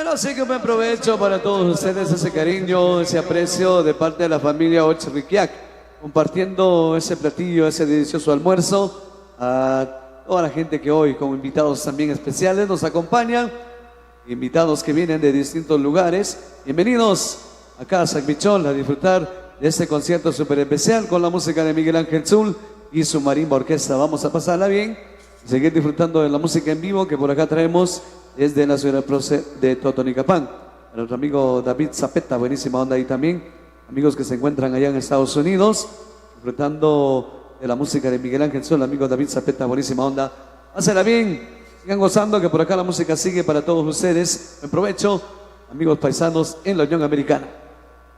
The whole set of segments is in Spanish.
Bueno, sí que un buen provecho para todos ustedes, ese cariño, ese aprecio de parte de la familia Ochriquiac, compartiendo ese platillo, ese delicioso almuerzo a toda la gente que hoy, como invitados también especiales, nos acompañan, invitados que vienen de distintos lugares. Bienvenidos acá a San Michol a disfrutar de este concierto súper especial con la música de Miguel Ángel Zul y su marimba orquesta. Vamos a pasarla bien y seguir disfrutando de la música en vivo que por acá traemos desde la ciudad de Totonicapán. A nuestro amigo David Zapeta, buenísima onda ahí también. Amigos que se encuentran allá en Estados Unidos, disfrutando de la música de Miguel Ángel Zul, amigo David Zapeta, buenísima onda. Pásenla bien, sigan gozando que por acá la música sigue para todos ustedes. Buen provecho, amigos paisanos en la Unión Americana.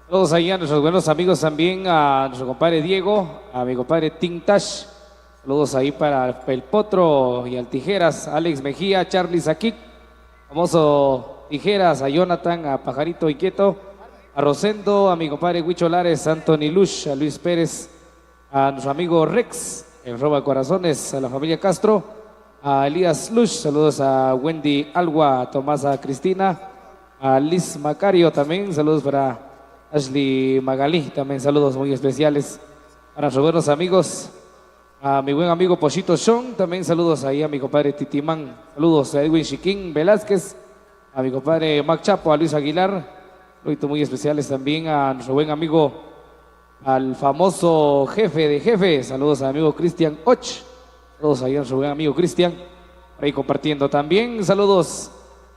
Saludos ahí a nuestros buenos amigos también, a nuestro compadre Diego, a mi compadre Tintash. Saludos ahí para el Potro y al Tijeras, Alex Mejía, Charlie Saquic, famoso Tijeras, a Jonathan, a Pajarito Inquieto, a Rosendo, a mi compadre Huicho Lares, Anthony Lush, a Luis Pérez, a nuestro amigo Rex, en Roba Corazones, a la familia Castro, a Elías Lush, saludos a Wendy Algua, a Tomasa Cristina, a Liz Macario también, saludos para Ashley Magalí, también saludos muy especiales para nuestros buenos amigos, a mi buen amigo Pochito Sean, también saludos ahí a mi compadre Titimán, saludos a Edwin Chiquín Velázquez, a mi compadre Mac Chapo, a Luis Aguilar, saludos muy especiales también a nuestro buen amigo, al famoso jefe de jefes, saludos al amigo Cristian Och, saludos ahí a nuestro buen amigo Cristian, ahí compartiendo también, saludos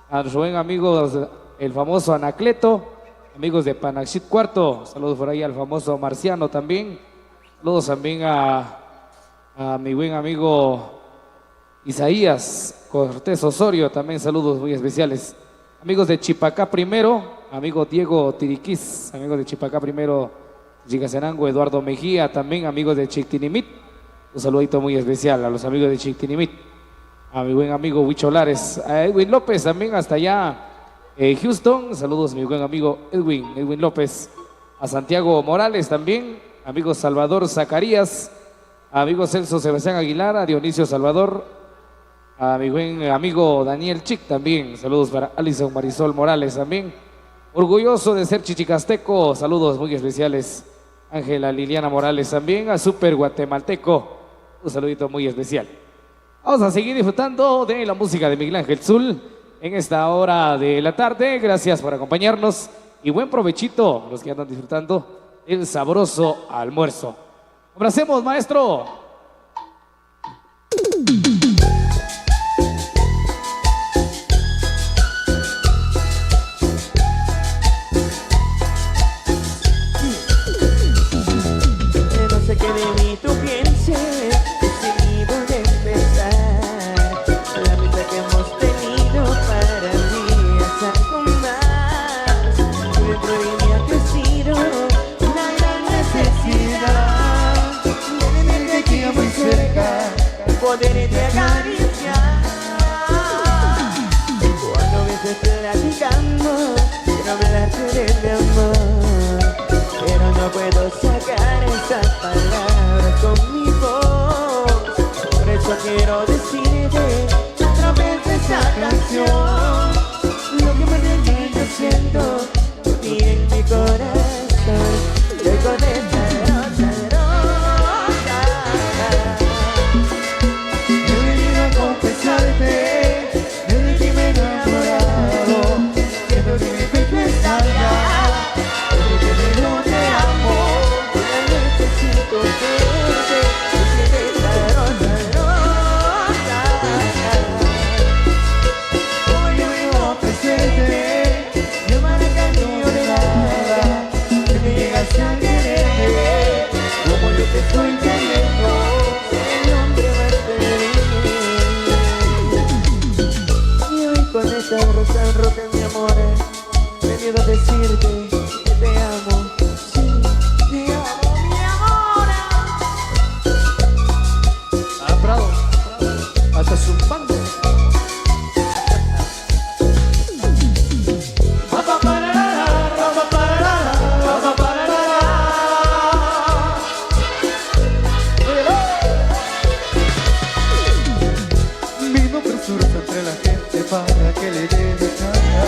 a nuestro buen amigo, el famoso Anacleto, amigos de Panaxit Cuarto, saludos por ahí al famoso Marciano también, saludos también a mi buen amigo Isaías Cortés Osorio, también saludos muy especiales. Amigos de Chipacá Primero, amigo Diego Tiriquís, amigos de Chipacá Primero, Chicacenango, Eduardo Mejía, también amigos de Chictinimit, un saludito muy especial a los amigos de Chictinimit, a mi buen amigo Huicho Lares, a Edwin López también hasta allá Houston, saludos a mi buen amigo Edwin López, a Santiago Morales también, amigo Salvador Zacarías, a amigo Celso Sebastián Aguilar, a Dionisio Salvador, a mi buen amigo Daniel Chic también, saludos para Alison Marisol Morales también, orgulloso de ser chichicasteco, saludos muy especiales, Ángela Liliana Morales también, a Super Guatemalteco, un saludito muy especial. Vamos a seguir disfrutando de la música de Miguel Ángel Zul en esta hora de la tarde. Gracias por acompañarnos y buen provechito los que andan disfrutando el sabroso almuerzo. ¡Abracemos, maestro! No sé qué de mí tú pienses, decido de empezar. La vida que hemos tenido para mí es algo más. Dentro de mí ha crecido una gran necesidad de verte aquí muy cerca, poderte acariciar. Cuando me estés platicando, quiero hablarte de mi amor, pero no puedo sacar esas palabras con mi voz. Por eso quiero decirte a través de esa canción lo que me dentro yo siento por ti en mi corazón. Estoy con esta rosa, rosa. Yo he venido a confesarte desde que me he enamorado. Siento que mi pecho estalla. No te amo, pero necesito verte, decirte esta rosa, rosa. Hoy yo vengo a ofrecerte mi mano cambio de nada, que me llegas a quererme como yo te estoy queriendo, el hombre más feliz. Y hoy con esta rosa rota, mi amor, me miedo a decirte que te amo, sí, te amo, mi amor. A Prado, hasta su banda. Mi nombre surge entre la gente para que le dé mi cara.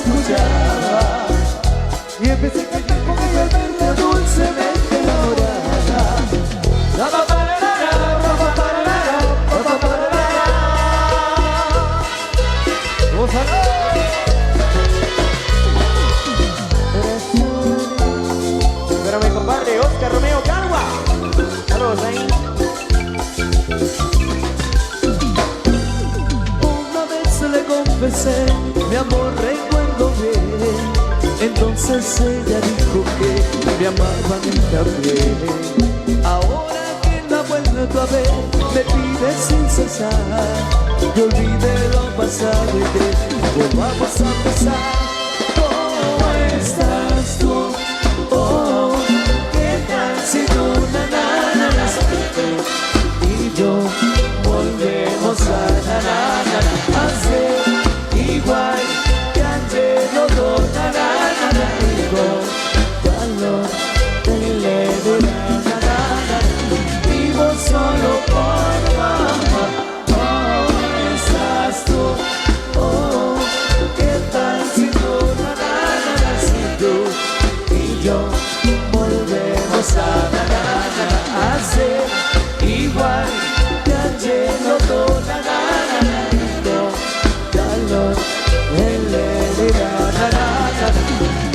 escuchaba y empecé a cantar con ella al verla dulcemente enamorada. Pero mi compadre Oscar Romeo Calva. Saludos ahí. Una vez le confesé, mi amor, recuerdo bien. Entonces ella dijo que me amaba a mí también. Ahora que la vuelto a ver, me pide sin cesar que olvide lo pasado y que volvamos a empezar. ¿Cómo estás tú? Oh, ¿qué tal si tú y yo volvemos a hacer igual que ayer los dos y con calor vivo solo por tu amor. ¿Cómo estás tú? Oh, ¿qué tal si tú y yo volvemos a hacer igual que ayer los dos calor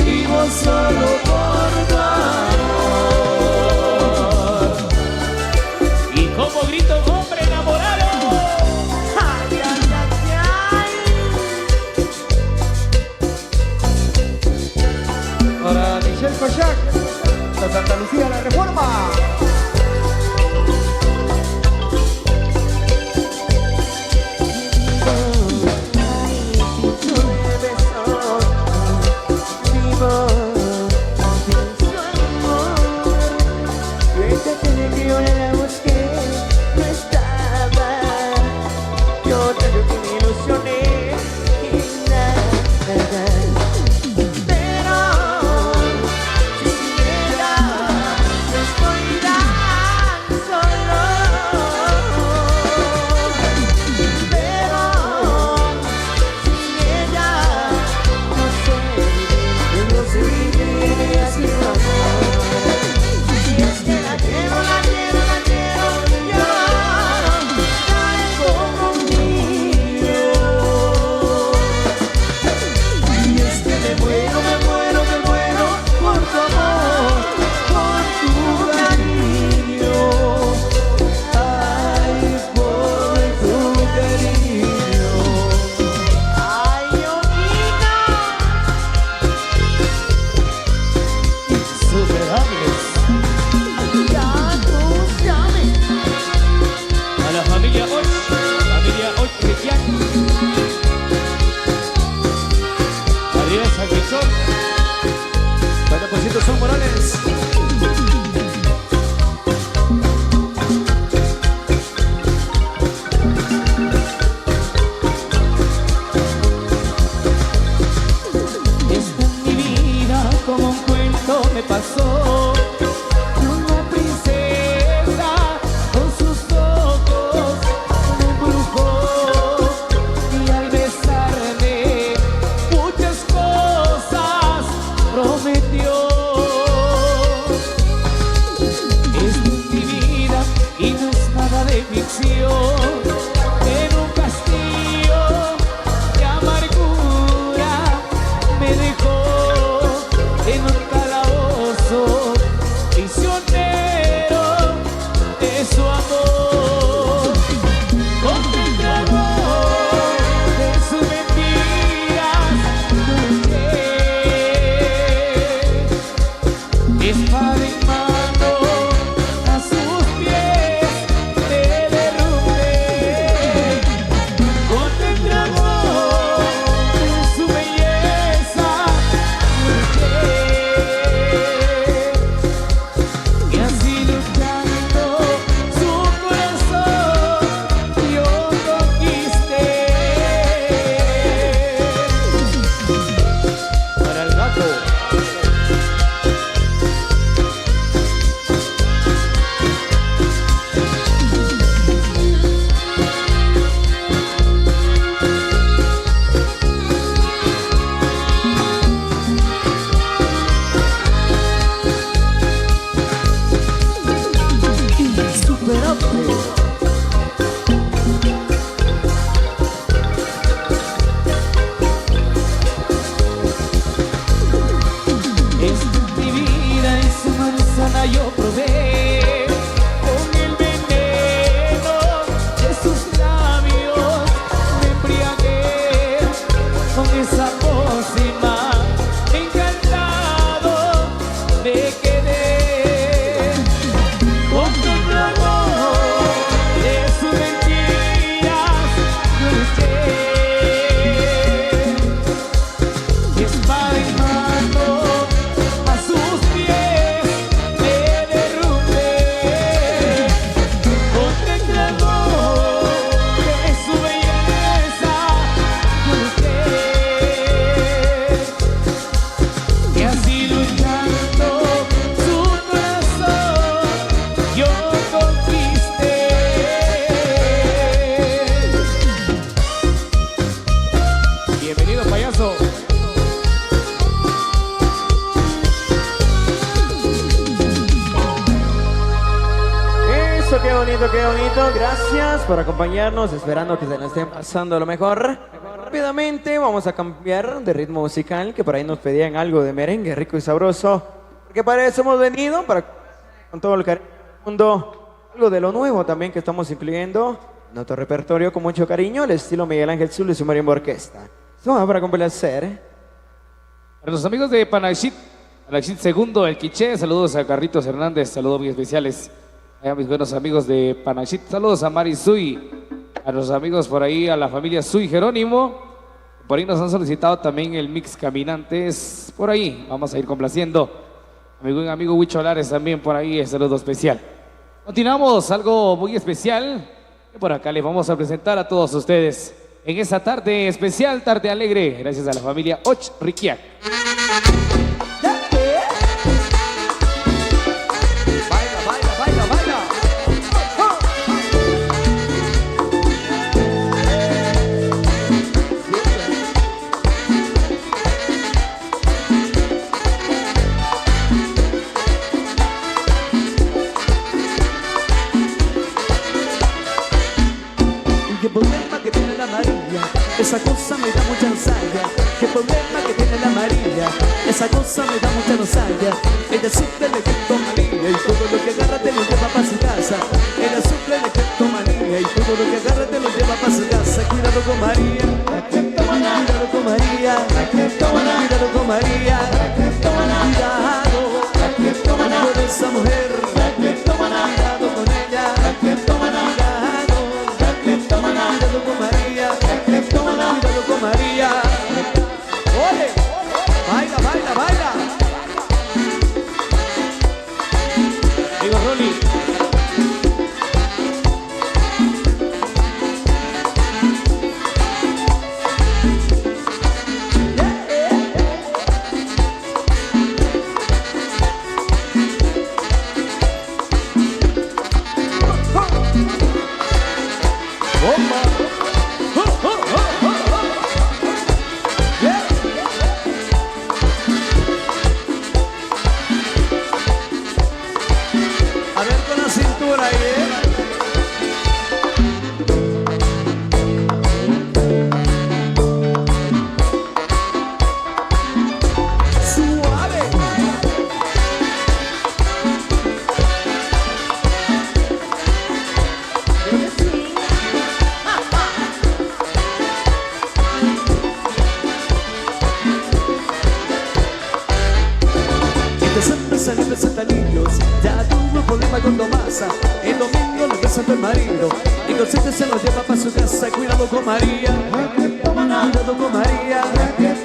vivo solo por tu amor. Y como grita un hombre enamorado. Ay, ay, ay, ay. Para Michelle Cochac, de Santa Lucía, La Reforma. Son Morales. Esta en mi vida como un cuento me pasó. Una princesa con sus ojos me embrujó y al besarme muchas cosas prometió. Y no es nada de ficción, en un castillo de amargura me dejó en un calabozo día yo probé con el veneno de sus labios, me embriagué con esa pócima, encantado me quedé con tu amor de sus mentiras, luché. Espada en mano, a sus pies me derrumbé. Contra el clamor de su belleza yo luché. Y así luchando su corazón yo conquisté. Bienvenido, payaso. Eso, qué bonito, qué bonito. Gracias por acompañarnos, esperando que se nos estén pasando lo mejor. Rápidamente vamos a cambiar de ritmo musical, que por ahí nos pedían algo de merengue rico y sabroso. Porque para eso hemos venido, para con todo el cariño del mundo, algo de lo nuevo también que estamos incluyendo en nuestro repertorio con mucho cariño, el estilo Miguel Ángel Zul y su marimba orquesta. Esto para complacer. Para los amigos de Panaxit segundo, el Quiché, saludos a Carlitos Hernández, saludos muy especiales a mis buenos amigos de Panaxit, saludos a Mari Sui, a los amigos por ahí, a la familia Sui Jerónimo, por ahí nos han solicitado también el mix Caminantes, por ahí vamos a ir complaciendo a mi buen amigo Huicho Lares también por ahí, el saludo especial. Continuamos, algo muy especial que por acá les vamos a presentar a todos ustedes en esta tarde especial, tarde alegre, gracias a la familia Och Riquiac. Baila, baila, baila, baila. ¿Qué problema que tiene la María? Esa cosa me da mucha nostalgia. ¿Qué problema que tiene la María? Esa cosa me da mucha nostalgia. Ella sufre el efecto María y todo lo que agarra te lo lleva para su casa. Ella sufre el efecto María y todo lo que agarra te lo lleva para su casa. Cuidado con María, cuidado con María, cuidado con María, cuidado con esa mujer, cuidado con ella, cuidado con María, cuidado con María. Oye, baila, baila, baila. Digo, Rolly. A ver con la cintura ahí, suave. Siempre salió presentanillos, ya tuvo problema con Tomasa. El domingo le presentó el marido y con siete se lo lleva para su casa. Cuidado con María, cuidado con María, cuidado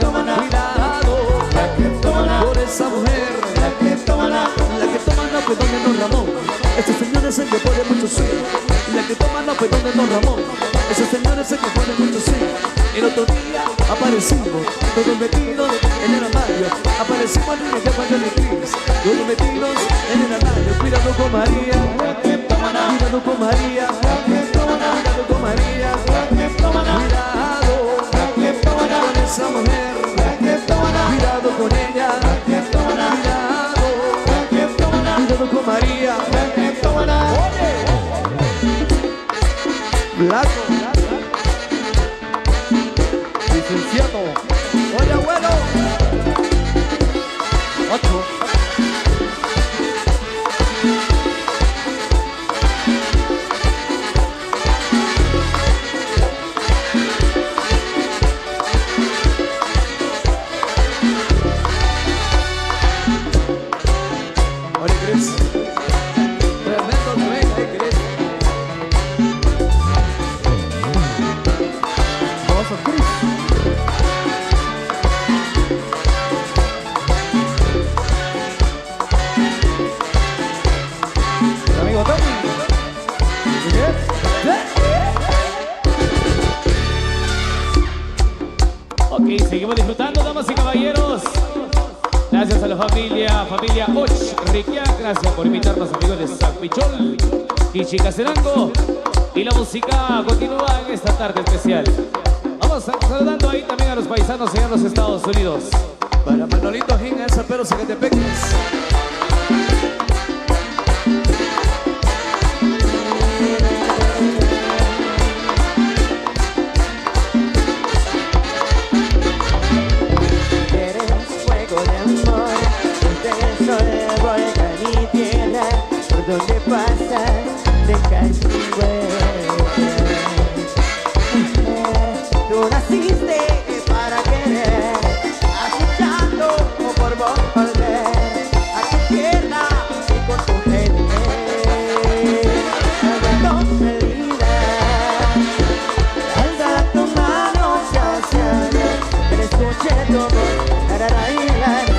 por esa mujer, la que toma no fue donde Don Ramón. Este señor se le pone mucho swing. La que toma no fue donde Don Ramón. Ese señor se le pone mucho swing. El otro día aparecimos todos metidos en el armario. Aparecimos en el jefe de Cris, todos metidos en el armario. Cuidado con María, cuidado con María, cuidado con María, cuidado con esa mujer, cuidado con ella, cuidado con María. Oye, Blanco, licenciado, oye abuelo, 8. Gracias a la familia Och Riquiac. Gracias por invitarnos, amigos de San Pichol y Chicastenango. Y la música continúa en esta tarde especial. Vamos saludando ahí también a los paisanos allá en los Estados Unidos. Para Manolito Gin, el Zapero Zacatepec. Donde pasas de tú naciste para querer, acechando por volver a tu tierra y con tu gente. Entonces vida, alza tu mano hacia Dios, que le escuche tu voz, la la la la la.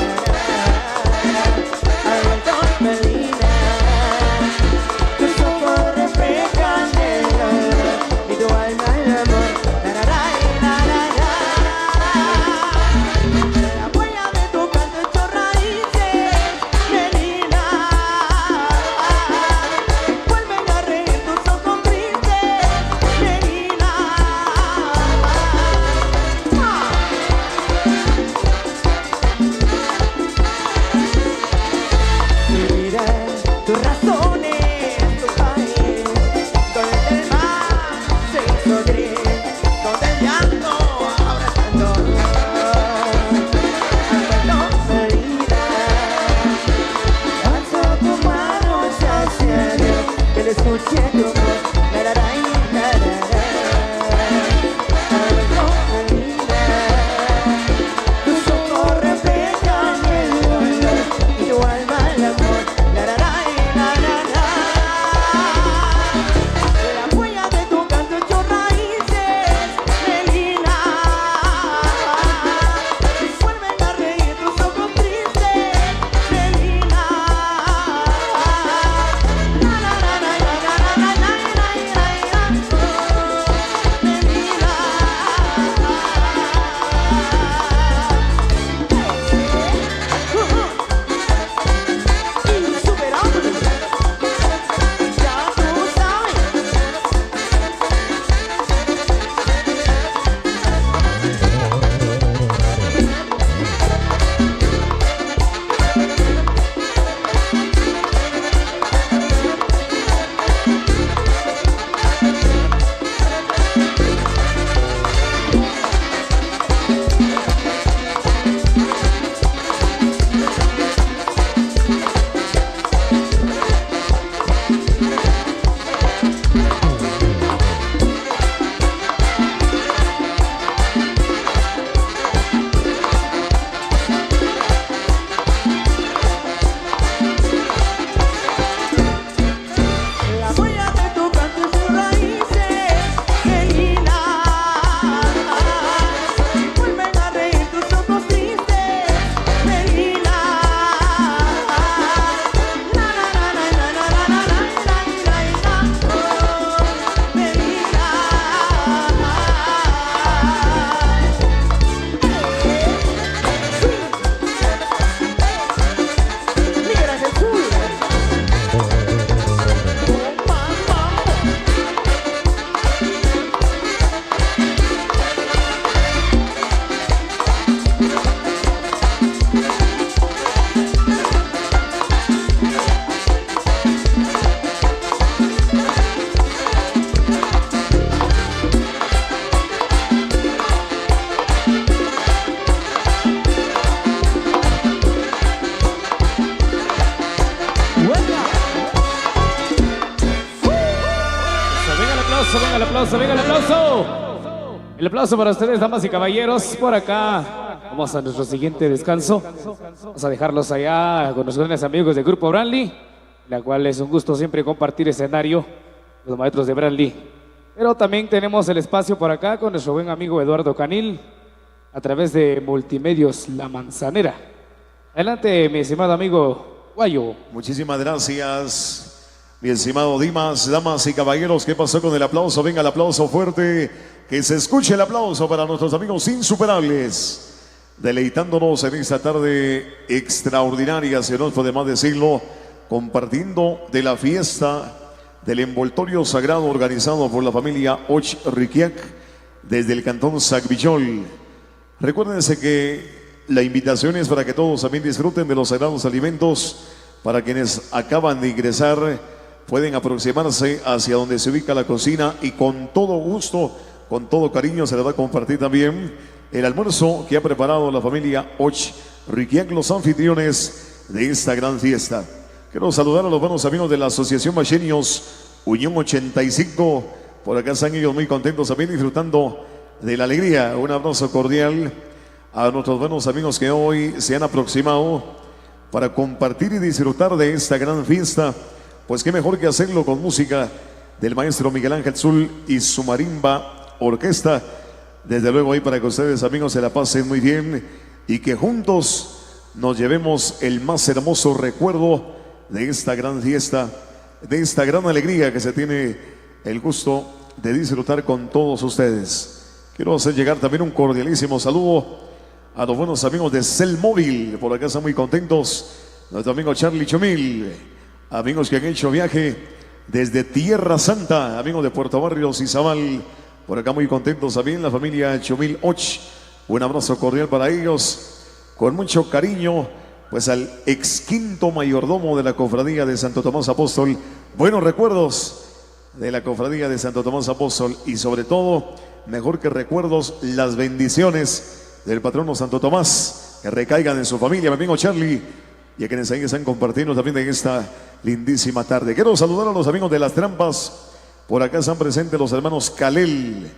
Venga el aplauso, venga el aplauso. El aplauso para ustedes, damas y caballeros. Por acá vamos a nuestro siguiente descanso. Vamos a dejarlos allá con nuestros grandes amigos del Grupo Branly, la cual es un gusto siempre compartir escenario con los maestros de Branly. Pero también tenemos el espacio por acá con nuestro buen amigo Eduardo Canil a través de Multimedios La Manzanera. Adelante, mi estimado amigo Guayo. Muchísimas gracias, mi estimado Dimas. Damas y caballeros, ¿qué pasó con el aplauso? Venga el aplauso fuerte, que se escuche el aplauso para nuestros amigos insuperables. deleitándonos en esta tarde extraordinaria, si no podemos decirlo, compartiendo de la fiesta del envoltorio sagrado organizado por la familia Och Riquiac desde el cantón Sacrillol. Recuérdense que la invitación es para que todos también disfruten de los sagrados alimentos. Para quienes acaban de ingresar, pueden aproximarse hacia donde se ubica la cocina y con todo gusto, con todo cariño se les va a compartir también el almuerzo que ha preparado la familia Och Riquiac, los anfitriones de esta gran fiesta. Quiero saludar a los buenos amigos de la Asociación Machenios Unión 85. Por acá están ellos muy contentos también disfrutando de la alegría. Un abrazo cordial a nuestros buenos amigos que hoy se han aproximado para compartir y disfrutar de esta gran fiesta. Pues qué mejor que hacerlo con música del maestro Miguel Ángel Zul y su marimba orquesta. Desde luego ahí para que ustedes amigos se la pasen muy bien y que juntos nos llevemos el más hermoso recuerdo de esta gran fiesta, de esta gran alegría que se tiene el gusto de disfrutar con todos ustedes. Quiero hacer llegar también un cordialísimo saludo a los buenos amigos de Cel Móvil. Por acá están muy contentos nuestro amigo Charlie Chomil, amigos que han hecho viaje desde Tierra Santa, amigos de Puerto Barrios y Zabal. Por acá muy contentos también la familia Chomil Och. Un abrazo cordial para ellos, con mucho cariño, pues al ex quinto mayordomo de la cofradía de Santo Tomás Apóstol. Buenos recuerdos de la cofradía de Santo Tomás Apóstol y sobre todo, mejor que recuerdos, las bendiciones del patrono Santo Tomás que recaigan en su familia, mi amigo Charlie, y a quienes ahí están compartiendo también en esta lindísima tarde. Quiero saludar a los amigos de Las Trampas. Por acá están presentes los hermanos Calel,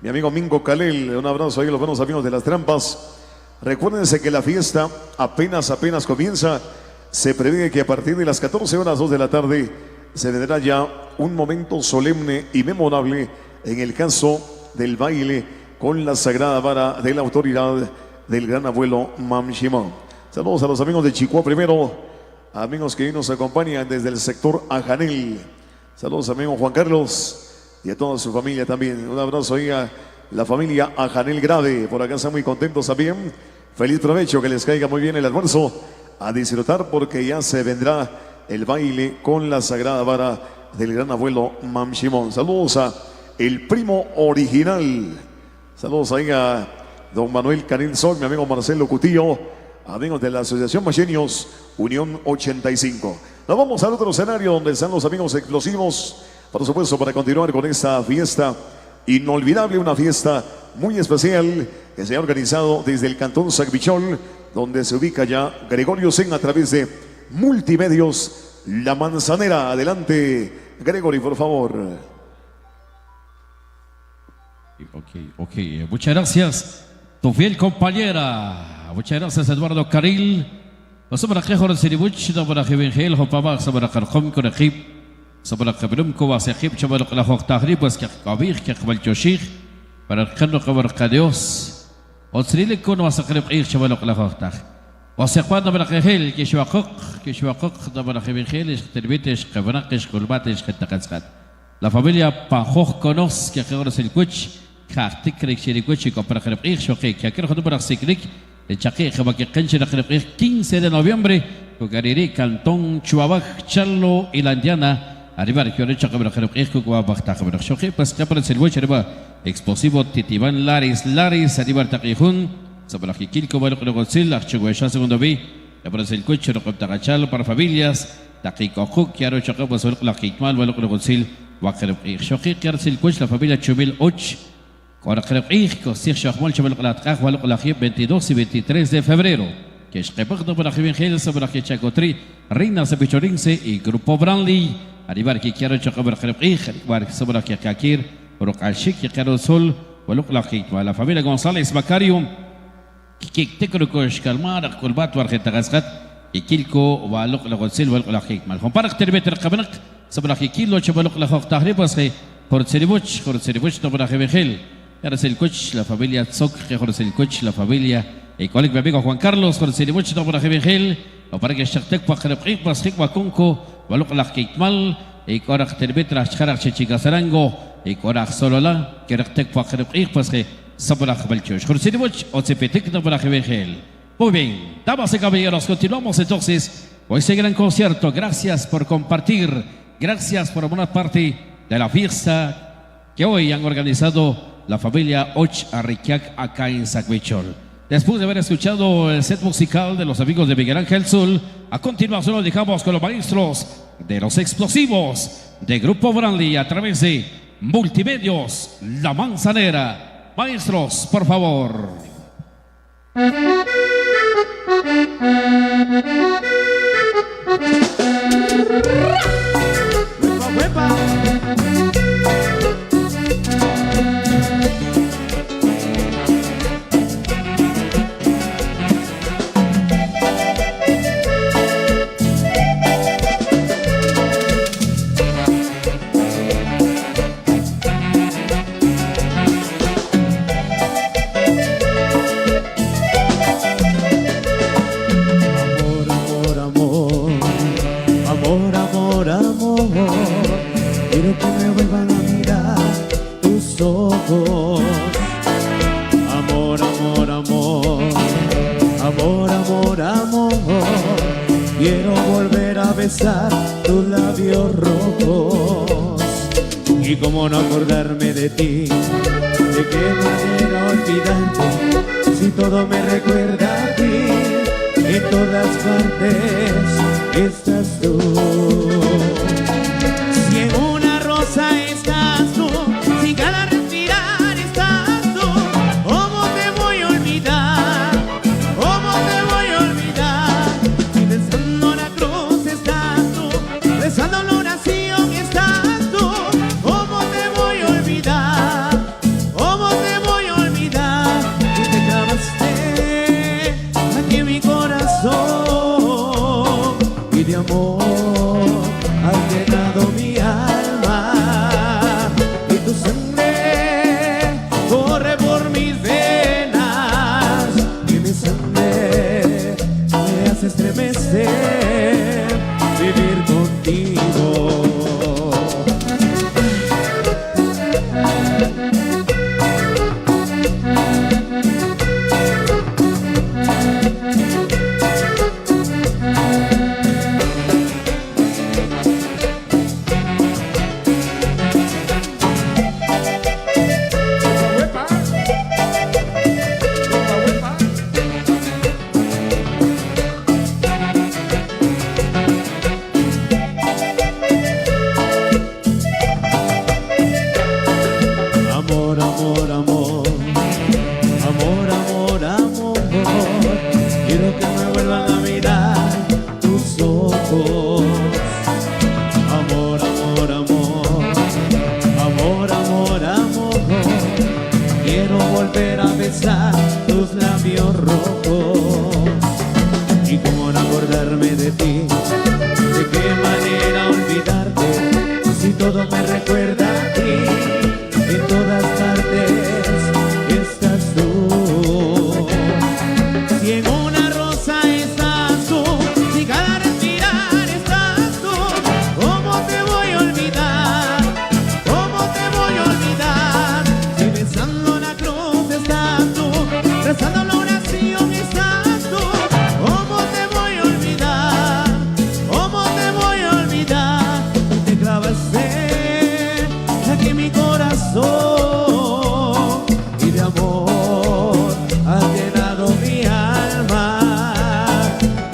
mi amigo Mingo Calel. Un abrazo ahí a los buenos amigos de Las Trampas. Recuérdense que la fiesta apenas comienza. Se prevé que a partir de las 14 horas 2 de la tarde se vendrá ya un momento solemne y memorable en el caso del baile con la sagrada vara de la autoridad del gran abuelo Mam Shimon. Saludos a los amigos de Chicoa primero, amigos que hoy nos acompañan desde el sector Ajanel. Saludos amigo Juan Carlos y a toda su familia también. Un abrazo ahí a la familia Ajanel Grave. Por acá están muy contentos también. Feliz provecho, que les caiga muy bien el almuerzo. A disfrutar porque ya se vendrá el baile con la sagrada vara del gran abuelo Mam Shimon. Saludos a el primo original. Saludos ahí a don Manuel Canil Sol, mi amigo Marcelo Cutillo, amigos de la Asociación Machenios Unión 85. Nos vamos al otro escenario donde están los amigos explosivos, por supuesto, para continuar con esta fiesta inolvidable, una fiesta muy especial que se ha organizado desde el cantón Sacrillol, donde se ubica ya Gregorio Sen a través de Multimedios La Manzanera. Adelante, Gregory, por favor. Ok. Muchas gracias, tu fiel compañera. Muchas gracias, Eduardo Caril. وصبر خير سيريبوش صبر خير خيل خبابا صبر خرخم كرخيب صبر خبرم كوا سخيب صبر خلاخ تخريب بس كقبيخ كقبل جوشيخ برخنو قبر قديوس وصريل كون وسقرب قيخ صبر خلاخ تخ وسقوان صبر خيل كشواقق صبر خير خيل تربيتش قبرقش قلباتش خدقسقات La familia Pajoc Conos, que ahora es el coche, que cree que el coche que para que choque, que aquí no para ciclic, el chaque que va que canche la 15 de noviembre, Cogariri, Cantón, Chuabac, Charlo y la Indiana, arriba que ahora chaque para que va a bajar para choque, pues que para el coche arriba explosivo Titivan Laris, arriba Taquijun, sobre que Kilko va a reconocer, Archiguesha segundo B, que para el coche lo capta Charlo para familias, Taquicojuk, que ahora chaque pues la Kitmal va a reconocer. وقرب إيش شقيق يرسل كوش لفاميليا تشوميل أوتش وقرب إيش كوسير شخمال شمال قلات قاخ ولق الأخير 22 y 23 de febrero que es قبض por aquí bien gel sobre aquí chacotri reina sebichorinse y grupo Branly arribar que quiero chocar قرب إيش arribar sobre aquí kakir por calchic que quiero sol ولق الأخير ولا فاميليا González Macario que تكرر كوش كلمار قلبات ورخت تغسقت يكيلكو ولق الغسيل ولق الأخير مالهم بارك تربية رقبنك sobre aquí kilo chavalok la hoja tahri pues que por seribuch no para que era el coach la familia Zoc que es el coach la familia el colega mi amigo Juan Carlos por seribuch no para que o para que shaktek para que pues que conco walok la kitmal y corak terbitra shkharak chichiga sarango y corak solo la que rektek para que pues que Sabaraj Balchosh. Jorcinibuch, Otzepetic, Nabaraj Evangel. Muy bien, damas y caballeros, continuamos entonces con este gran concierto. Gracias por compartir, gracias por formar parte de la fiesta que hoy han organizado la familia Och Arriquiac acá en Sacmichol. Después de haber escuchado el set musical de los amigos de Miguel Ángel Zul, a continuación lo dejamos con los maestros de los explosivos de Grupo Branly a través de Multimedios La Manzanera. Maestros, por favor. Quiero que me vuelvan a mirar tus ojos. Amor, amor, amor, amor, amor, amor. Quiero volver a besar tus labios rojos. Y cómo no acordarme de ti, de qué manera olvidarte, si todo me recuerda a ti, en todas partes estás tú. Si en una rosa estás tú, si cada respirar estás tú, ¿cómo te voy a olvidar? ¿Cómo te voy a olvidar? Si besando la cruz estás tú, besando la oración estás tú, ¿cómo te voy a olvidar? ¿Cómo te voy a olvidar? Y te clavaste aquí en mi corazón y de amor has llenado mi alma y tu sangre corre por mis venas y mi sangre me hace estremecer vivir contigo. Amor, amor, amor, amor, amor, amor. Quiero que me vuelvan a mirar tus ojos. Amor, amor, amor, amor, amor, amor. Quiero volver a besar tus labios rojos. Y cómo no acordarme de ti, de qué manera olvidarte, si todo me recuerda a ti. En todas partes estás tú. Si en una rosa estás tú, si cada respirar estás tú, ¿cómo te voy a olvidar? ¿Cómo te voy a olvidar? Si besando la cruz estás tú, rezando la oración estás tú, ¿cómo te voy a olvidar? ¿Cómo te voy a olvidar? Te clavaste aquí en mi corazón y de amor has llenado mi alma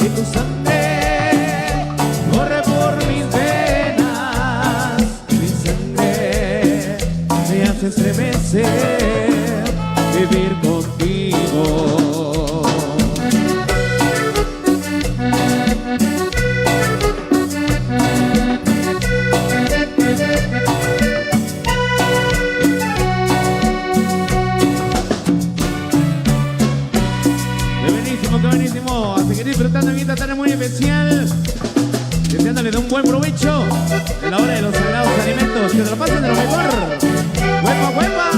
y tu sangre corre por mis venas y mi sangre me hace estremecer vivir contigo. Qué buenísimo, a seguir disfrutando en esta tarde muy especial, deseándole de un buen provecho en la hora de los sagrados alimentos, que te lo pasen de lo mejor. ¡Huepa, huepa!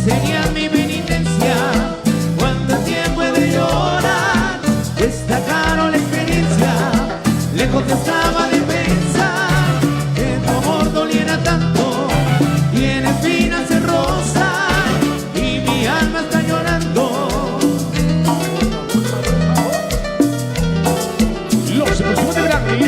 sería mi penitencia cuando el tiempo he de llorar. Destacaron la experiencia, lejos estaba de pensar que tu amor doliera tanto. Tiene espinas en rosa y mi alma está llorando. Los exclusivos de Brandy.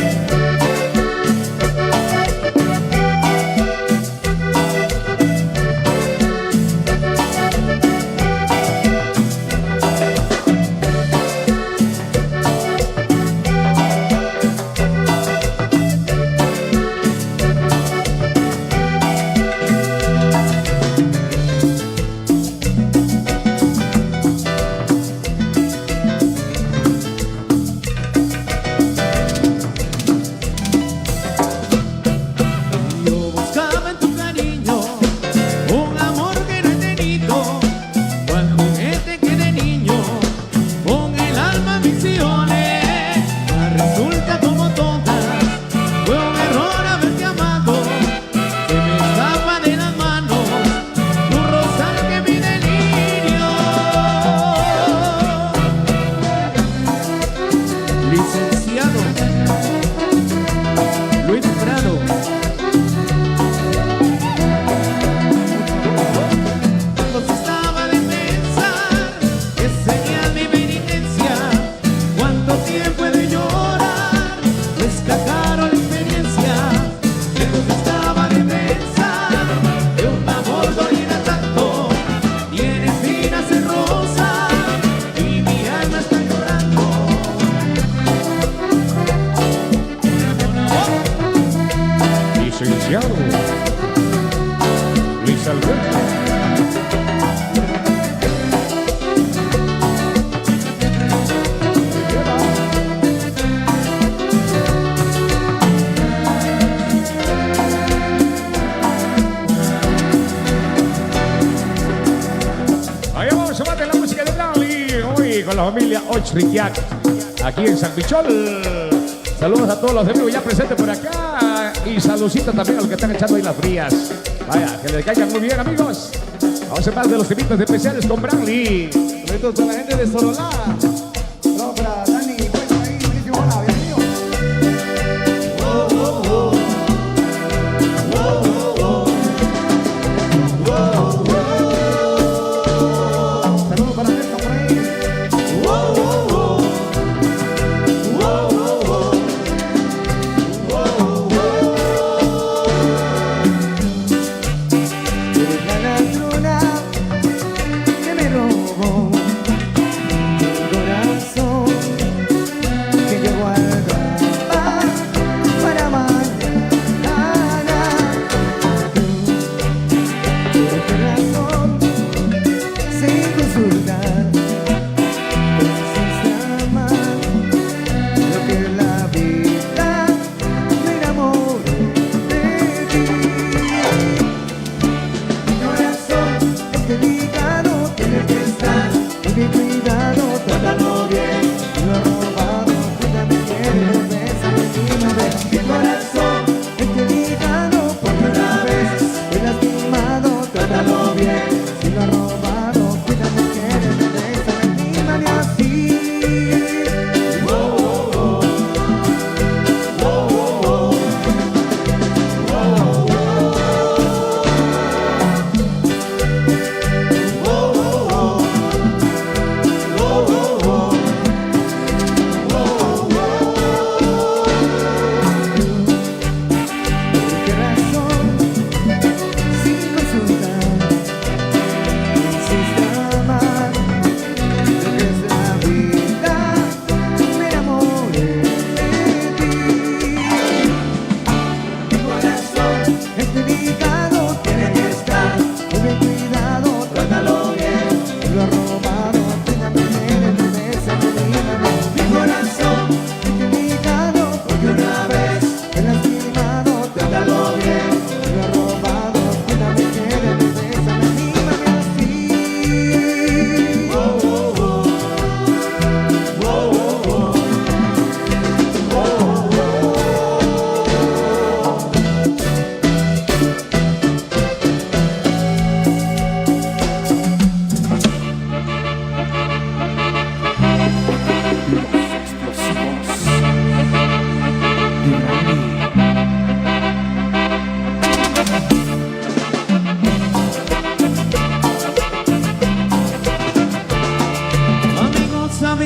Yo buscaba en tu cariño un amor que no he tenido, cual juguete que de niño con el alma ambiciones. Resulta como todas, fue un error haberte amado, que me escapa de las manos tu rosal que mi delirio. Licenciado Luis Prado. Cuando estaba de pensar que sería mi penitencia, cuánto tiempo he de llorar, rescataron la experiencia. Lejos estaba de pensar que un amor doliera tanto. Tiene espinas en rosa y mi alma está llorando. Licenciado Luis Alberto. Ahí vamos a matar la música de Blanly hoy con la familia Ochriquiac aquí en San Pichol. Saludos a todos los amigos ya presentes por acá y saludcita también a los que están echando ahí las frías. Vaya, que les caigan muy bien, amigos. Vamos a más de los temitas especiales con Blanly. Saludos a la gente de Sololá. No, para Dani, pues ahí, buenísimo, hola, bienvenido. Saludos para Nelson por ahí. Eres la ladrona que me robó mi corazón.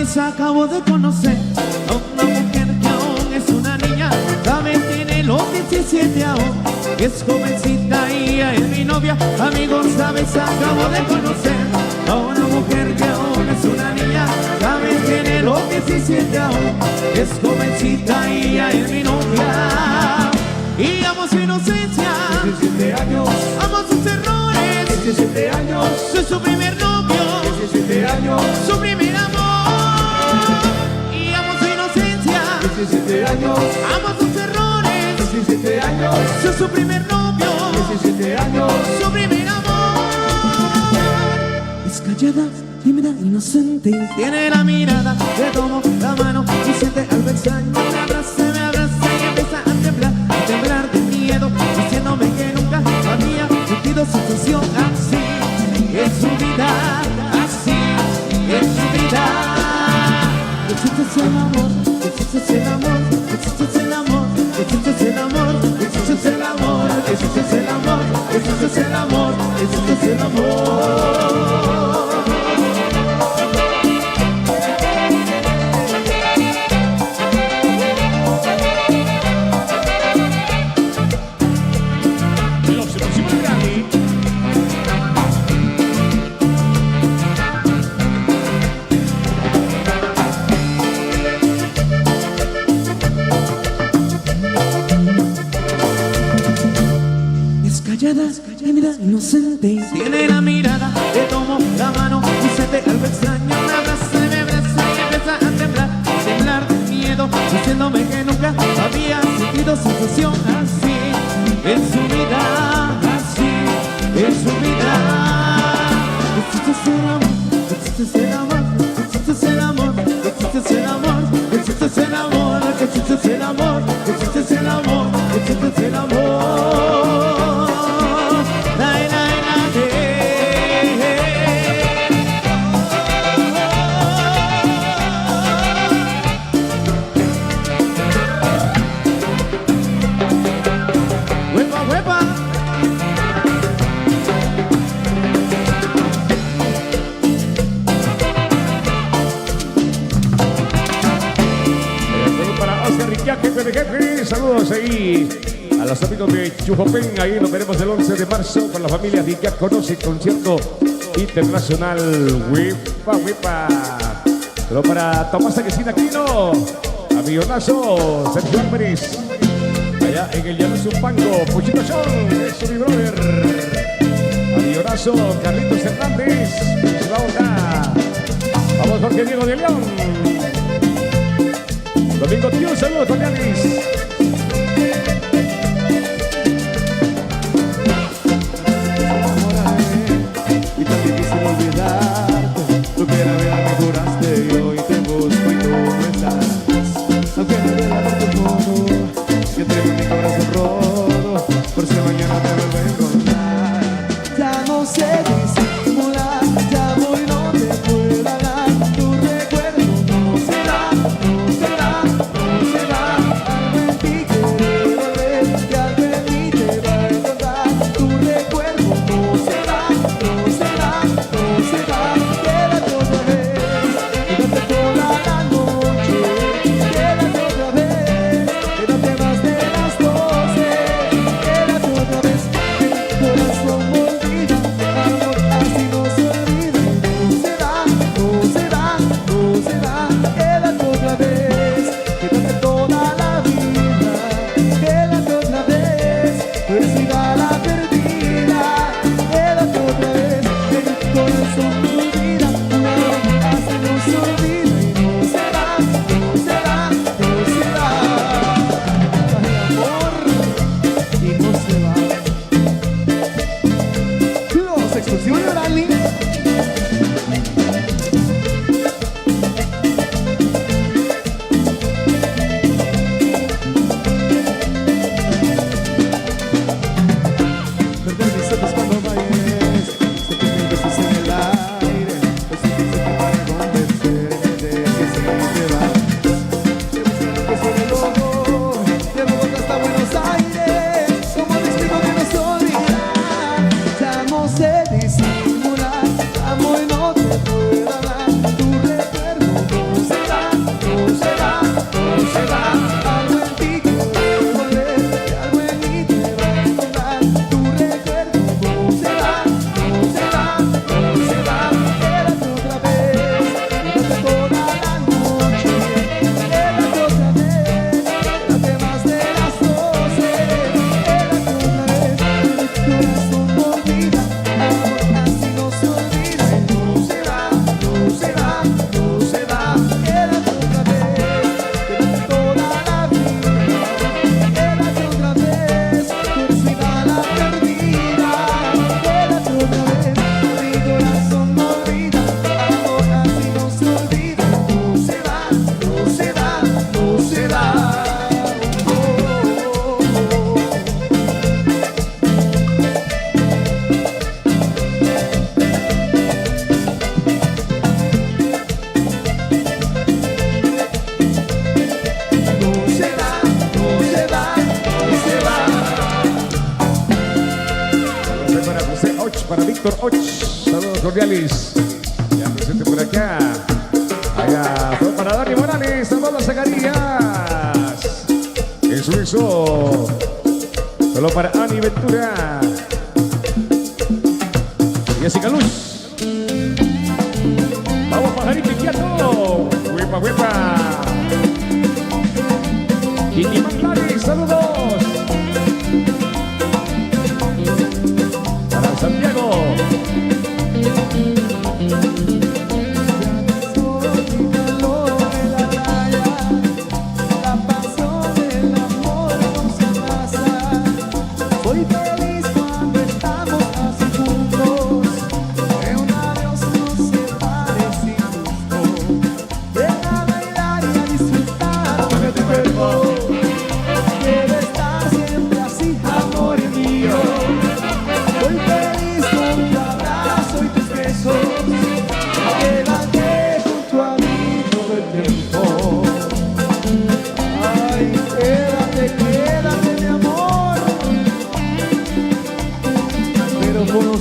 sabes, acabo de conocer a una mujer que aún es una niña. Sabes, tiene los 17 aún, es jovencita y es mi novia. Amigos, sabes, acabo de conocer a una mujer que aún es una niña. Sabes, tiene los 17 aún, es jovencita y es mi novia. Y amo su inocencia, 17 años, amo sus errores, 17 años, soy su primer novio, 17 años, su primer amor. Y amo su inocencia, 17 años, amo sus errores, 17 años, soy su primer novio, 17 años, su primer amor. Es callada, tímida, inocente, tiene la mirada, le tomo la mano y siente algo extraño. Me abraza y empieza a temblar de miedo, diciéndome que nunca había sentido sensación así en su vida, así en su vida. Existe el amor, existe el amor, existe el amor, existe el amor, existe el amor, existe el amor, existe el amor, existe el amor. Tímida, inocente, tiene la mirada, le tomo la mano y siente algo extraño. Me abraza y empieza a temblar de miedo, diciéndome que nunca había sentido sensación así en su vida, así en su vida. Existe el amor, existe el amor, existe el amor, existe el amor, existe el amor, existe el amor, existe el amor, existe el amor. Saludos ahí a los amigos de Chujopén. Ahí nos veremos el 11 de marzo con la familia de Ya Conoce, concierto internacional. Huipa, huipa. Pero para Tomás Aguesina Aquino, a Millonazo, Sergio Álvarez, allá en el Llano Zumpango, Puchito Chon, eso mi brother. A Millonazo, Carlitos Hernández, la onda. Vamos, Jorge Diego de León. Domingo Tío, saludos, Tonianis. Y tan difícil olvidarte, tú que la vida me juraste y hoy te busco y tú no estás. Aunque no te la tu modo, que tengo mi corazón roto, por si mañana te vuelvo a encontrar. Ya no sé disimular, ya voy donde pueda dar, tu recuerdo no Víctor Och, saludos cordiales. Ya presente por acá. Allá, todo para Dani Morales, saludos a Zacarías. En suizo. Solo para Ani Ventura. Jessica Luz. Vamos, pajarito inquieto. Huepa, huepa. Titi Manglari, saludos. Para Santiago.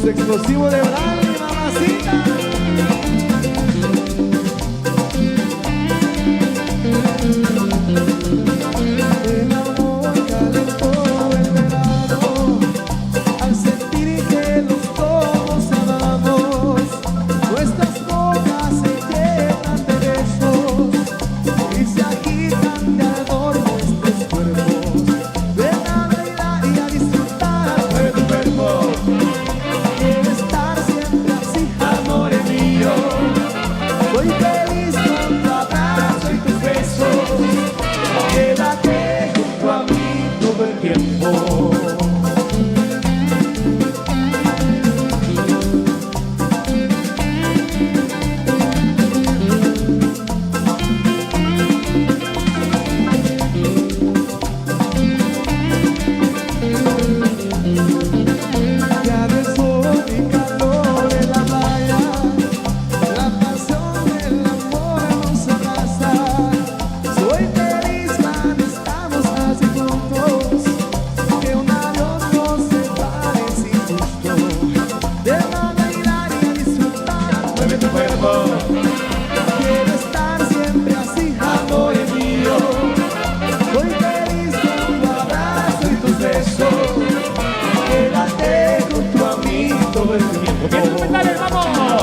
Explosivo de Brani, mamacita. El amor calentó el verano al sentir que los dos amamos. Nuestras bocas se llenan de besos y se agitan de ardor nuestros cuerpos. Ven a bailar y a disfrutar de tu cuerpo. Soy feliz con tu abrazo y tus besos. Quédate junto a mí todo el tiempo. Ya besó mi calor en la playa. La pasión del amor nos abraza. Soy feliz cuando estamos así juntos. Que un adiós nos separe sin gusto. Ven a bailar y a disfrutar. Mueve tu cuerpo. Quiero estar siempre así, amor mío. Soy feliz con tu abrazo y tus besos. Quédate junto a mí todo el tiempo. ¡Dale, vamos!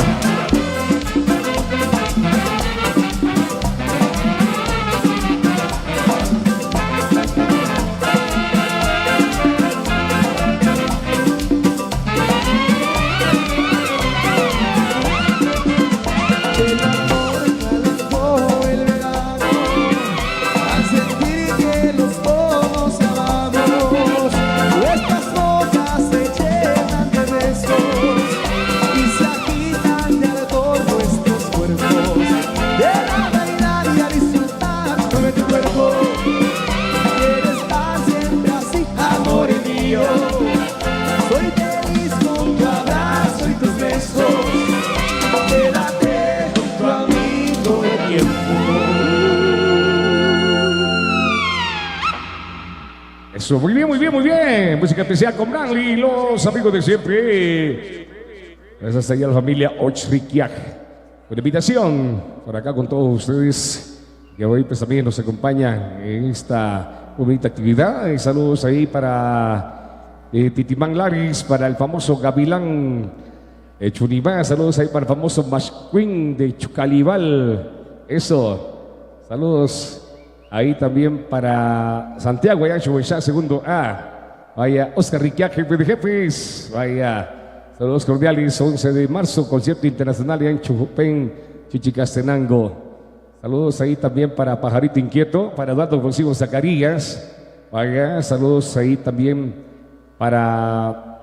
El amor calentó el verano al sentir que los dos amamos. Nuestras bocas se llenan de besos y se agitan de ardor nuestros cuerpos. Ven a bailar y a disfrutar, mueve tu cuerpo. Quiero estar siempre así, amor mío. Soy feliz con tu abrazo y tus besos. Quédate junto a mí todo el tiempo. Eso, muy bien, muy bien, muy bien. Música especial con Branly, los amigos de siempre. Gracias hasta allá a la familia Ochriquiac. Con invitación por acá con todos ustedes que hoy pues también nos acompañan en esta bonita actividad. Y saludos ahí para Titimán Laris, para el famoso Gavilán Chunimá. Saludos ahí para el famoso Mashquin de Chucalibal. Eso. Saludos ahí también para Santiago, allá Chuhuechá, segundo A. Vaya, Oscar Riquiac, jefe de jefes. Vaya. Saludos cordiales, 11 de marzo, concierto internacional en Chujupén, Chichicastenango. Saludos ahí también para Pajarito Inquieto, para Eduardo Consigo Zacarías. Vaya, saludos ahí también para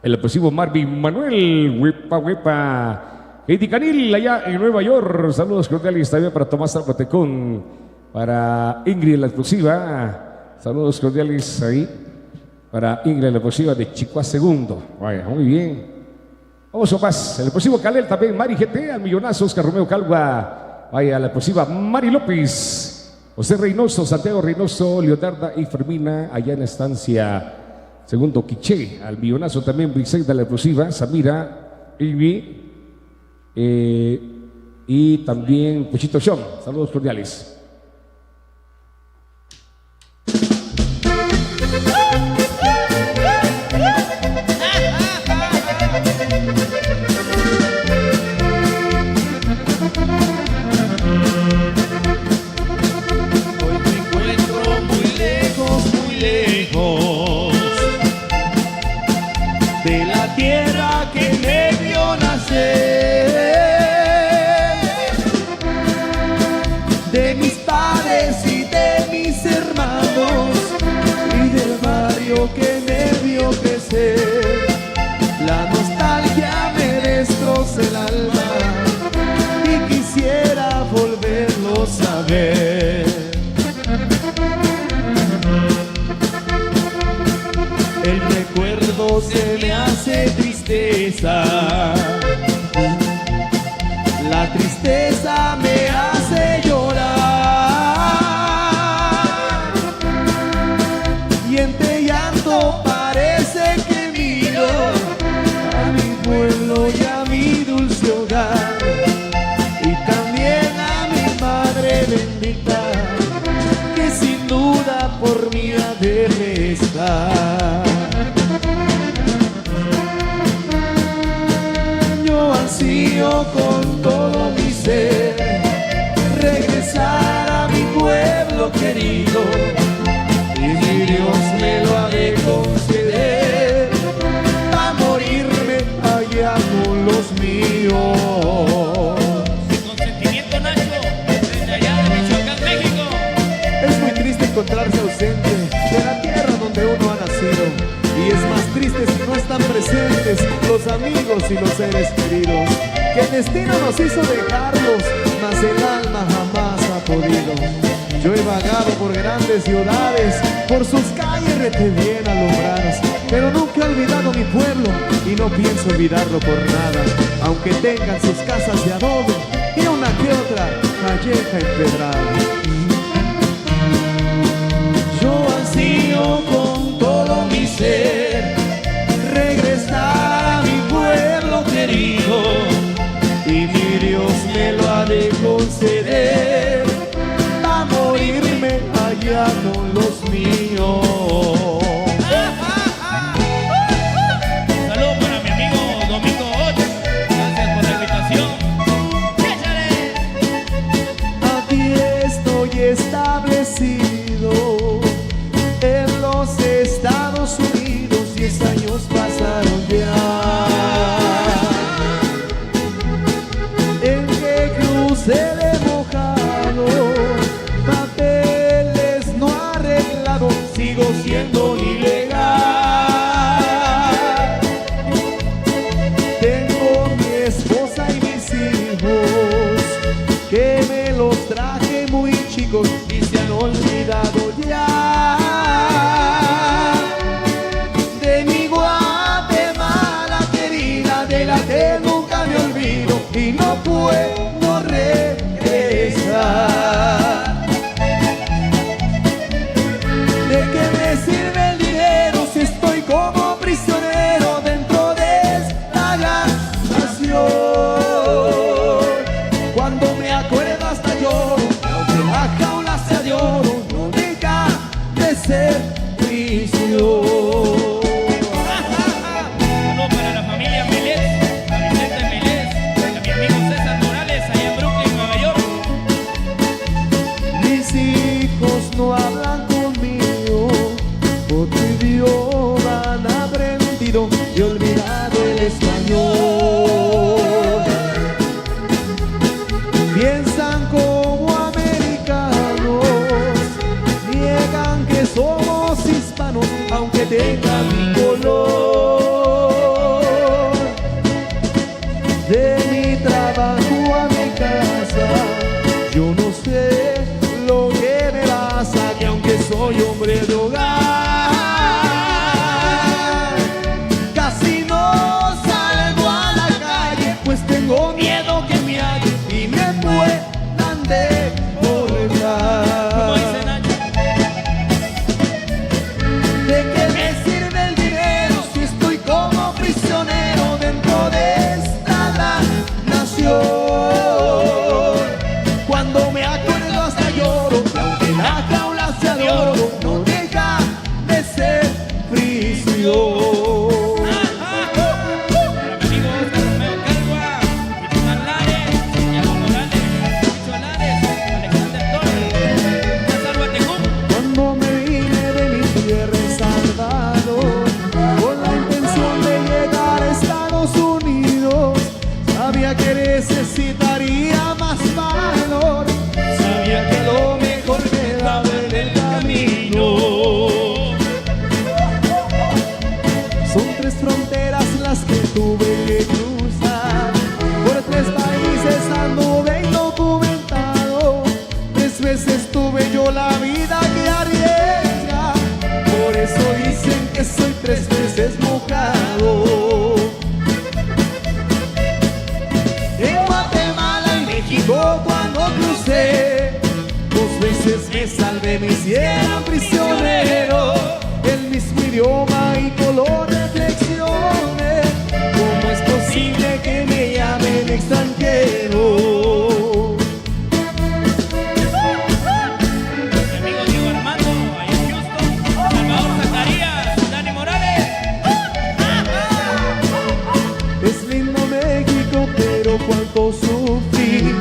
el explosivo Marvin Manuel, huepa, huepa. Heidi Canil, allá en Nueva York. Saludos cordiales también para Tomás Alcotecón, para Ingrid la explosiva. Saludos cordiales ahí para Ingrid la explosiva de Chicoa Segundo. Vaya, muy bien. Vamos a más. El explosivo Calel también, Mari GT, al millonazo, Oscar Romeo Calva. Vaya, la explosiva Mari López, José Reynoso, Santiago Reynoso, Leonarda y Fermina, allá en la estancia Segundo Quiché. Al millonazo también, Briseida la explosiva, Samira, Ivy y también Puchito Sean. Saludos cordiales. Hoy me encuentro muy lejos de la tierra que me vio nacer, de mis padres y de mis hermanos y del barrio que me vio crecer. La nostalgia me destroza el alma y quisiera volverlos a ver. El recuerdo se me hace tristeza, la tristeza me hace llorar, y entre llanto parece que miro a mi pueblo y a mi dulce hogar, y también a mi madre bendita, que sin duda por mí ha de restar. Yo ansío con todo mi ser regresar a mi pueblo querido, y mi Dios me lo ha de conceder, a morirme allá con los míos. Con sentimiento, Nacho, desde allá de Michoacán, México. Es muy triste encontrarse ausente de la tierra donde uno ha nacido, y es más triste si no están presentes los amigos y los seres queridos, que el destino nos hizo dejarlos, mas el alma jamás ha podido. Yo he vagado por grandes ciudades, por sus calles rete bien alumbradas, pero nunca he olvidado mi pueblo y no pienso olvidarlo por nada, aunque tengan sus casas de adobe y una que otra calleja empedrada. Yo ansío con todo mi ser regresar a mi pueblo querido, y mi Dios me lo ha de conceder, a morirme allá con los míos. Saludos para mi amigo Domingo Ott. Gracias por la invitación. ¡Échale! Aquí estoy establecido en los Estados Unidos, 10 años pasaron ya, en que crucé de mojado, papeles no arreglado, sigo siendo ilegal. Tengo mi esposa y mis hijos, que me los traje muy chicos y se han olvidado ya de mi Guatemala querida, de la que nunca me olvido y no puedo regresar. ¿De qué me sirve el dinero si estoy como prisionero dentro de esta gran nación? Cuando me acuerdo hasta lloro, aunque la jaula sea de oro, no deja de ser prisión. Saludos para la familia Melés, a Vicente Melés, a mi amigo César Morales, allá en Brooklyn, Nueva York. Mis hijos no hablan conmigo, otro idioma han aprendido y olvidado el español. Piensan como americanos, niegan que somos hispanos, aunque tengan mi color. De mi trabajo a mi casa, yo no sé lo que me pasa, que aunque soy hombre de hogar, casi no salgo a la calle, pues tengo miedo que me hallen y me puedan deportar. ¿Cómo dice Nacho? ¿De qué me sirve el dinero si estoy como prisionero dentro de ilusión. Cuando me acuerdo hasta lloro, y aunque la jaula sea de oro, no deja de ser prisión. Cuando me vine de mi tierra en Salvador, con la intención de llegar a Estados Unidos, sabía que necesitaría más valor, sabía que lo mejor quedaba en el camino. Son 3 fronteras las que tuve que cruzar, por 3 países anduve indocumentado, 3 veces tuve yo la vida que arriesga, por eso dicen que soy 3 veces mojado. En Guatemala y México cuando crucé, 2 veces me salvé, me hicieron prisionero, el mismo idioma y color de reflexiones. ¿Cómo es posible que me llamen extranjero? Mi amigo Diego Armando, ahí en Houston. Salvador Zacarías, Dani Morales. Es lindo México, pero cuánto sufrí.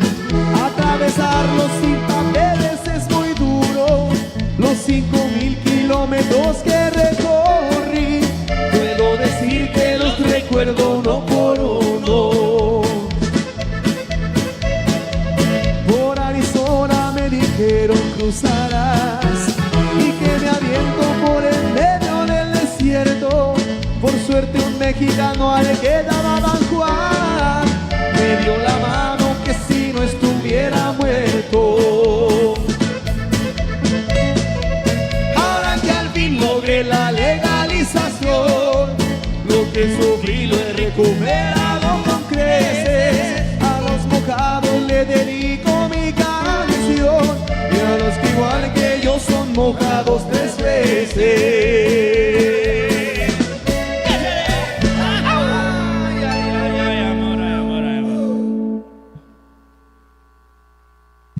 Atravesarlo sin papeles es muy duro. Los 5,000 kilómetros que recorrí, puedo decir que los recuerdo uno por uno. Por Arizona me dijeron cruzarás y que me aviento por el medio del desierto. Por suerte un mexicano al que llamaban Juan me dio la mano que si no estuviera muerto. Ahora que al fin logré la legalización, lo que sufrí lo he recuperado con creces. A los mojados le dedico mi canción y a los que igual que yo son mojados 3 veces.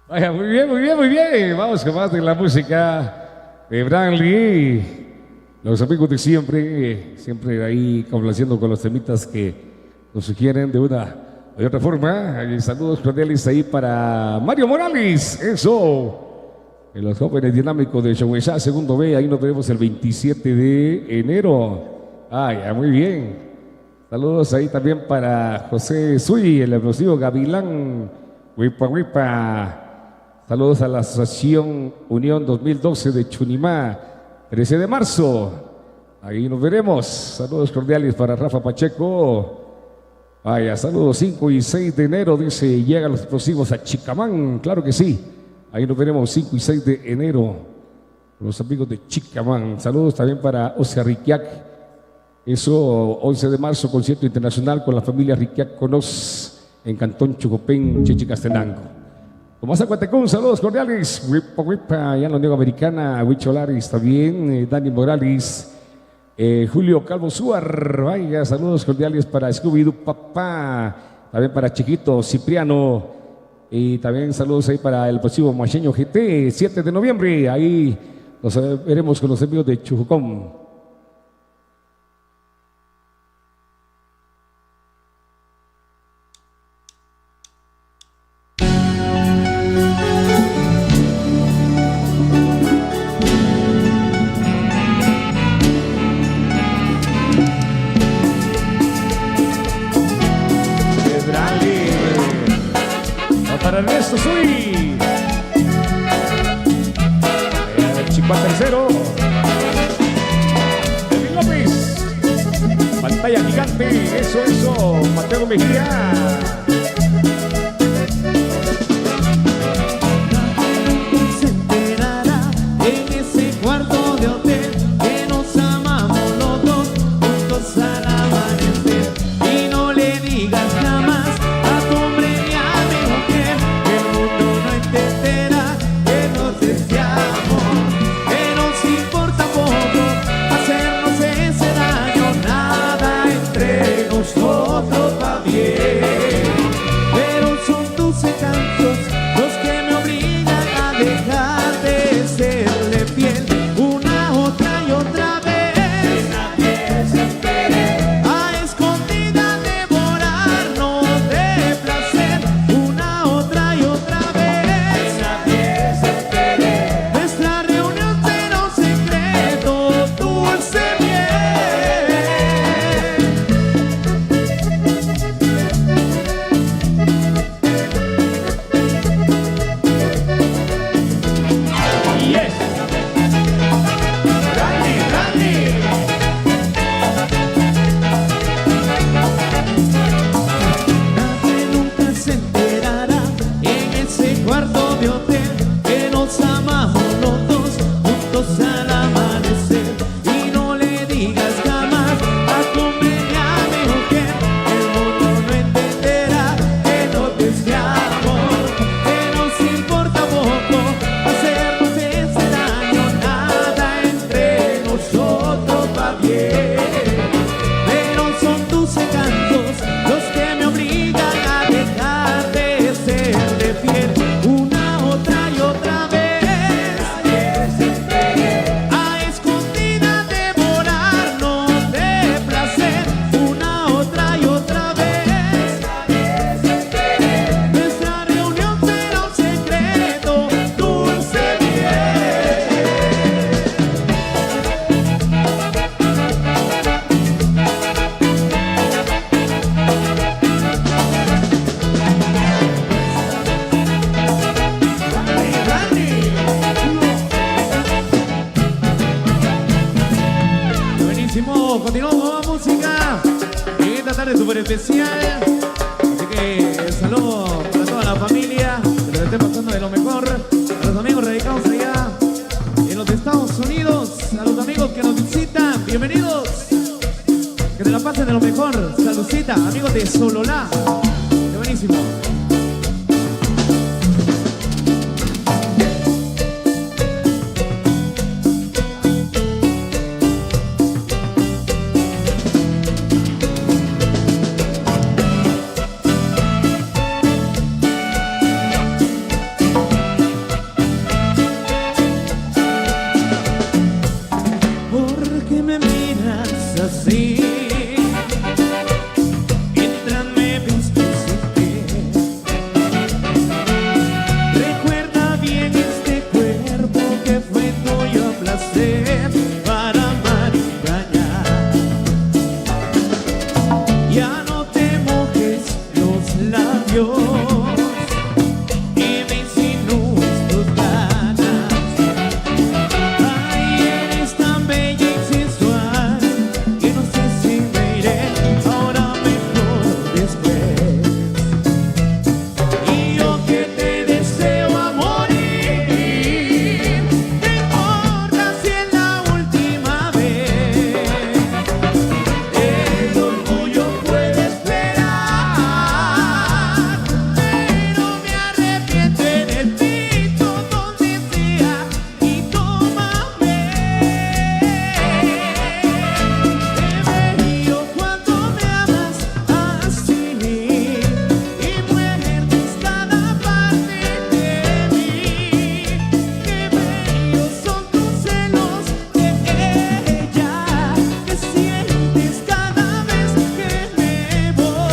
Vaya, muy bien, muy bien, muy bien. Vamos con más de la música de Branly. Los amigos de siempre, siempre ahí complaciendo con los temitas que nos sugieren de una o de otra forma. Saludos cordiales ahí para Mario Morales. Eso. En los jóvenes dinámicos de Showesha, segundo B. Ahí nos vemos el 27 de enero. Ya, muy bien. Saludos ahí también para José Sui, el explosivo Gavilán. Huipa, huipa. Saludos a la Asociación Unión 2012 de Chunimá, 13 de marzo. Ahí nos veremos. Saludos cordiales para Rafa Pacheco. Vaya, saludos 5 y 6 de enero, dice, llegan los explosivos a Chicamán. Claro que sí. Ahí nos veremos 5 y 6 de enero. Los amigos de Chicamán. Saludos también para Oscar Riquiac. Eso, 11 de marzo, concierto internacional con la familia Riquiac Conos en Cantón Chucopén, Chichicastenango. Tomás Acuatecún, saludos cordiales. Huipa, huipa, ya en la Unión Americana, Huicholaris también, Dani Morales, Julio Calvo Suar, vaya, saludos cordiales para Scooby-Doo Papá, también para Chiquito Cipriano, y también saludos ahí para el próximo Macheño GT, 7 de noviembre, ahí nos veremos con los amigos de Chujucón. Para Ernesto Sui, Chico tercero, David López, pantalla gigante, eso, Mateo Mejía. Se enterará en ese cuarto de hotel que nos amamos los dos juntos al amanecer, y no le digas jamás a tu hombre ni a mi mujer que el mundo no entenderá que nos deseamos, que nos importa poco hacernos ese daño, nada entre nosotros va bien. continuamos con más música. En esta tarde súper especial. Así que saludos para toda la familia. Que se esté pasando de lo mejor. A los amigos radicados allá en los Estados Unidos. A los amigos que nos visitan. Bienvenidos. Que te la pasen de lo mejor. Saludcita, amigos de Sololá. Qué buenísimo. ¿Por qué me miras así? Mientras me vistes sin recuerda bien este cuerpo que fue tuyo placer para amar y engañar. Ya no te mojes los labios y me insinúes tus ganas. Ay, eres tan bella y sensual que no sé si me iré ahora mejor después. Y yo que te deseo a morir, no importa si es la última vez. El orgullo puede esperar, pero me arrepiento en el piso donde sea y tómame. Qué bello cuando me amas así y muerdes cada parte de mí. Qué bellos son tus celos de ella que sientes cada vez que me voy.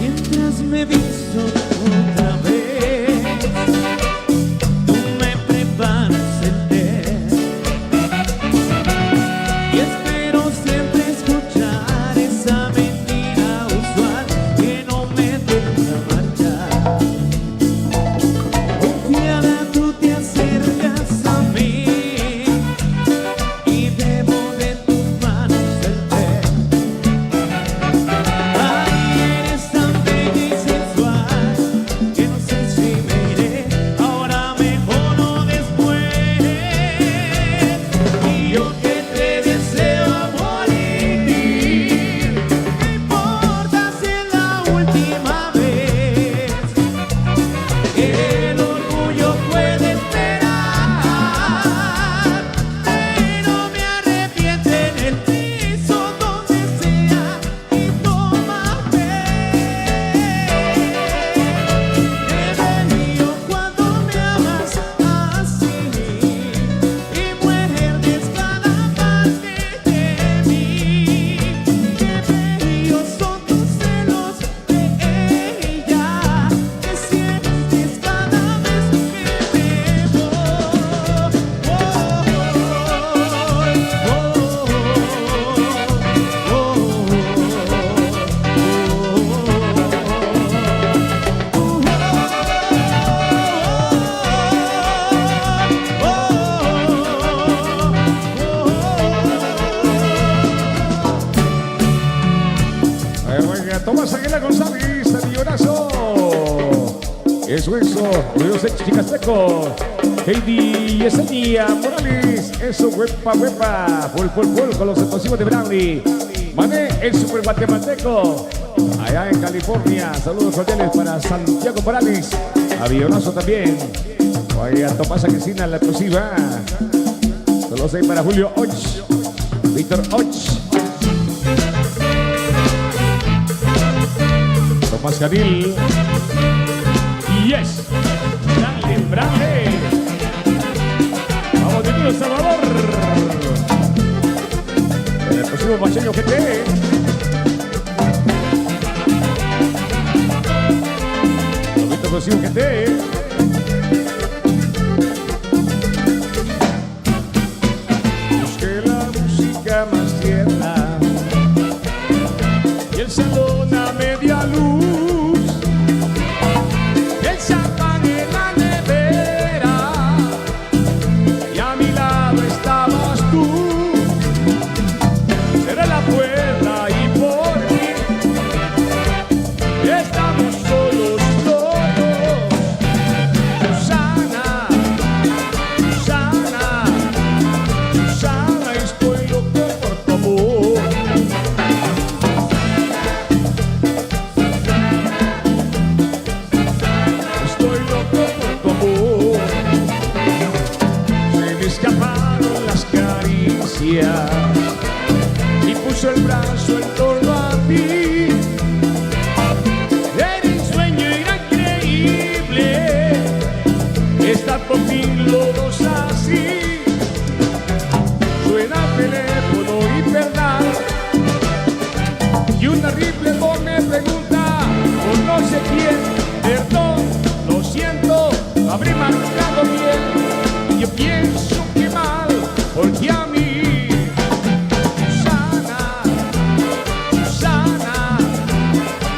Mientras me visto otra vez, tú me preparas el té y espero siempre escuchar esa mentira usual que no me deja marchar. Confiada tú te acercas a mí y bebo de tus manos el té. Ay, eres tan bella y sensual que no sé si me iré ahora mejor o después. Y yo que te deseo a morir, no importa si es la última vez. El orgullo puede esperar, pero me arrepiento en el piso donde sea y tómame. Qué bello cuando me amas así y muerdes cada parte de mí. Qué bellos son tus celos de ella que sientes cada vez que me voy. Oiga, Tomás Aguilar González, el millonazo. Eso, Dios Chicasteco. Heidi Yesenia Morales, eso, huepa, full, con los explosivos de Brownie. Mané, el super guatemalteco, allá en California. Saludos cordiales para Santiago Morales, avionazo también. Oiga, Tomás Cristina, la explosiva. Saludos ahí para Julio Och, Víctor Och. Mascaril. Yes. Dale, brale. Vamos de nuevo, Salvador. El próximo Pacheño GT. El próximo GT. Busqué la música más tierna y el salón a media luz, el champán en la nevera y a mi lado estabas tú. Cerré la puerta y por fin estamos solos todos. Susana, Susana, Susana, estoy loco por tu amor. Estoy loco por tu amor. Se me escaparon las caricias y puso el brazo en torno a ti. Era un sueño y era increíble estar por fin los dos así. Suena el teléfono y verdad, y una rifle voz me pregunta por no sé quién. Perdón, lo siento, habré marcado bien. Y yo pienso que mal, porque a mí Susana, Susana,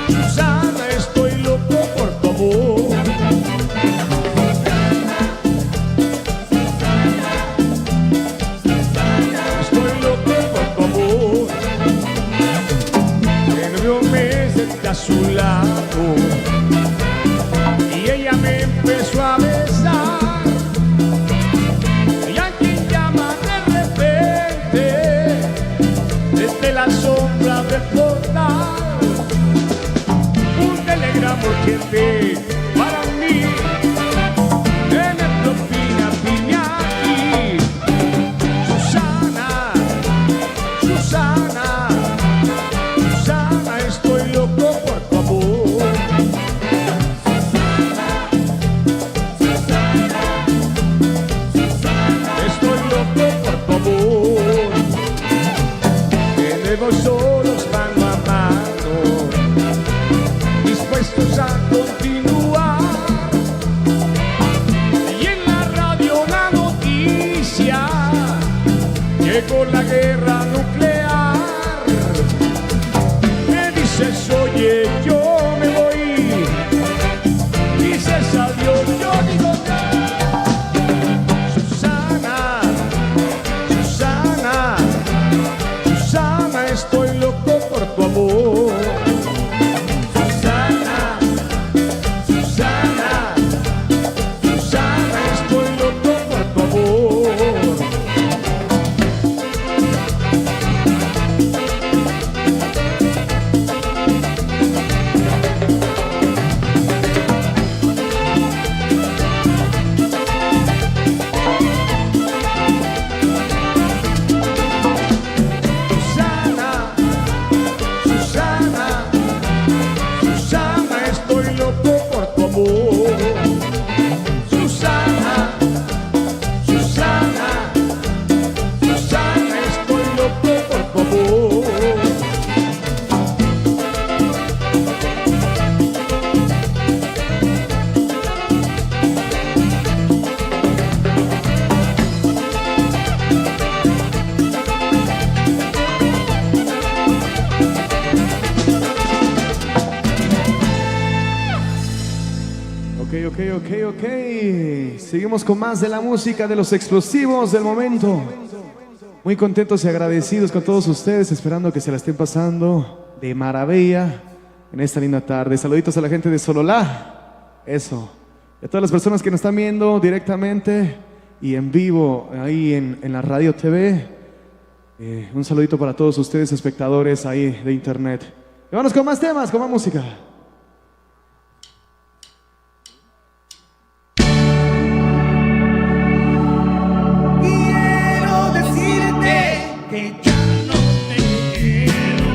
Susana, estoy loco por tu amor. Estoy loco por tu amor. En 9 meses a su lado y ella me empezó a besar. Y alguien llama de repente desde la sombra del portal. Un telegrama urgente para mí. Deme propina, dime aquí. Susana, Susana, Susana, estoy loco por tu amor. Estoy loco por tu amor. Tenemos solos mano a mano, dispuestos a continuar. Y en la radio una noticia, llegó la guerra nuclear. Me dices, oye, yo me voy. Dices adiós, yo digo no. Susana, Susana, Susana, estoy loco por tu amor. Susana, Susana, Susana, estoy loco por tu amor. Susana, Susana, Susana, estoy loco por tu amor. Susana, Susana, Susana, estoy loco por tu amor. Ok. Seguimos con más de la música de los explosivos del momento. Muy contentos y agradecidos con todos ustedes, esperando que se la estén pasando de maravilla en esta linda tarde. Saluditos a la gente de Sololá. Eso. Y a todas las personas que nos están viendo directamente y en vivo ahí en la radio TV. Un saludito para todos ustedes, espectadores ahí de internet. Y vamos con más temas, con más música. Quiero decirte que ya no te quiero.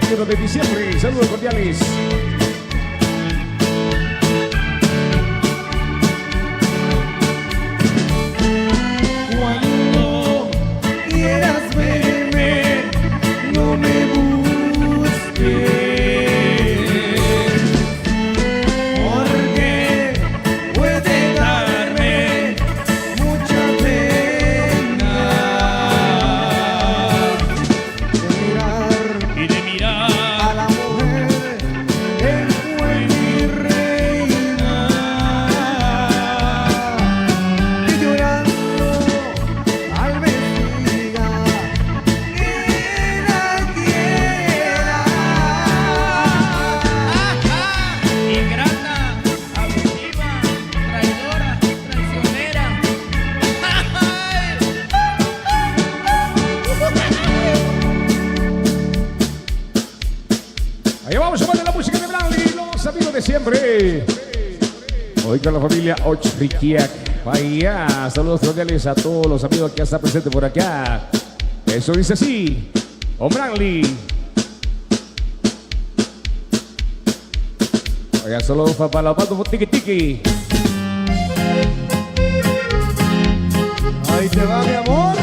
31 de diciembre. Saludos cordiales. Cuando quieras verme, no me busques, porque puede darme mucha pena Y de mirar a la mujer que fue mi reina y llorando al ver que la quiera. ingrata, abusiva, traidora, traicionera. Ahí vamos a poner la música de Bradley, los amigos de siempre. Hoy con la familia Ochriquiac. Vaya, saludos cordiales a todos los amigos que están presentes por acá. Eso dice así, con Bradley. Oiga, saludos para la pato tiki tiki. Ahí te va, mi amor.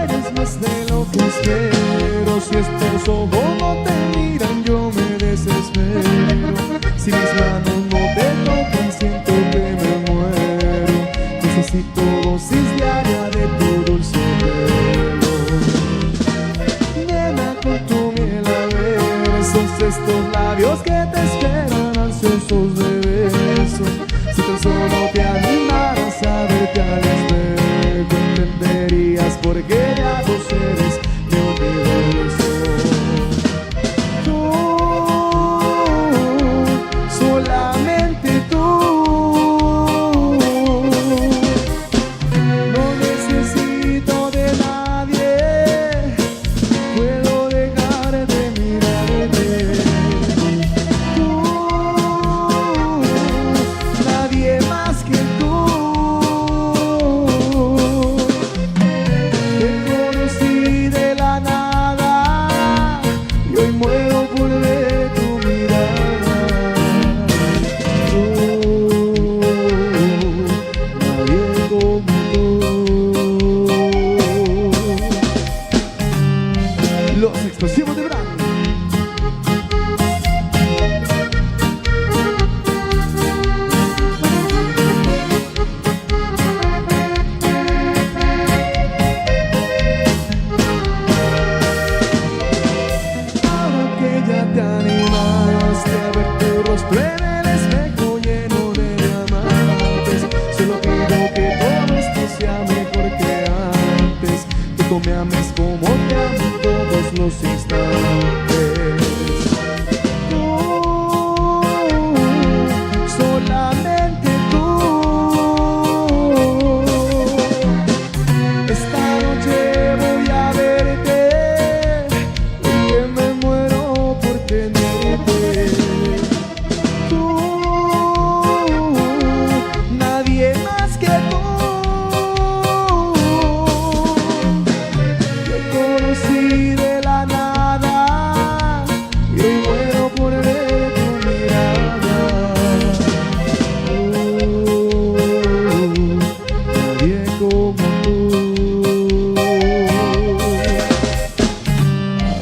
Eres más de lo que espero. Si estos ojos no te miran, yo me desespero. Si mis manos no te tocan, siento que me muero. Necesito dosis diaria de tu dulce pelo. Nena, con tu miel a besos, estos labios que te esperan ansiosos de besos. Si tan solo te animaras a verte al espejo, entenderías por qué ya dos eres mi universo. Tú, solamente tú. No necesito de nadie, puedo dejar de mirarte. Tú, nadie más que tú. Te conocí de la nada y hoy muero por ver tu mirada. Tú, nadie como tú. Los explosivos de Bradley. Ahora que ya te animaste a ver tu rostro en el espejo lleno de diamantes, solo pido que todo esto sea mejor que antes, que tú me ames como te amo en todos los instantes. Tú, solamente tú. Esta noche voy a verte, porque me muero por tenerte. Tú, nadie más que tú. Te conocí de la nada y hoy muero por ver tu mirada. Nadie como tú.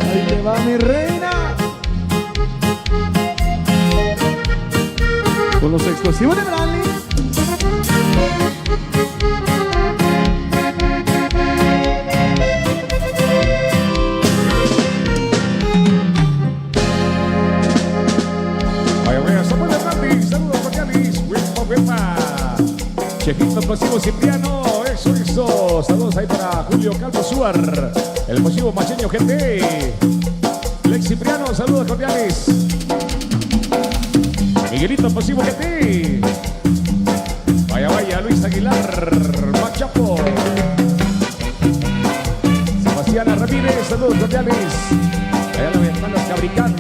Ahí te va mi reina. Con los explosivos de Bradley. Vaya, vaya, somos de Bradley. Saludos cordiales. Huepa, huepa. Chejito Pasivo Cipriano. Eso. Saludos ahí para Julio Calvo Suar. El Pasivo Macheño GT. Lex Cipriano. Saludos cordiales. Miguelito Pasivo GT. Vaya, vaya, Luis Aguilar. Machapo. Sebastián Ramírez. Saludos cordiales. Allá la ventana Cabricán.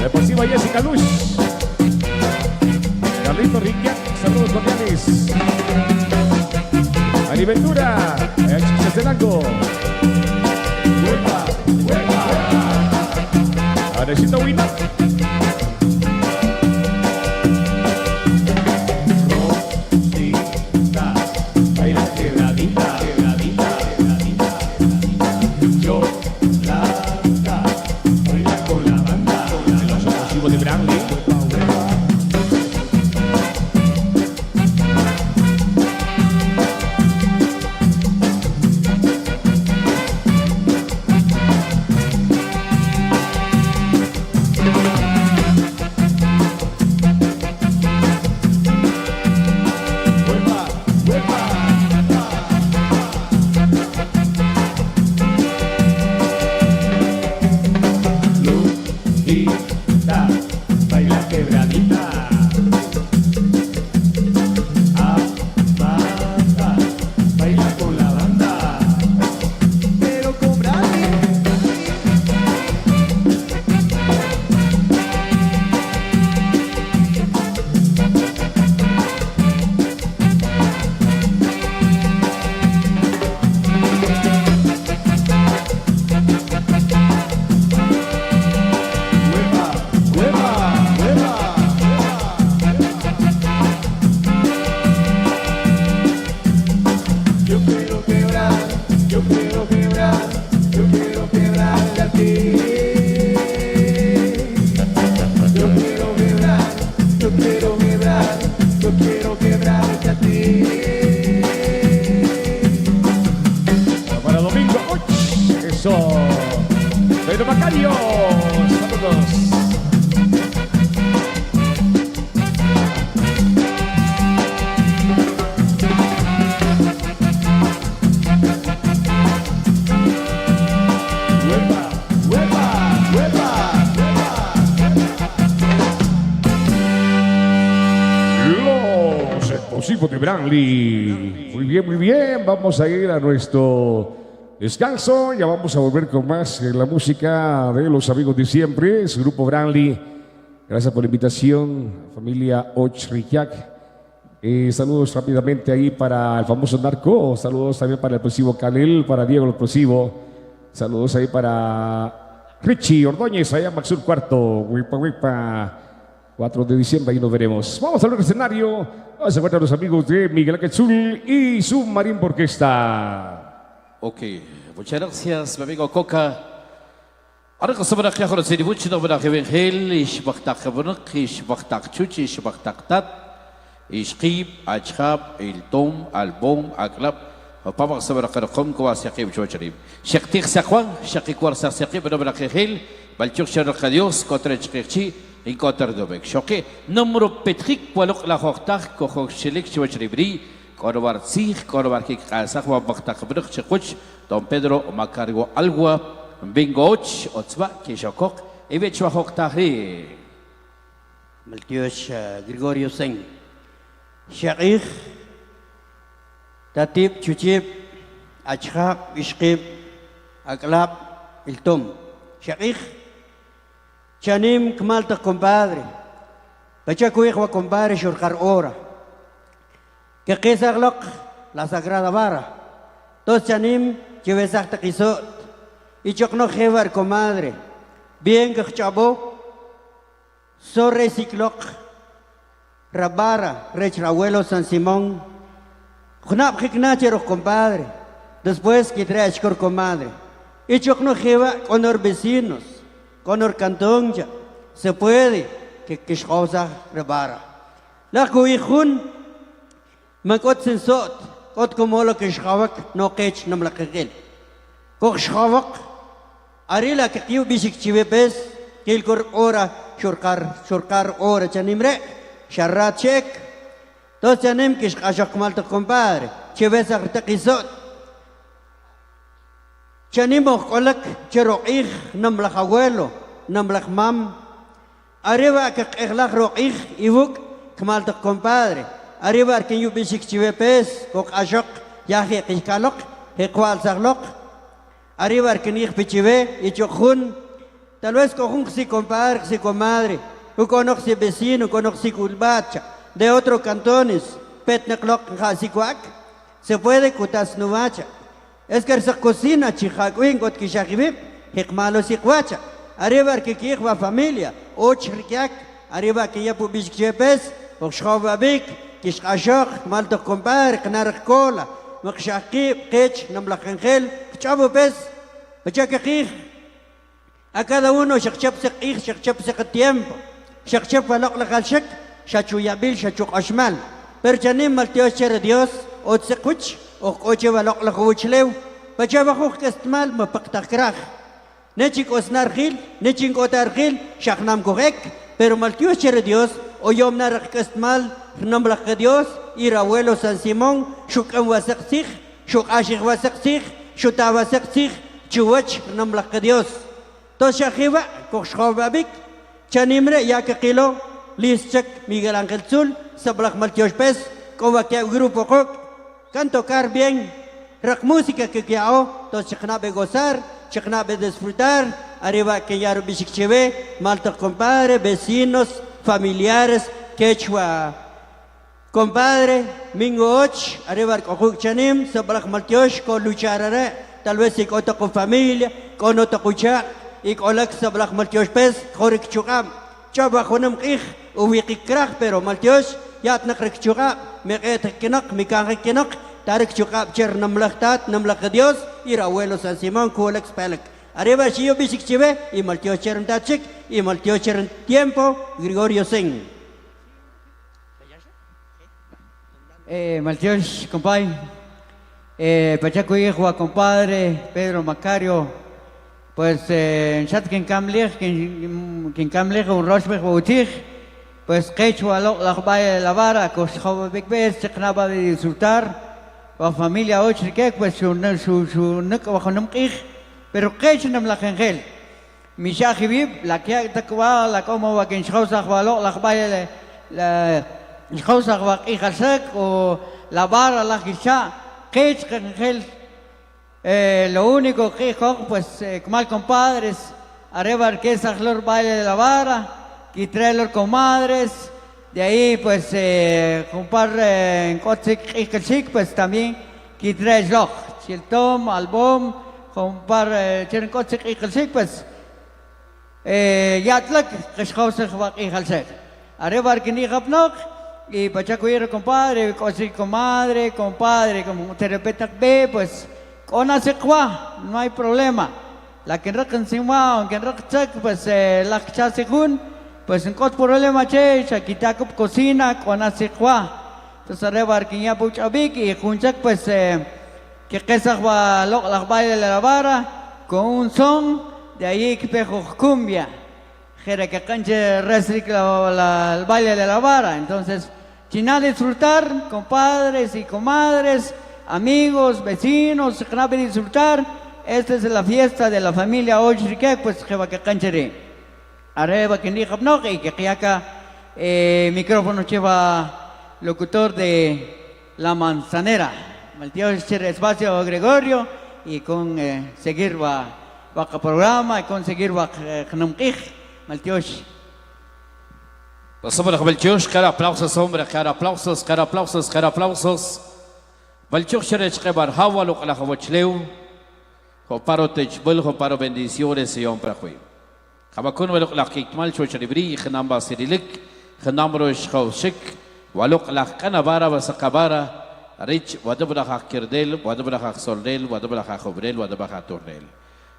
El Pasivo amiga Jessica Luz. Carlito Riquiac, saludos cordiales. Ari Ventura, Chichastenango. Arecito Wina. Rosita, baila quebradita, quebradita, quebradita. Yo, Lata, baila con la banda. El oso explosivo de Brandy. Baila quebradita. Banda, baila con la banda. Pero con Brandy. Yo quiero quebrar, yo quiero quebrar, yo quiero quebrarte a ti. Yo quiero quebrar, yo quiero quebrar, yo quiero quebrarte a ti. Para domingo, ¡uch! Eso. Pedro Macario, saludos. Huepa, huepa, huepa, Los explosivos de Brandy. Muy bien, muy bien. Vamos a ir a nuestro descanso. Ya vamos a volver con más la música de los amigos de siempre. Su grupo Brandy. Gracias por la invitación, familia Ochriquiac. Saludos rápidamente ahí para el famoso Narco. Saludos también para el explosivo Canel, para Diego el explosivo. Saludos ahí para Richie Ordóñez, allá Maxur Cuarto. Huipa, huipa. 4 de diciembre, ahí nos veremos. Vamos al escenario. Vamos a encontrar a los amigos de Miguel Aquetzul y Submarín Orquesta. Ok, muchas gracias, mi amigo Coca. Ahora que estamos aquí con el Siribuchi, no para que venga Ishbaktak Hebronok, Ishbaktak Chuchi, Ishbaktak Tat, Ishkib, Achab, El Tom, Albom, Aklab, Papa estamos aquí con Kwasiakib Chucharib. Shaktik Sakwan, Shakikwar Sakieb, no para que venga, Balchuk Sharkadios, contra Chikchi, y contra Dobek. Shoke, número Petrik, Walok la Hoktak, Kohok Shilik Chucharibri, Korobar Zich, Korobar Kik Asakwa Baktak Bruk, Chikuch, Don Pedro, Macargo Algua, Bingoch, Otzba, Kishokok, Evechwahok Tahri. Maltios Gregorio Singh. Shaikh Tatib Chuchib Achab Ishqib Aklab Iltum. Shaikh Chanim Kmalta compadre. Pachacuichwa compadre Shurkar Ora. Que Kisaglok la Sagrada Vara. Tos Chanim Chivesakta Kisot. Y Chokno Jevar comadre. Bien que Chabo. So Recicloc. Rabara, Rech Abuelo San Simón. Junap Hiknacheros, compadre. Después que traes con comadre. Y Chokno Jeva con los vecinos, con los cantonja. Se puede que Kishausa Rabara. La Kuijun, Makot Sensot, Kot como lo que Shavak, no Kech, no Mlakagel. Kok Shavak, Arila que Kiu Bishik Chivepes, Kilkor Ora, Shurkar Ora Chanimre. Sharrat Chek, todos tenemos que escajar como alto compadre, Chives a Retakizot. Chanimo Kolak, Cheroich, Namlach abuelo, Namlach mam. Arriba que Echlach Roich, Ivuk, como alto compadre. Arriba que yo bisik Chivepes, Kok Ajok, Yahi Kiskalok, Hekwal Zaglok. Arriba que Nich Pichive, Ichokun, Tal vez con un si compadre, si comadre, o conoce vecino, conoce culbacha, de otros cantones, petneklok, jasikuak, se puede kutas nuvacha. Es que se cocina chijacuin, got kishakibib, hikmalo sikwacha. Arriba que kikwa familia, rikiak, arriba que ya pubis chepes, o shkovabik, kishkashok, malto compadre, knarak cola, mokshakib, kech, namlakangel, chavo pes, pachakakij. A cada uno shakchap sekij, shakchap sek tiempo, shakchap walok lakalshak, shachuyabil, shachuk ashmal. Pero chanim maltios chere Dios, o tsekuch, o coche walok lakuchlew, pachabakuk kestmal, mapaktakrach. Nechik osnargil, nechik otargil, shaknam korek, pero maltios chere Dios, o yom narak kestmal, namlak Dios, ir abuelo San Simón, shukam wasaksich, shuk ashik wasaksich, shutawasaksich, chuwach, namlak Dios. To shakiwa, kokshkovabik, chanimre, yakakilo, lischak, Miguel Ángel Zul, sablak maltios pes, como que grupo kok, can tocar bien, rak música que kiao, to chaknabe gozar, chaknabe disfrutar, arriba que ya bishikcheve, malta compadre, vecinos, familiares, quechua, compadre, mingo och, arriba kokuk chanim, sablak maltios, con lucharare, tal vez si con familia, con otra cucha, y con la sablak maltios pes, korik chukam, chaba khunam kich, uwiki krach, pero maltios, ya tnakrik chukam, meqet kinak, mikang kinak, tarik chukam cher namlaktat, namlak Dios, ir abuelo San Simón, kulex pelek. Arriba si yo bisik chive, y maltios cher tachik, y maltios cher tiempo, Gregorio Singh. Maltios, compadre, Pachaco hijo, compadre, Pedro Macario, pues chat quien camlich, quien camlich un roshbech bautig, pues quechua la valla de la vara, cosjobo big bes, checnaba de disfrutar, la familia ochrique, pues su nuk bajo numkich, pero quechua nam la gengel. Mishaji bib, la que takwa, la como va quien chausa valo, la valla de la chausa va ijalsek o la vara la gisha, quech gengel. Lo único que pues como compadres, arriba que es el baile de la vara, y trae los comadres, de ahí pues compadre en coche y pues también que trae yo, si el tom, album, compadre en coche y pues ya tlak que es cosa que y halsek. Arriba que ni hapnok y pachaco ir compadre, coche comadre, compadre, como te repeta be pues con asekwa, no hay problema. La que rakan singwa, aunque rakchak, pues la chasekun, pues en cos problema che, chakitakup cocina con asekwa. Entonces arriba arquiña puchabik y junchak pues que quesakwa la baile de la vara con un son de ahí que pejo cumbia. Jera que canche restric el baile de la vara. Entonces, china disfrutar, compadres y comadres, amigos, vecinos, se van a disfrutar. Esta es la fiesta de la familia Ochrique, pues que va a canchar. Arriba que ni no y que acá micrófono lleva locutor de La Manzanera. Maltios espacio Gregorio y con seguir va programa y con seguir va Gnamkij. Maltios. Pues hombre, Maltios, cara aplausos, hombre, cara aplausos, cara aplausos, cara aplausos. Maltios cherech kebar hawa lo kala hawachleu. Comparo techbul, comparo bendiciones y hombre fue. Habakun walok la kikmal chocharibri, khnamba sirilik, khnamro shkhawshik, walok la kanabara wasakabara, rich wadabra hakirdel, wadabra haksoldel, wadabra hakobrel, wadabra haturnel.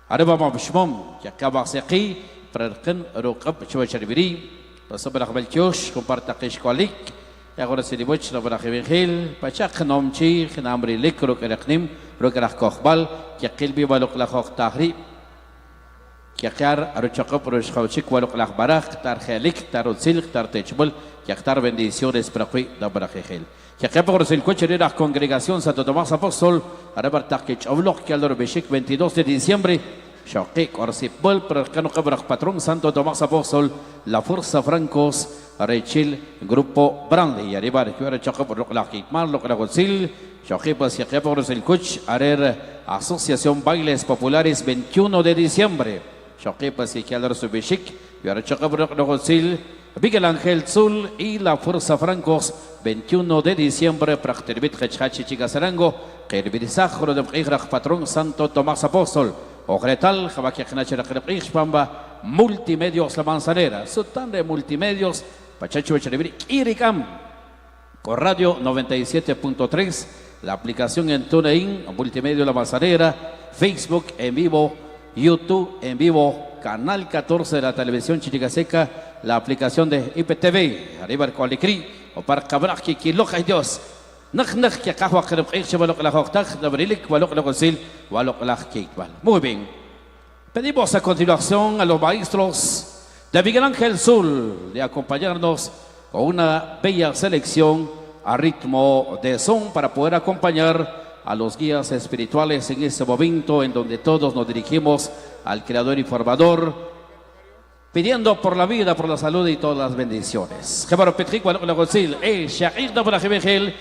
Araba mabshmum, yakaba saqi, prarqan ruqab chocharibri, pasabra Maltios, comparta kishkolik. Agora se dibuix na barang evangel, pachak knomchi, knamri likro keraknim, rokerak kochbal, yakilbi walok lakok tahri, yakar aruchakop roshkauchik walok lak barak, tar khelik, tar utsilk, tar techbol, yaktar bendiciones para fui na barang evangel. Yakapor el coche de la congregación Santo Tomás Apóstol, arabar takich avlok kalor beshik 22 de diciembre, shaqik orsipol perkano kabrak patron Santo Tomás Apóstol, la Fuerza Francos, Rachel, Grupo Brandy, y arriba de que choque por la Kikman, lo que la Godzil, choque pues que por el coach, Arer, Asociación Bailes Populares, 21 de diciembre, Shoqipas y Kialar Subishik, Yarachakabrok Nogosil, Miguel Ángel Zul y la Fuerza Francos, 21 de diciembre, Prachtervit Hechachi Chigasarango, Kerbirizajro de Igrach Patrón Santo Tomás Apóstol, Ogretal, Jabakiachnachera Pamba, Multimedios La Manzanera, Sultán de Multimedios, Pachacho Echaribri, Iricam, con Radio 97.3, la aplicación en TuneIn, Multimedio La Manzanera, Facebook en vivo, YouTube en vivo, Canal 14 de la televisión Chichicaseca, la aplicación de IPTV, arriba el Coalicri, o para Cabraki, Kiloja y Dios. Muy bien. Pedimos a continuación a los maestros de Miguel Ángel Zul de acompañarnos con una bella selección a ritmo de son para poder acompañar a los guías espirituales en este momento en donde todos nos dirigimos al Creador y Formador, pidiendo por la vida, por la salud y todas las bendiciones. Jebaro Petrik, Walok Lagozil, Shaqir Dabra Jebegel,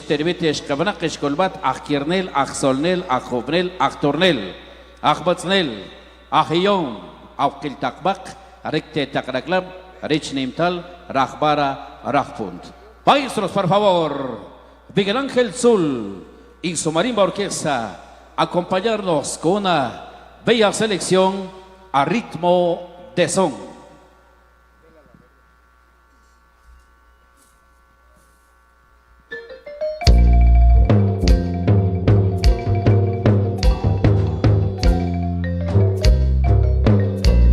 Tervit, Shkabanak, Shkolbat, Akirnel, Aksolnel, Akhovnel, Aktornel, Akbatsnel, Ahiyon, Aukil Takbak, Rekte Takraklam, Rich Nimtal, Rahbara, Rahpunt. Maestros, por favor, Miguel Ángel Zul y su marimba orquesta, acompañarnos con una bella selección a ritmo de son.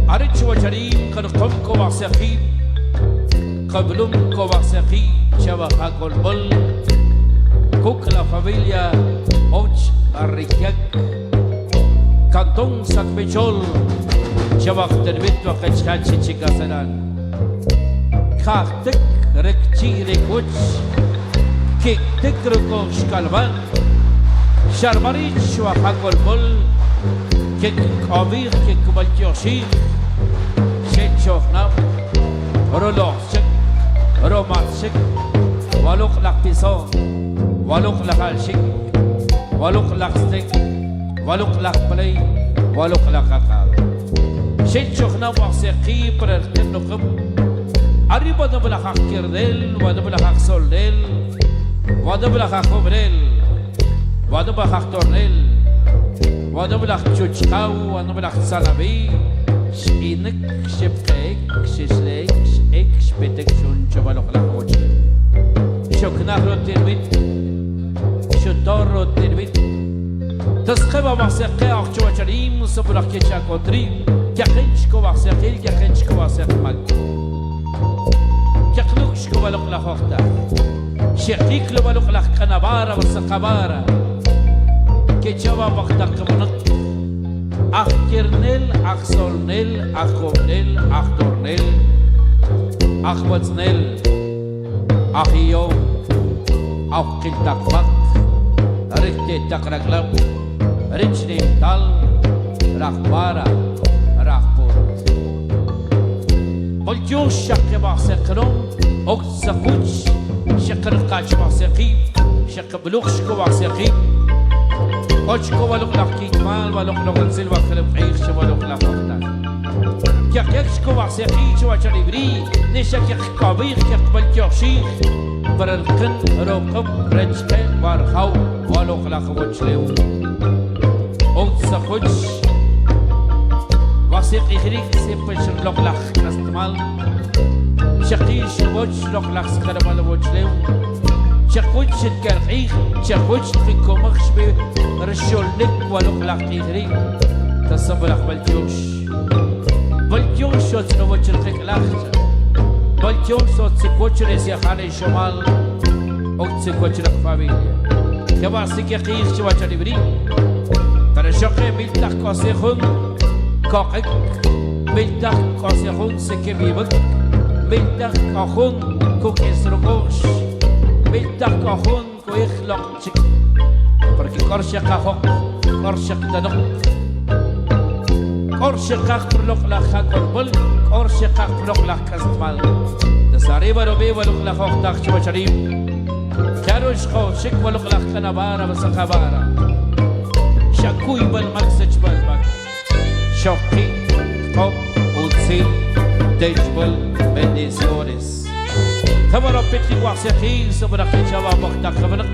Arichu Wacharim, Karkom Kovasaki, Kablum Kovasaki, Chavaka Kolbol, Cook la familia Och Arrikiak, Cantón Sacpechol, Chavak Tervito Kachkachi Chicasaran, Kaktek Rekchi Rekuch, Kik Tekruko Shkalvan, Sharmarich Wahakolbol, Kik Avir Kik Baltyoshi, Shechohnam, Rolochik, Romachik, Waluk Lakpison, Waluk Lakalshik, Waluk Lakstek, Waluk Lakplay, Waluk Lakakal. Shechohnam Wakseki per el Tenocum, arriba de la Hakirdel, Wadabla Haksoldel, Wadabla Hakobrel, Wadabla Haktornel, Wadabla Chuchkau, Wadabla Salabi, Shinik, Shipek, Shislek, Ek, Spetek, Shunchabalok Lakoch. Shoknaro Tirvit, Shotoro Tirvit, Taskeva Vaseke, Archuacharim, Sobrakecha Kotri, Kakenchko Vaseke, Kakenchko Vasek Mag. Kaknukshko Balok La Horta, Shekiklo Balok La Canavara, Vasakabara, Kechava Vaktakamnak, Achkernel, Achsolnel, Achomnel, Achtornel, Achwatsnel, Achiyo, Achkiltakmak, Rikte Takraklam, Richnim Tal, Rahbara, Rahpur. Boljo Shakhe Vasekron, Oksakuch, Shakarkach Vaseki, Shakabluchko Vaseki, Ochko Valok Lakitmal, Valok Logansil Vakrem Eish, Valok Lakota. Kakexko Vaseki, Chwacharibri, Nishakak Kabir, Kakbalchoshi, Baralkan, Rokab, Rechke, Varhau, Valok Lakwochlew. Oksakuch, Vasek Ihrik, Sepesh Loklak Kastmal, Shakish, Watch Loklak Skarabalwochlew. Chakuch Kerich, Chakuch Trikomachbe, Rasholnik, Walok Lakiri, Tasabalak Baljosh. Baljosh shot no watch Riklach. Baljosh shot Sequocheres Yahane Shamal, Oxequocher Familia. Kavasik Yakir Chwacharibri, Tarashoke Miltak Kosehun, Kokek, Miltak Kosehun Sekevivak, Miltak Kahun, Kokesrogosh. Miltak kahun ko ikhlaq chik porque korsha kahok korsha tanok korsha kahprlok la khakorbul korsha kahprlok la kastmal tasariba robe walok la khok tak chwacharim karosh kho shik walok la kanabara basakabara shakuy bal maksaj bal bak shokki Jacob, Utzil, Techbel, bendiciones. Khabara Petri Wasehi, Sabra Kichava Bakta Khabara.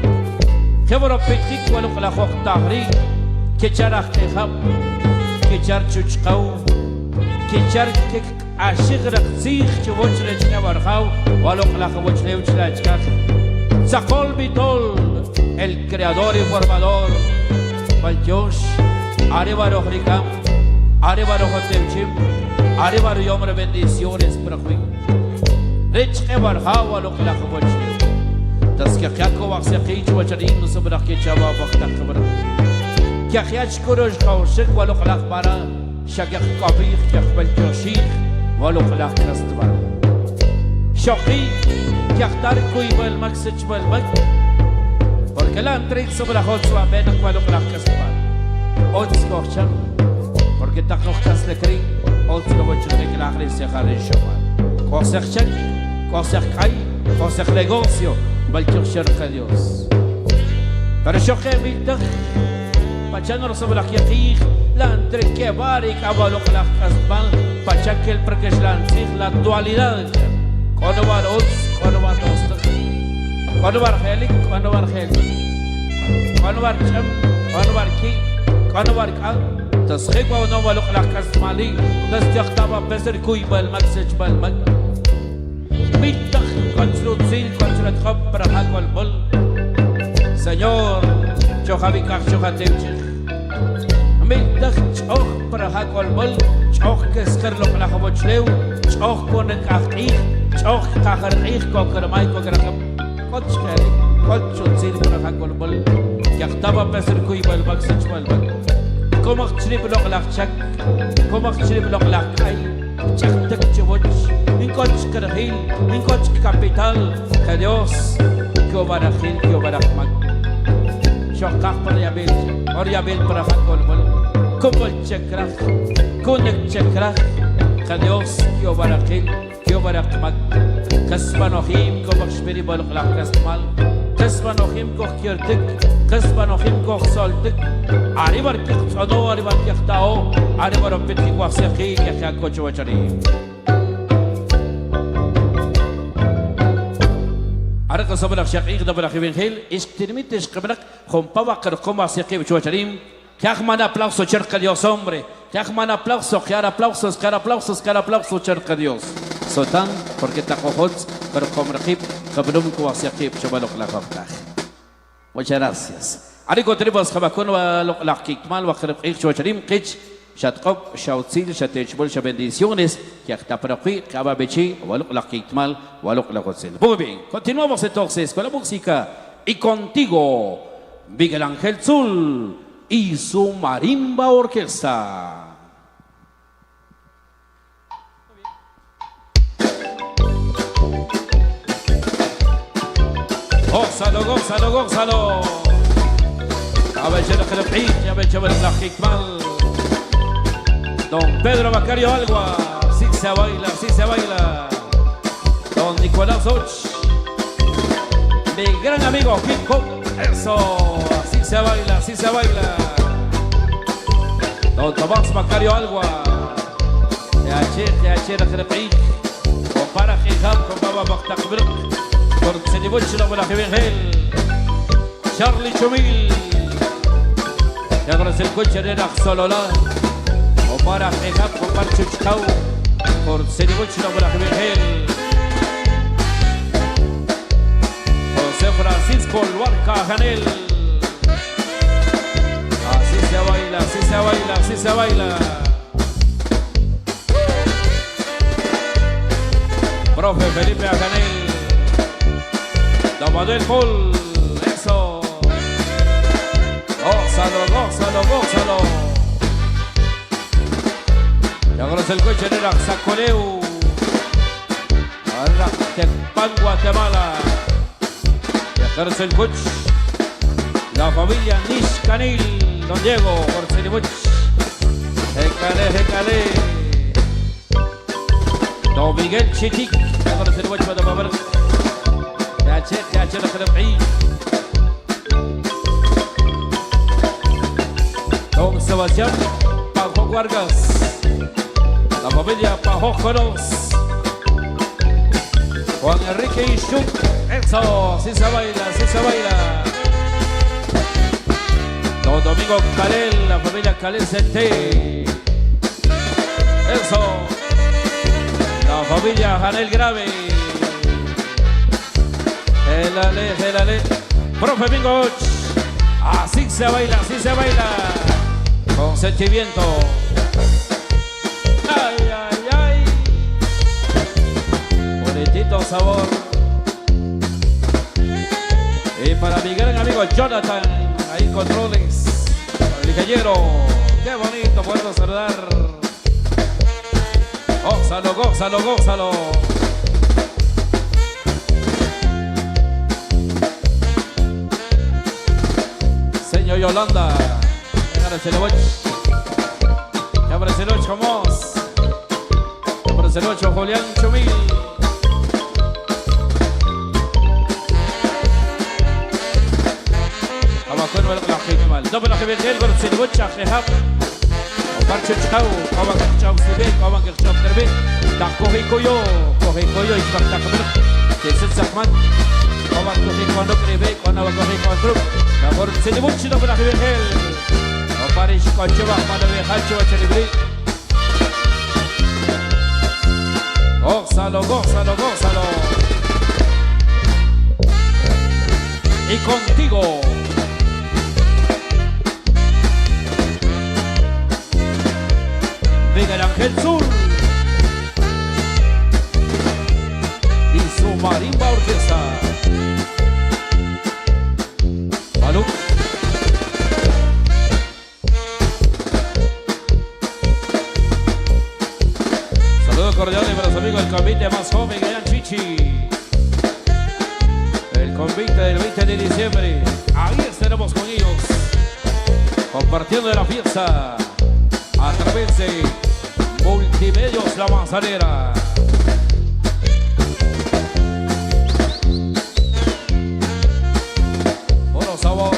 Khabara Petri Waluk la Khok Tahri, Kichara Khab, Kichar Chuchkau, Kichar Kik Ashir Rakzich, Chuvoch Kabarhau, Waluk la Khavoch Leuchka. Zakol Bitol, el creador y formador, Valjosh, Arevaro Ricam, Arevaro Hotemchim, Arevaro Yomre bendiciones para Hui. Rich Ebarhawa lo que la Hovoch. Das Kiako was a cage which a ring sobre Kichava Bakta. Kiach Kurosh Kaushik, Walok Para, Shagak Kabir, Yakbel Joshik, Walok Lak Kastavar. Shoki, Yaktar Kuibel Maxich Belmak. Porque la entrega sobre la Hotzua Bena Walok Lak Kastavar. Ots Kocham, porque Takokas le Kri, Ots Koch de Clares y Harishoma. Consejo, consejo Kai, consejo negocio, Valkyr cerca de Dios. Pero yo que Victor, Pachano sobre la Kiatir, la entre que Bari, Caballo la Casbal, Pachakel Prekeslanzig, la dualidad. Cuando va Ots, cuando va Tosta, cuando va Helik, cuando va Helik, cuando va Cham, cuando va Ki, cuando va Kal. تصحيح ونوى لقلق كسمالي نستخدم بسر كوي بالمكسج بالمك ميتخ كنترو تزيل كنترو تخبر حق والبل سنور جو خبي كاخ جو خاتيوشيخ ميتخ تشوخ بر حق والبل تشوخ كسكر لقلق وجلو تشوخ كونك اخيخ تشوخ كاخر اخيخ كوكر ماي كوكر خب كنتش كالي كنترو تزيل بر حق والبل يختبى بسر كوي بالمكسج بالمك Como chip lock la check, como chip lock la kai, check tek chwoch, min coach kerhil, min coach capital, que Dios, que obarahil, que obarahmak. Shokah para yabil, or yabil para hakol bol, como chekrach, kunek chekrach, que Dios, que obarahil, que obarahmak. Kasbanohim, como shpiri bol la kasmal, kasbanohim ko kirtik. قسم نخيم كوخ سالتك عريبر كيخ صدو عريبر كيخ تاو عريبر بيتك واسيخي كيخ كوچ وچري عرق صبر شقيق دبر خيبين خيل اشترميتش قبلك خم باوكر خم واسيخي وچريم كيخ مانا aplauso cerca Dios hombre كيخ مانا aplauso كيار aplausos كيار aplausos كيار aplauso cerca Dios سلطان porque تاخوخوت بر خم رخيب قبلهم كو واسيخي بشبالوك لا خفتاخ Muchas gracias. Arico tenemos Jabacón, la Kikmal, la Chocharim, Kich, Shatkop, Shautzil, Shatechbol, bendiciones, que hasta para aquí, Kababechi, la Kikmal, la Hotzil. Muy bien, continuamos entonces con la música y contigo, Miguel Ángel Zul y su marimba orquesta. Gózalo, gózalo, gózalo. A ver, ya lo que le pide, a ver, ya ver la Kikmal. Don Pedro Macario Algua, sí se baila, sí se baila. Don Nicolás Och, mi gran amigo Hip Hop, eso, así se baila, así se baila. Don Tomás Macario Algua, de lo que le pide. Compara Hijab con Baba Baktakbir. Por Senibuch la buena Jebengel, Charlie Chumil, ya con el coche de Naxolola, o para Ejab con Parchuchkau, por Senibuch la buena Jebengel, José Francisco Luarca Janel, así se baila, así se baila, así se baila. Profe Felipe Ajanel. Don del Bull, eso. Gózalo, gózalo, gózalo. Ya conoce el coche de Sacoleu. Arractepan, Guatemala. Ya conoce el coche. La familia Nish Canil, Don Diego, por Senibuch. Jecale. Don Miguel Chitic, ya conoce el coche para Papá. يا شيخ الربعي Don Sebastián Paco Vargas La familia Pajócoros. Juan Enrique y Shuk. Eso, sí se baila, sí se baila. Don Domingo Calel, la familia Calel CT. Eso. La familia Janel Grave. Gelale. Profe Mingo. Así se baila, así se baila. Con sentimiento. Ay, ay, ay. Bonitito sabor. Y para mi gran amigo Jonathan, ahí controles. Para el ingeniero. Qué bonito poderlo saludar. Gózalo, gózalo, gózalo. Señor Yolanda. Venga, el Celeboch. Ya aparece el 8, Mos. Ya aparece el 8, Julián Chumil. Abacuero, la Hikmal. Doble que viene el gol, Celeboch, Ajehab. Oparcho Chau, Kawan Chau Sibek, Kawan Chau Terbek. Tak Kohi Koyo, Isbak Takabek. Jason Sakman. Kawan Kohi Kondo Krebek, Kawan Kohi Kondruk. Nabor Celeboch, doble que viene el. Oparish Kocheva, Manabe Hacho, Chelibri. Gózalo, gózalo, gózalo. Y contigo. Venga el Ángel Sur. Y su marimba orquesta. Malú. Saludos cordiales para los amigos del convite más joven, Gran Chichi. El convite del 20 de diciembre. Ahí estaremos con ellos. Compartiendo la fiesta. A través de Multimedios La Manzanera. Puro sabor.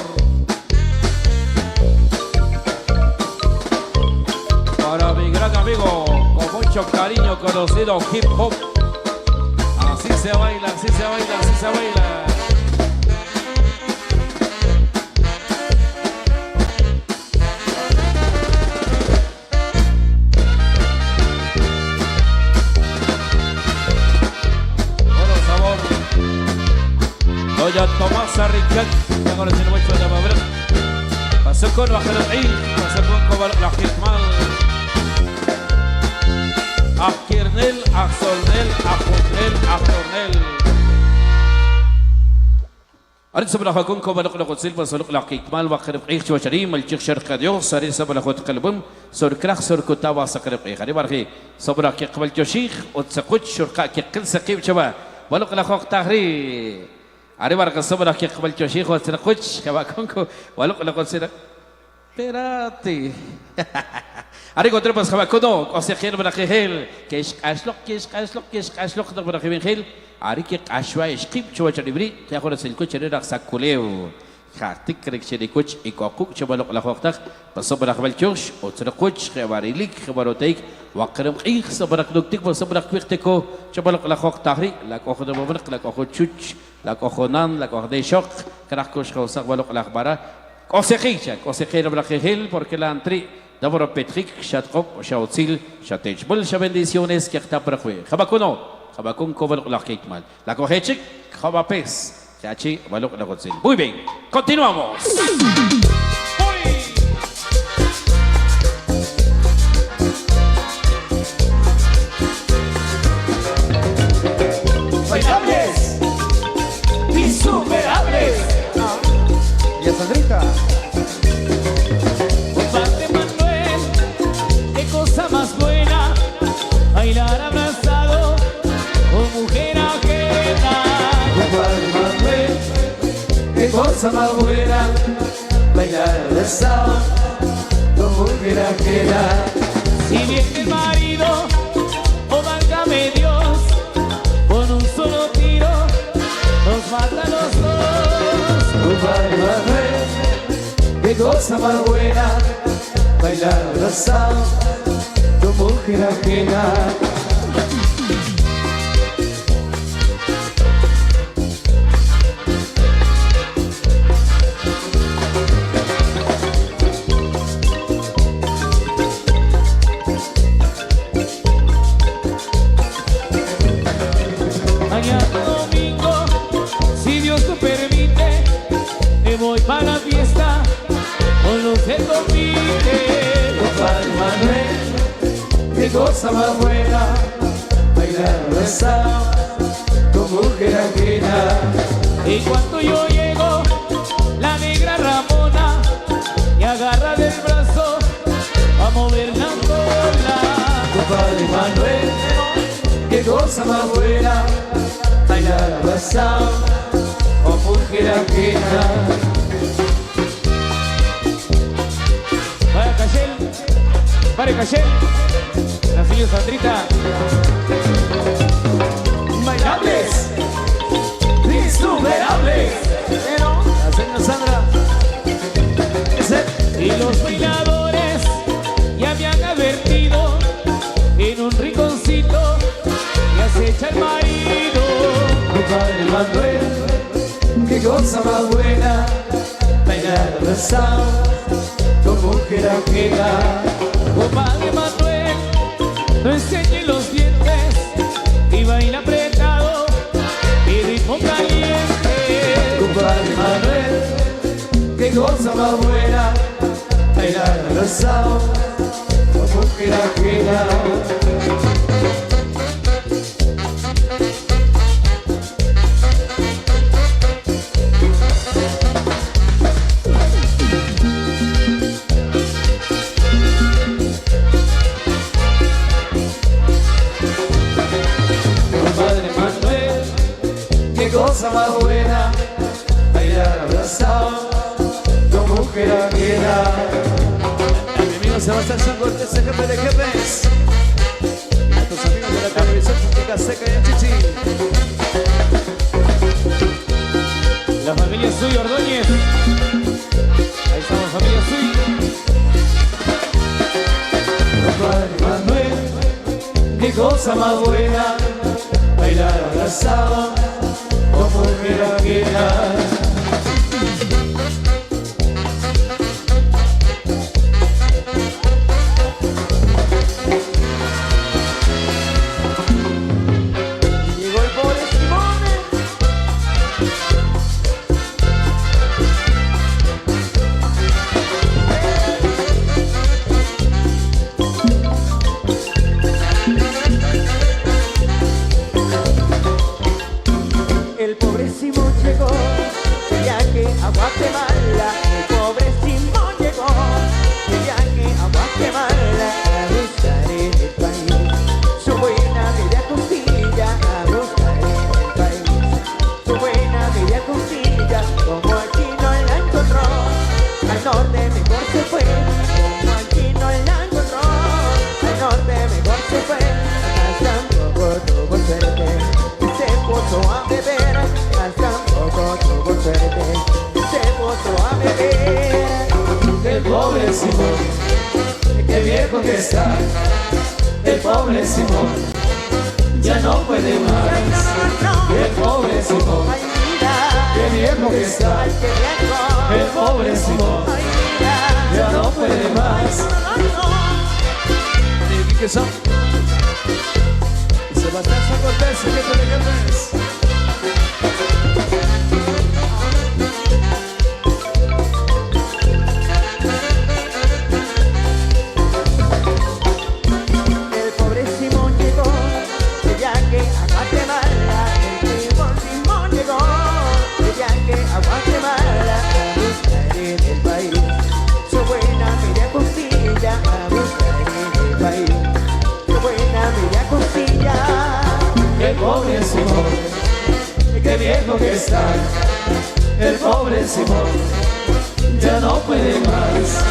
Para mi gran amigo, con mucho cariño conocido Hip Hop. Así se baila, así se baila, así se baila. Doña Tomasa Riquet, ya con el mucho de Mabrek. Pasó con la Jeremí, pasó con la Hikmal. A Kirnel, a Solnel, a Junel, a Cornel. أريد سبلا خاكون كوبالق لقدسيل بسلق لقيكمال وخرب عيش وشريم الشيخ شرق ديوس أريد سبلا خود قلبهم سور كراخ سور كتابة سقرب عيش أريد بارخي سبلا كقبل جوشيخ وتسقط شرقاء كقل سقيب شبا بلق لخوق تهري أريد بارخي سبلا كقبل جوشيخ وتسقط كواكونكو بلق لقدسيل Espérate. Arigo trepas kabakono, o sea, quiero para que él, que es ashlock, no para que él, ari que ashwa skip chua charibri, te acuerdas el coche era saculeo. Hartik krek de coche y coacuc chabalok la hochtak, pasó para el chosh, o tra coche, que varilik, que baroteik, wakram ik, sabrak duktik, sabrak kwirteko, chabalok la hochtari, la cojo de mobrek, la cojo chuch, la cojo nan, la cojo de shock, krakos kausak balok la bara. Consejero Brajegel, porque la entré, Daboro Petric, Chatrop, Chautzil, Chatech, Bolsha bendiciones que está para jugar. Jabacuno, Jabacun cover la Kekmal. La Cojechik, Jabapes, Chachi, Balok la Godzil. Muy bien, continuamos. Bailables, insuperables. Y a Sandrita. Compadre Manuel, qué cosa más buena, bailar abrazado con mujer ajena. Compadre Manuel, qué cosa más buena, bailar abrazado con mujer ajena. Si bien el marido, o válgame Dios, con un solo tiro nos mata a los dos. Compadre Manuel, qué cosa más buena, bailar abrazado con con mujer ajena. Mañana domingo, si Dios lo permite, me voy para la fiesta con los que compiten. Compadre Manuel, qué cosa más buena, bailar abrazado con mujer ajena. Y cuando yo llego, la negra Ramona me agarra del brazo a mover la cola. Compadre Manuel, qué cosa más buena, bailar abrazado con mujer ajena. Para Cachel, para Cachel, la señora Sandrita. Bailables, insuperables. La señora Sandra. Y los bailadores ya me han advertido, en un rinconcito ya se echa el marido. Compadre Manuel, qué cosa más buena, bailar abrazado con mujer ajena. Compadre Manuel, no enseñe los dientes y baila apretado y ritmo caliente. Compadre Manuel, qué cosa más buena, bailar abrazado con mujer ajena. Compadre Manuel, qué cosa más buena, bailar abrazado con mujer ajena. A mi amigo Sebastián Sancortés, jefe de jefes. Y a tus amigos de la televisión Chica Seca y el Chichi. La familia Suy Ordóñez. Ahí estamos, familia Suy. Compadre Manuel, qué cosa más buena, bailar abrazado con mujer ajena. Llegó el pobre Simone. El pobre Simón llegó de viaje a Guatemala. El pobre Simón llegó de viaje a Guatemala a buscar en el país su buena media costilla, a buscar en el país su buena media costilla. Como aquí no la encontró, al norte mejor se fue. Como aquí no la encontró, al norte mejor se fue. Hasta tampoco tuvo suerte y se puso a beber. Hasta tampoco tuvo suerte y se puso a beber. El pobre Simón, qué viejo que está. El pobre Simón, ya no puede más. El pobre Simón, Ay, mira, qué viejo que está. ay, qué viejo. El pobre Simón, Ay, mira, ya no puede más. Y que son Sebastián Sancortés, jefe de jefes. el pobre Simón llegó de viaje a Guatemala. El Simón llegó de viaje a Guatemala a buscar en el país su buena media costilla, a buscar en el país su buena media costilla. El pobre Simón, qué viejo que está. El pobre Simón, ya no puede más.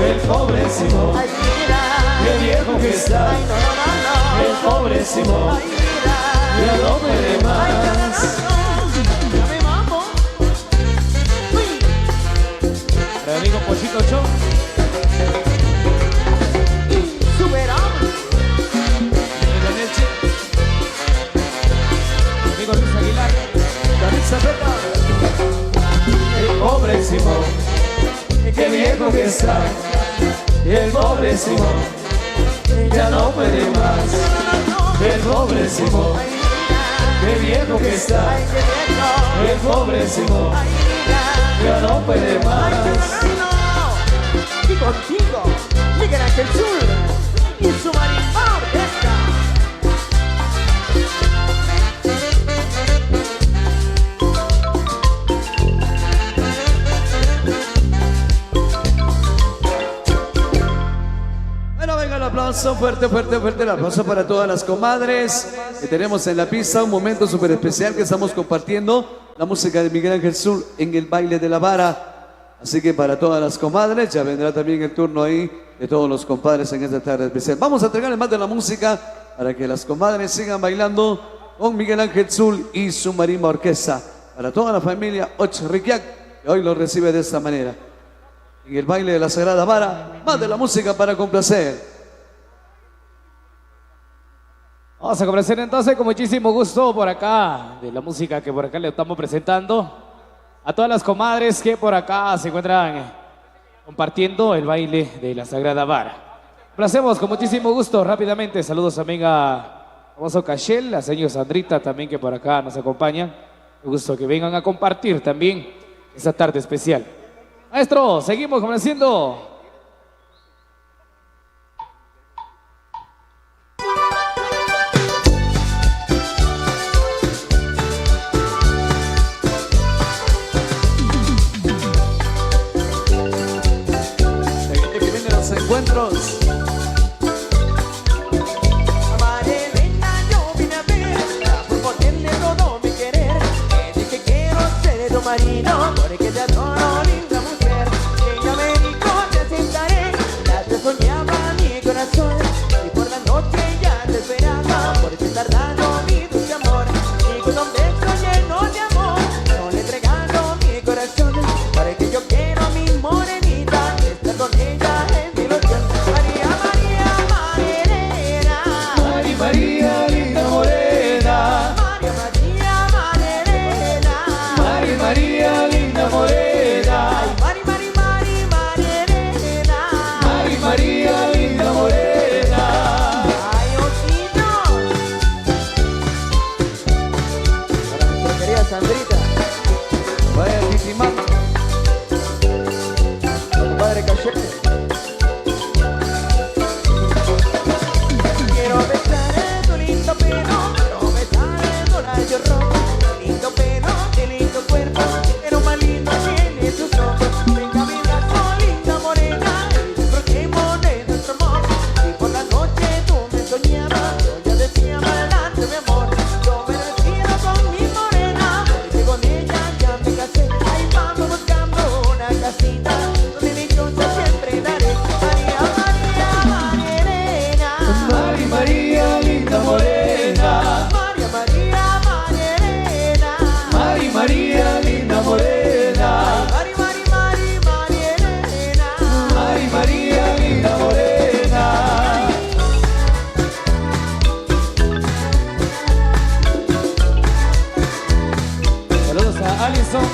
El pobre Simón, Ay, mira, qué viejo que está. ay, no, no, no, El pobre Simón, ay, mira, ya no puede más. ya me vamos. Uy. Para el amigo Pochito Show. Superamos. no puede más. El pobre Simón, qué viejo que está. El pobre Simón, ya no puede más. Y contigo, Miguel Ángel Sur y su marimba orquesta. Bueno, venga el aplauso, fuerte, fuerte, fuerte el aplauso para todas las comadres que tenemos en la pista. Un momento súper especial que estamos compartiendo la música de Miguel Ángel Sur en el baile de la vara. Así que para todas las comadres, ya vendrá también el turno ahí de todos los compadres en esta tarde especial. Vamos a entregarles más de la música para que las comadres sigan bailando con Miguel Ángel Sur y su marimba orquesta. Para toda la familia Ochriquiac, que hoy lo recibe de esta manera. En el baile de la Sagrada Vara, más de la música para complacer. Vamos a complacer entonces con muchísimo gusto por acá, de la música que por acá le estamos presentando. A todas las comadres que por acá se encuentran compartiendo el baile de la Sagrada Vara. Lo hacemos con muchísimo gusto, rápidamente. Saludos también a famoso Cachel, a señor Sandrita también que por acá nos acompañan. Un gusto que vengan a compartir también esta tarde especial. Maestro, seguimos complaciendo. Encuentros. Marilena, yo vine a verla por ponerle todo mi querer. Te dije quiero ser tu marido porque te adoro, linda mujer. Ella me dijo te aceptaré, ya te soñaba mi corazón. Y por la noche ya te esperaba, por eso tardado mi dulce amor. Y con un beso lleno de amor, no le regalo mi corazón. Para que yo quiero a mi morenita, estar con ella. María, linda morena. María, linda morena. María, linda morena. Ay, osito. Para nuestra querida Sandrita. Vaya Titimán. Para tu padre Cachete. Quiero besar tu lindo pelo, quiero besar tu rayo rojo. Lindo pelo, qué lindo cuerpo, pero más lindo tiene tus ojos. Venga mi brazo, linda morena, y disfrutemos de nuestro amor. Y por la noche tú me soñabas, yo ya decía adelante mi amor. Yo me retiro con mi morena, porque con ella ya me casé. Ahí vamos buscando una casita, donde dichosa siempre daré. María, María, María, María, linda morena. María, María, María, María, linda morena. Mari, Mari, Mari, Marielena. María, linda morena. Saludos a Alison.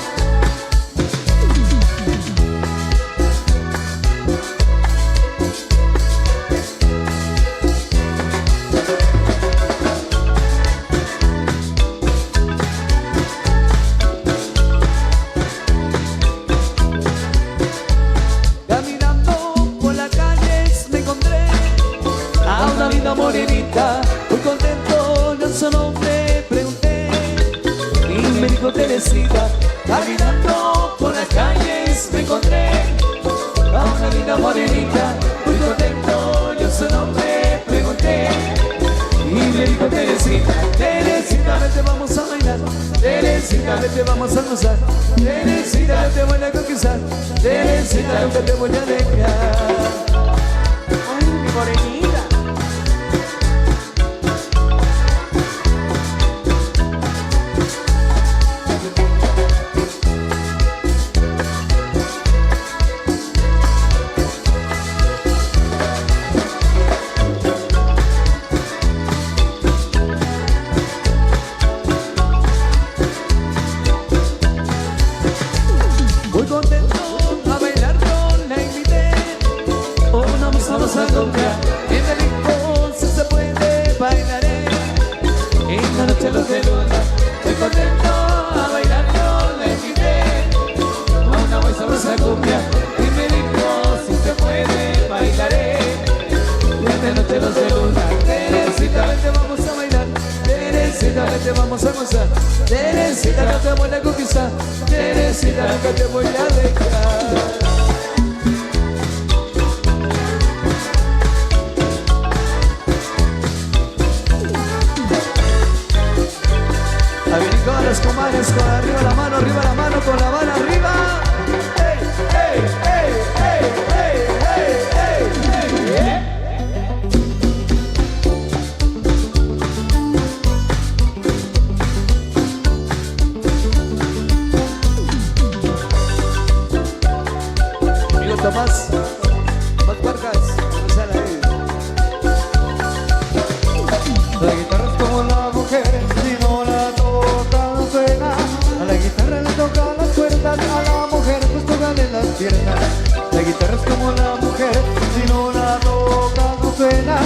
Caminando por las calles me encontré a una linda morenita, muy contento, yo su nombre pregunté y me dijo Teresita. Caminando por las calles me encontré a una linda morenita, muy contento, yo su nombre pregunté y me dijo Teresita. Teresita, vete vamos a bailar, Teresita, vete vamos a gozar, Teresita, te voy a conquistar, Teresita, nunca te voy a dejar. Ay, mi morenita. Muy contento a bailar con la invité. de luna. Teresita, vente, vamos a bailar. Teresita, vente, vamos a gozar. Teresita, no te voy a conquistar. Teresita, nunca te voy a dejar. A venir con los comadres, con arriba la mano, con la mano arriba. ¡Ey, ey, ey, ey, ey, ey, ey, ey! Amigo Tomás, más puercas, sale ahí. La guitarra es como la mujer, si no la toca no suena. A la guitarra le toca las cuerdas, a la mujer pues tócale las piernas. La guitarra es como la mujer, si no la toca no suena.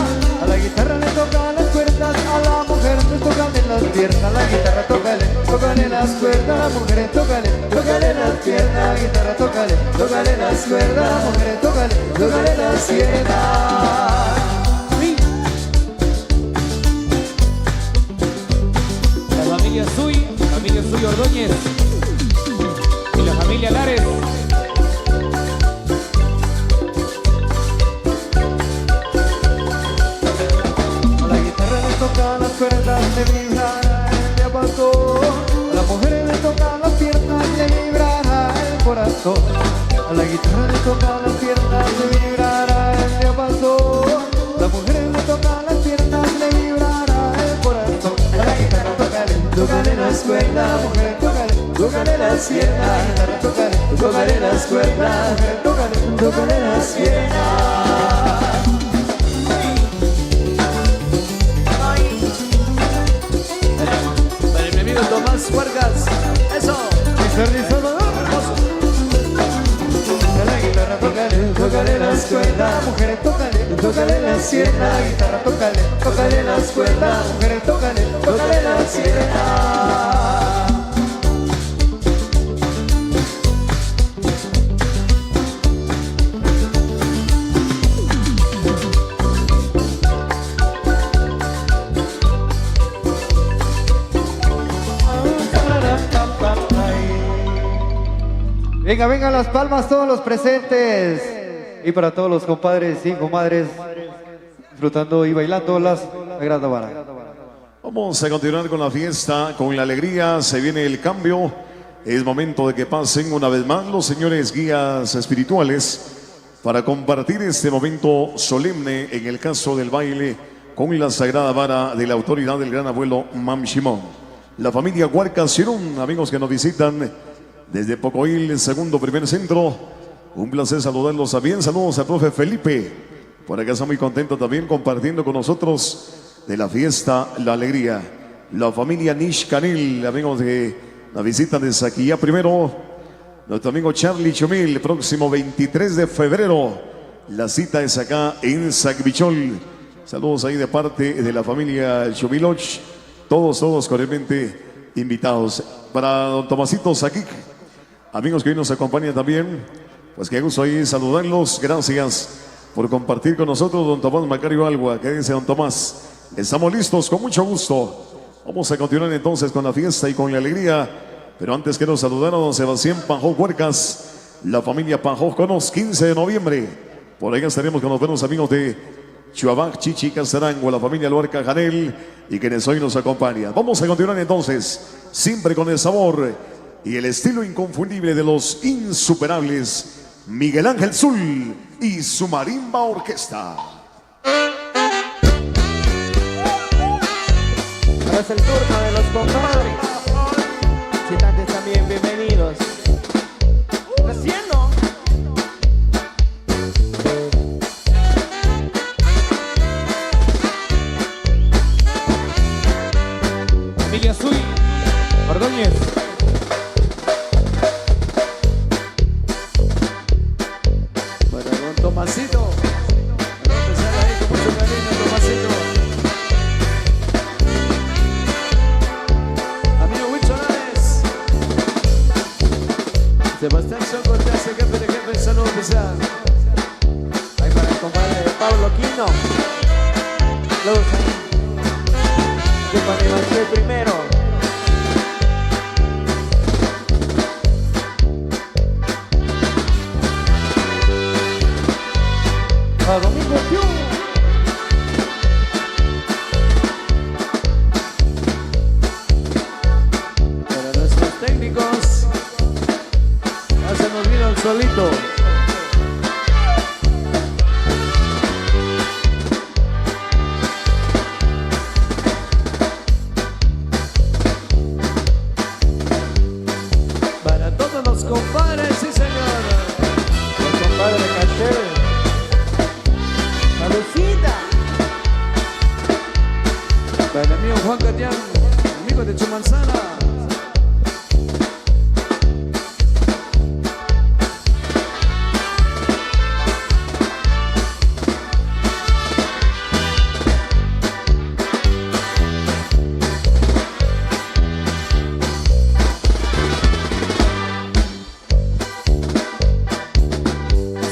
A la guitarra le toca las cuerdas, a la mujer pues tócale las piernas. La guitarra tócale, tócale las cuerdas, a la mujer tócale, tócale las piernas. La guitarra tócale, tócale las cuerdas, a la mujer tócale, tócale las piernas. Familia Suy Ordóñez y la familia Lares. A la guitarra le toca las cuerdas, le vibrará el diapasón. A la mujer le toca las piernas, le vibrará el corazón. A la guitarra le toca las piernas, le vibrará el diapasón. A la mujer le toca las piernas, le vibrará el corazón. A la guitarra tócale las cuerdas, mujer tócale, tócale las piernas. A la guitarra tócale las cuerdas, mujer tócale, tócale las piernas. Para mi amigo Tomás Vargas, eso. A la guitarra tócale, tócale las cuerdas, mujeres tócale, tócale las piernas. La guitarra tócale, tócale las cuerdas, mujeres tócale, tócale las piernas. Venga, venga las palmas todos los presentes. Y para todos los compadres y comadres disfrutando y bailando la Sagrada Vara. Vamos a continuar con la fiesta, con la alegría. Se viene el cambio. Es momento de que pasen una vez más los señores guías espirituales para compartir este momento solemne en el caso del baile con la Sagrada Vara de la autoridad del gran abuelo Mam Shimon. La familia Huarcas Chirún, amigos que nos visitan desde Pocoil, segundo primer centro. Un placer saludarlos también. Saludos al profe Felipe. Por acá está muy contento también compartiendo con nosotros de la fiesta, la alegría. La familia Nish Canil, amigos de la visita de Saquilla primero. Nuestro amigo Charlie Chumil, próximo 23 de febrero. La cita es acá en Sacbichol. Saludos ahí de parte de la familia Chumiloch. Todos cordialmente invitados. Para don Tomasito Saquic, amigos que hoy nos acompañan también, pues qué gusto ahí saludarlos. Gracias por compartir con nosotros, don Tomás Macario Alba. ¿Qué dice don Tomás? Estamos listos, con mucho gusto. Vamos a continuar entonces con la fiesta y con la alegría. Pero antes quiero saludar a don Sebastián Panjó Huercas, la familia Panjó Conos, 15 de noviembre. Por ahí estaremos con los buenos amigos de Chuabac, Chichi, Castarango, la familia Luarca Janel y quienes hoy nos acompañan. Vamos a continuar entonces, siempre con el sabor y el estilo inconfundible de los insuperables Miguel Ángel Zul y su marimba orquesta. Ahora es el turno de los compadres. Visitantes también, bienvenidos. Haciendo. Familia Suy Ordóñez. Bueno, don Tomasito. Vamos a empezar ahí con mucho cariño, Tomasito. Amigo Wilson Ares. Sebastián Socortés, jefe de jefe, saludo especial. Ahí para el compadre Pablo Quino. Saludos ahí. Compadre Iván primero. A Domingo Piu. Para nuestros técnicos, ya se nos vino el solito. Para todos los compadres, sí señor. El compadre Cachel. Salucita. Para el amigo Juan Catián, amigo de Chumanzana.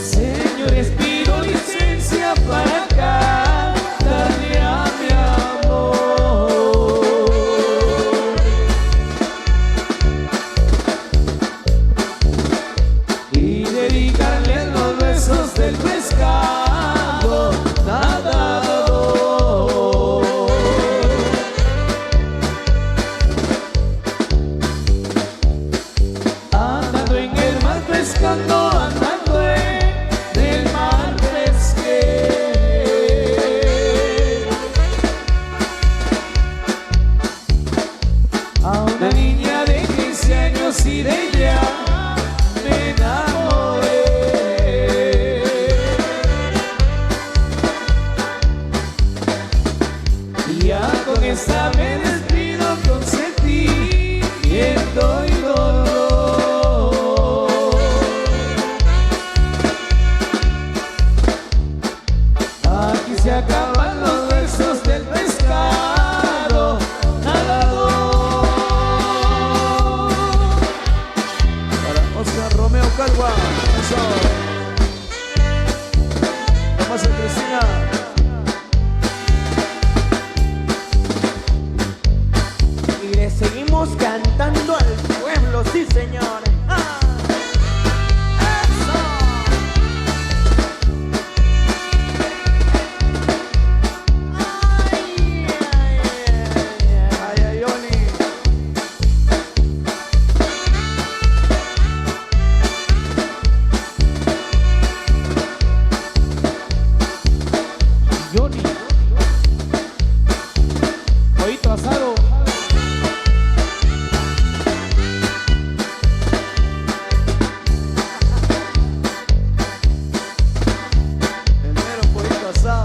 Señores, pido licencia para cantarle a mi amor. Y dedicarle los besos del pescado nadador. Andando en el mar pescando, andando en el mar pesqué a una niña de 15 años y de ella me enamoré. Y ya con esta me despido con sentimiento y dolor. Aquí se acaban los versos del pescado nadador. Para Oscar Romeo Calva, eso. Tomás Cristina. Y le seguimos cantando al pueblo, sí señor. ¡Ah! ¡Eso! Ay, ay, Oli. Johnny. Pollito asado. El mero pollito asado.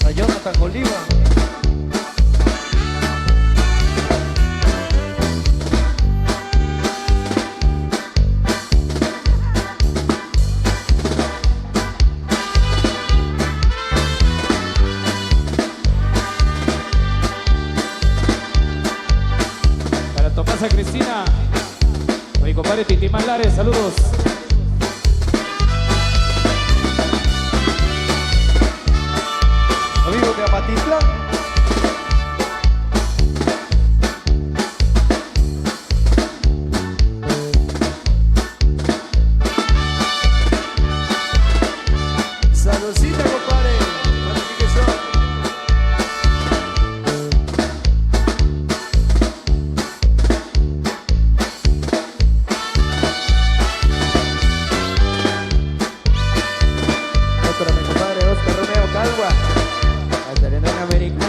A Jonathan Oliva. Para Tomasa Cristina. A mi compadre Titimán Lares, saludos. Amigo de Amatitlán. Saludcita, compadre. Para ti que son. Otro mi compadre Oscar Romeo Calva. Hasta en América.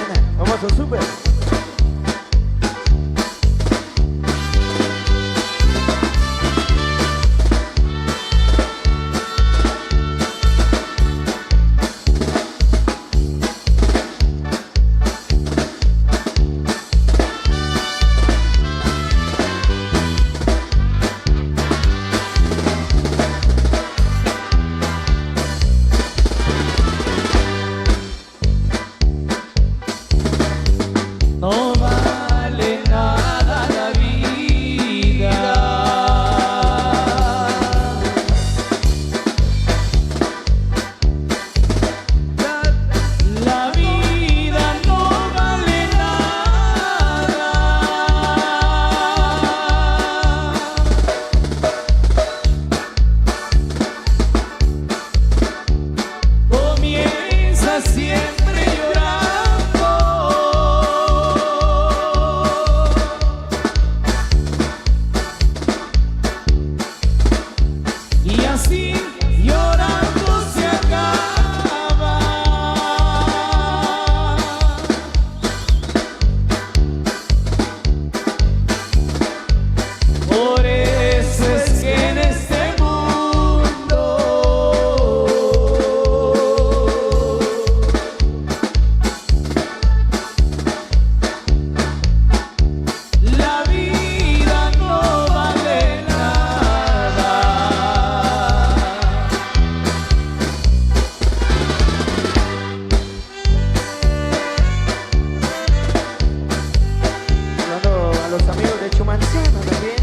los amigos de Chumanciano también.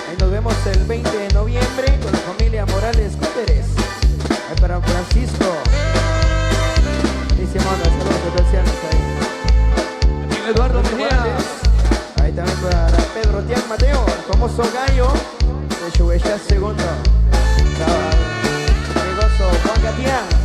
Ahí nos vemos el 20 de noviembre con la familia Morales Cúteres. Ahí para Francisco. Dice Mono, saludos especiales ahí. Eduardo Mejía. Ahí también para Pedro Tiago Mateo, el famoso gallo de Chuguecha Segundo. Amigoso Juan Gatián.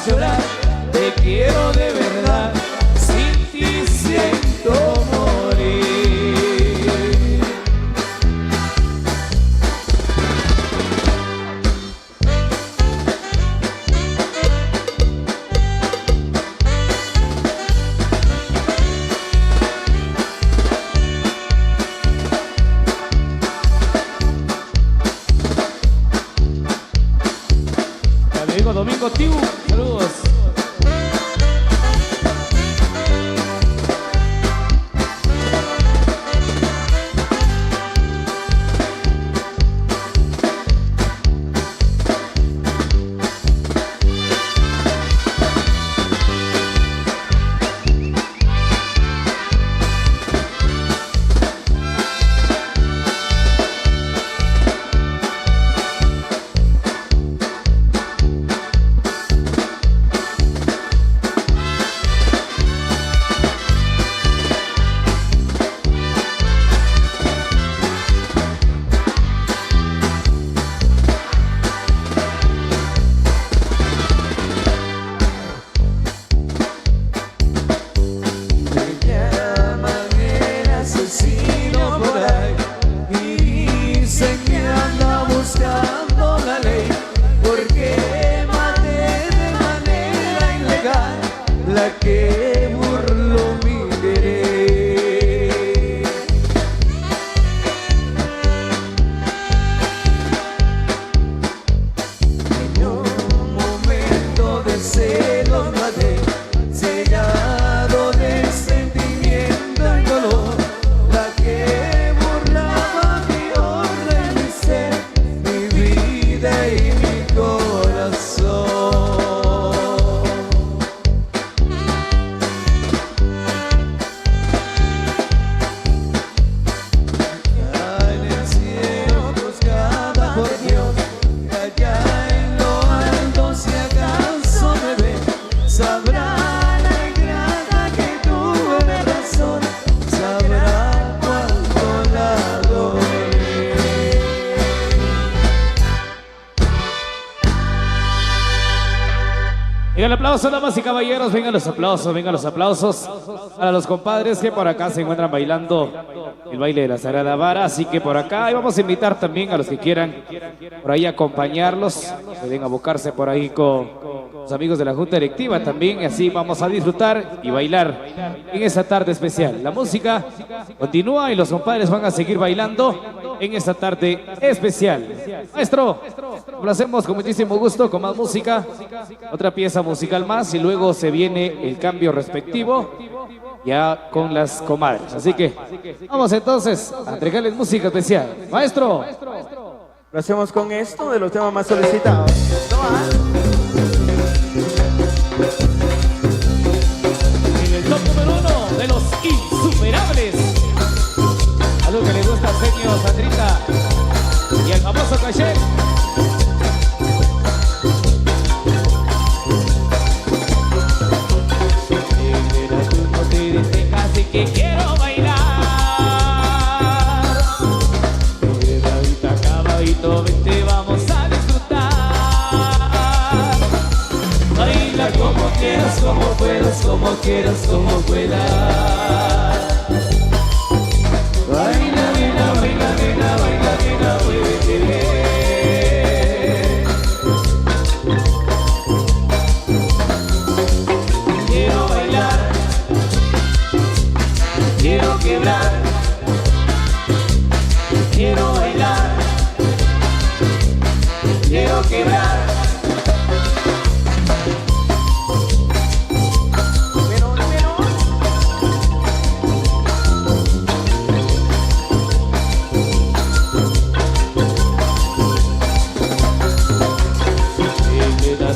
hagas llorar. Te quiero de verdad, sin ti siento morir. Amigo Domingo Tiu, saludos. Venga el aplauso, damas y caballeros, vengan los aplausos para los compadres que por acá se encuentran bailando el baile de la Sagrada Vara. Así que por acá y vamos a invitar también a los que quieran por ahí acompañarlos, pueden abocarse por ahí con los amigos de la Junta Directiva también, y así vamos a disfrutar y bailar en esta tarde especial. La música continúa y los compadres van a seguir bailando en esta tarde especial. Maestro, lo hacemos con muchísimo gusto, con más música, otra pieza musical más y luego se viene el cambio respectivo ya con las comadres. Así que vamos entonces a entregarles música especial. Maestro. Lo hacemos con esto de los temas más solicitados. En el top número 1 de los insuperables. Algo que le gusta al señor Sandrita y al famoso Caché. Que quiero bailar. Quedadita caballito, vente, vamos a disfrutar. Baila como quieras, como puedas, como quieras, como puedas. Baila, baila, baila, baila, baila, baila, muévete bien. Quiero bailar. Quiero quebrar, quiero bailar, quiero quebrar.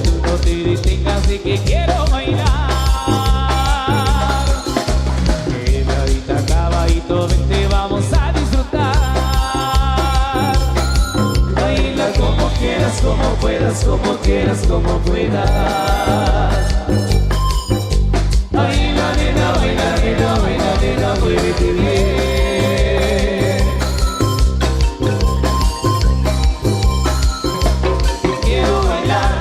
Tú no te detengas de que quiero bailar. Vente, vamos a disfrutar. Baila como quieras, como puedas, como quieras, como puedas. Baila, nena, baila, nena, baila, nena, muévete bien. Quiero bailar.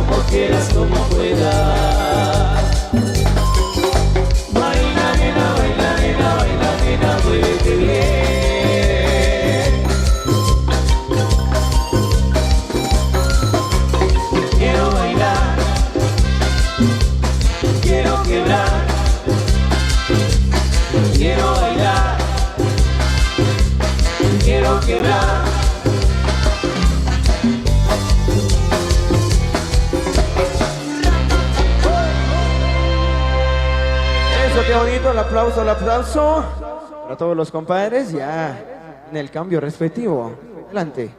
como quieras, como puedas. Baila, nena, baila, nena, baila, nena, muévete bien. Quiero bailar, quiero quebrar, quiero bailar, quiero quebrar. Eso, qué bonito, el aplauso para todos los compadres, ya en el cambio respectivo. Adelante.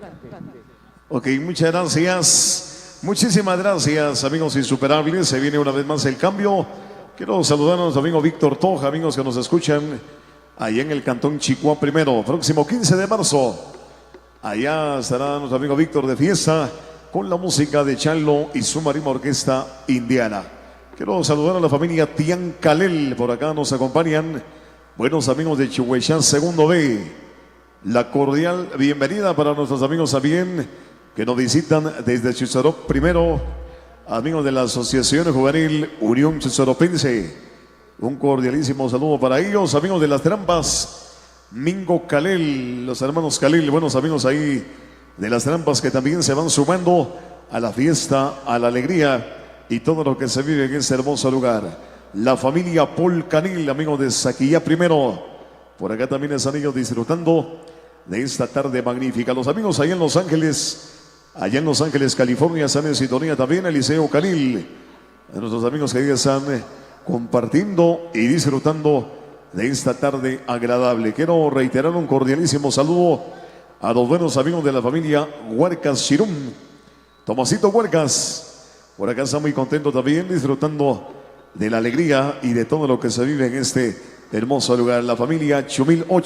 Ok, muchas gracias. Muchísimas gracias, amigos insuperables. Se viene una vez más el cambio. Quiero saludar a nuestro amigo Víctor Toja, amigos que nos escuchan allá en el Cantón Chicoa primero. Próximo 15 de marzo. Allá estará nuestro amigo Víctor de fiesta con la música de Chalo y su Marima Orquesta Indiana. Quiero saludar a la familia Tian Calel. Por acá nos acompañan buenos amigos de Chihuahua Segundo B. La cordial bienvenida para nuestros amigos también que nos visitan desde Chuzarop primero. Amigos de la Asociación Juvenil Unión Chuzaropense. Un cordialísimo saludo para ellos. Amigos de las Trampas, Mingo Calel, los hermanos Calel, buenos amigos ahí de las Trampas que también se van sumando a la fiesta, a la alegría y todo lo que se vive en este hermoso lugar. La familia Paul Canil, amigos de Saquilla primero. Por acá también están ellos disfrutando de esta tarde magnífica. Los amigos allá en Los Ángeles, California, están en sintonía también Eliseo Canil. A nuestros amigos que ahí están compartiendo y disfrutando de esta tarde agradable. Quiero reiterar un cordialísimo saludo a los buenos amigos de la familia Huarcas Shirum. Tomasito Huarcas. Por acá está muy contento también, disfrutando de la alegría y de todo lo que se vive en este hermoso lugar. La familia Chumil Och,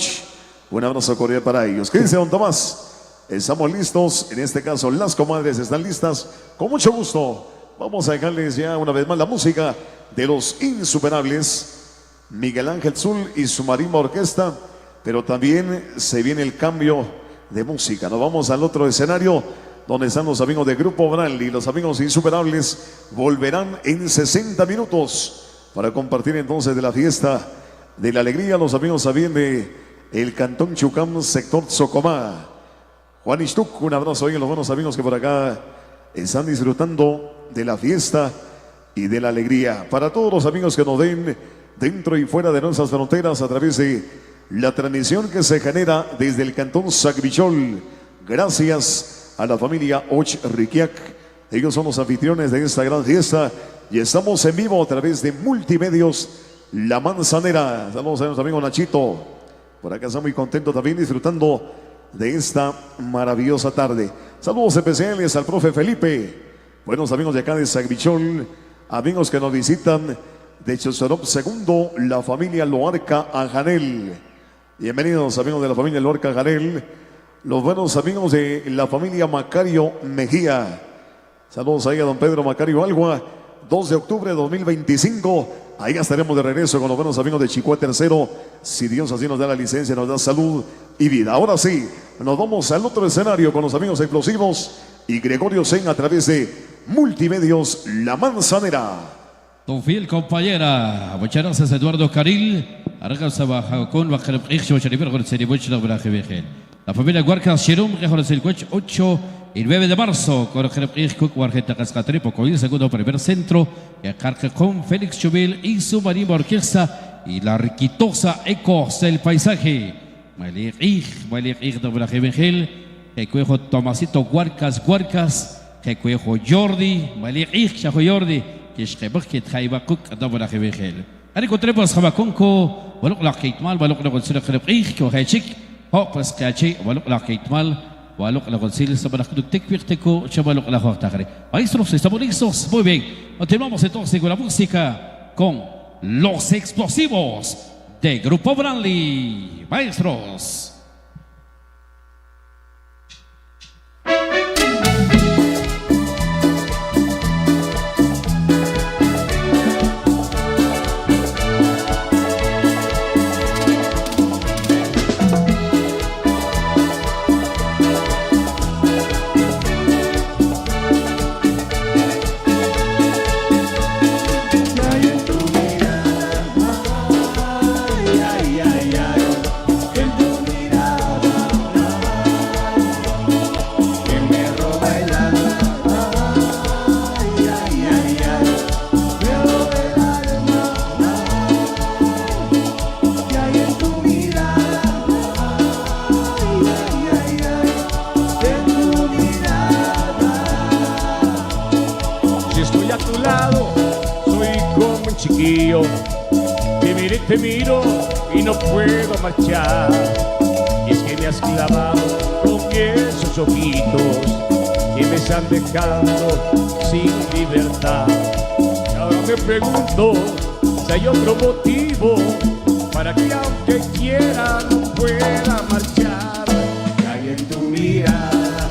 un abrazo cordial para ellos. ¿Qué dice don Tomás? Estamos listos, en este caso las comadres están listas. Con mucho gusto, vamos a dejarles ya una vez más la música de los insuperables. Miguel Ángel Zul y su Marimba Orquesta, pero también se viene el cambio de música. Nos vamos al otro escenario, donde están los amigos de Grupo Branly. Los amigos insuperables volverán en 60 minutos para compartir entonces de la fiesta de la alegría. Los amigos también de el Cantón Chucam, sector Socomá. Juan Ishtuk, un abrazo ahí a los buenos amigos que por acá están disfrutando de la fiesta y de la alegría. Para todos los amigos que nos ven dentro y fuera de nuestras fronteras a través de la transmisión que se genera desde el Cantón Sacbichol. Gracias a la familia Och Riquiac. Ellos son los anfitriones de esta gran fiesta y estamos en vivo a través de Multimedios La Manzanera. Saludos a nuestro amigo Nachito. Por acá está muy contento también disfrutando de esta maravillosa tarde. Saludos especiales al profe Felipe. Buenos amigos de acá de Sacbichol. Amigos que nos visitan de Chuzarop segundo, la familia Loarca Ajanel. Bienvenidos amigos de la familia Loarca Ajanel. Los buenos amigos de la familia Macario Mejía. Saludos ahí a don Pedro Macario Algua. 2 de octubre de 2025. Ahí estaremos de regreso con los buenos amigos de Chicoa tercero. Si Dios así nos da la licencia, nos da salud y vida. Ahora sí, nos vamos al otro escenario con los amigos explosivos y Gregorio Sen a través de Multimedios La Manzanera. Tu fiel compañera, muchas gracias Eduardo Caril. La familia Huarcas Shirum, Rejones el Coche, 8 y 9 de marzo, con Guarjeta Cascatripo, con el segundo primer centro, con Félix Chumil y su Marimba Orquesta y la riquitosa Ecos del Paisaje. Malik de Brajevengel, que cuejo Tomasito Huarcas, que cuejo Jordi, Malik Chajo Jordi, que es que traiba Cook de Brajevengel. Ahora encontremos Jamaconco, Balok la Keitmal, Balok la Gonzalo Jerepich, que Hechik. pues que achí, waluk la keitmal, waluk la concilio, estamos en la tic-tic-tico, chavaluk la jortagre. Maestros, estamos listos, muy bien. Continuamos entonces con la música, con Los Explosivos de Grupo Branly. Maestros. si estoy a tu lado, soy como un chiquillo. Te miro y no puedo marchar. Y es que me has clavado con esos ojitos que me están dejando sin libertad. Y ahora me pregunto si hay otro motivo para que aunque quiera no pueda marchar. Que hay en tu mirada,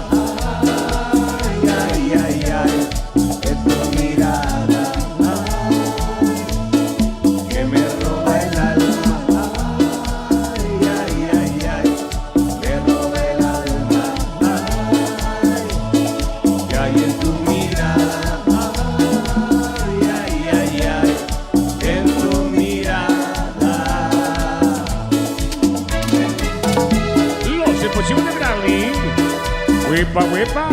ay, ay, ay, ay, en tu mirada, ay, que me roba el alma, ay, ay, ay, ay, me roba el alma, ay, que hay en tu mirada, ay, ay, ay, ay, en tu mirada. Los Imposibles de Bradley. ¡Huepa, huepa!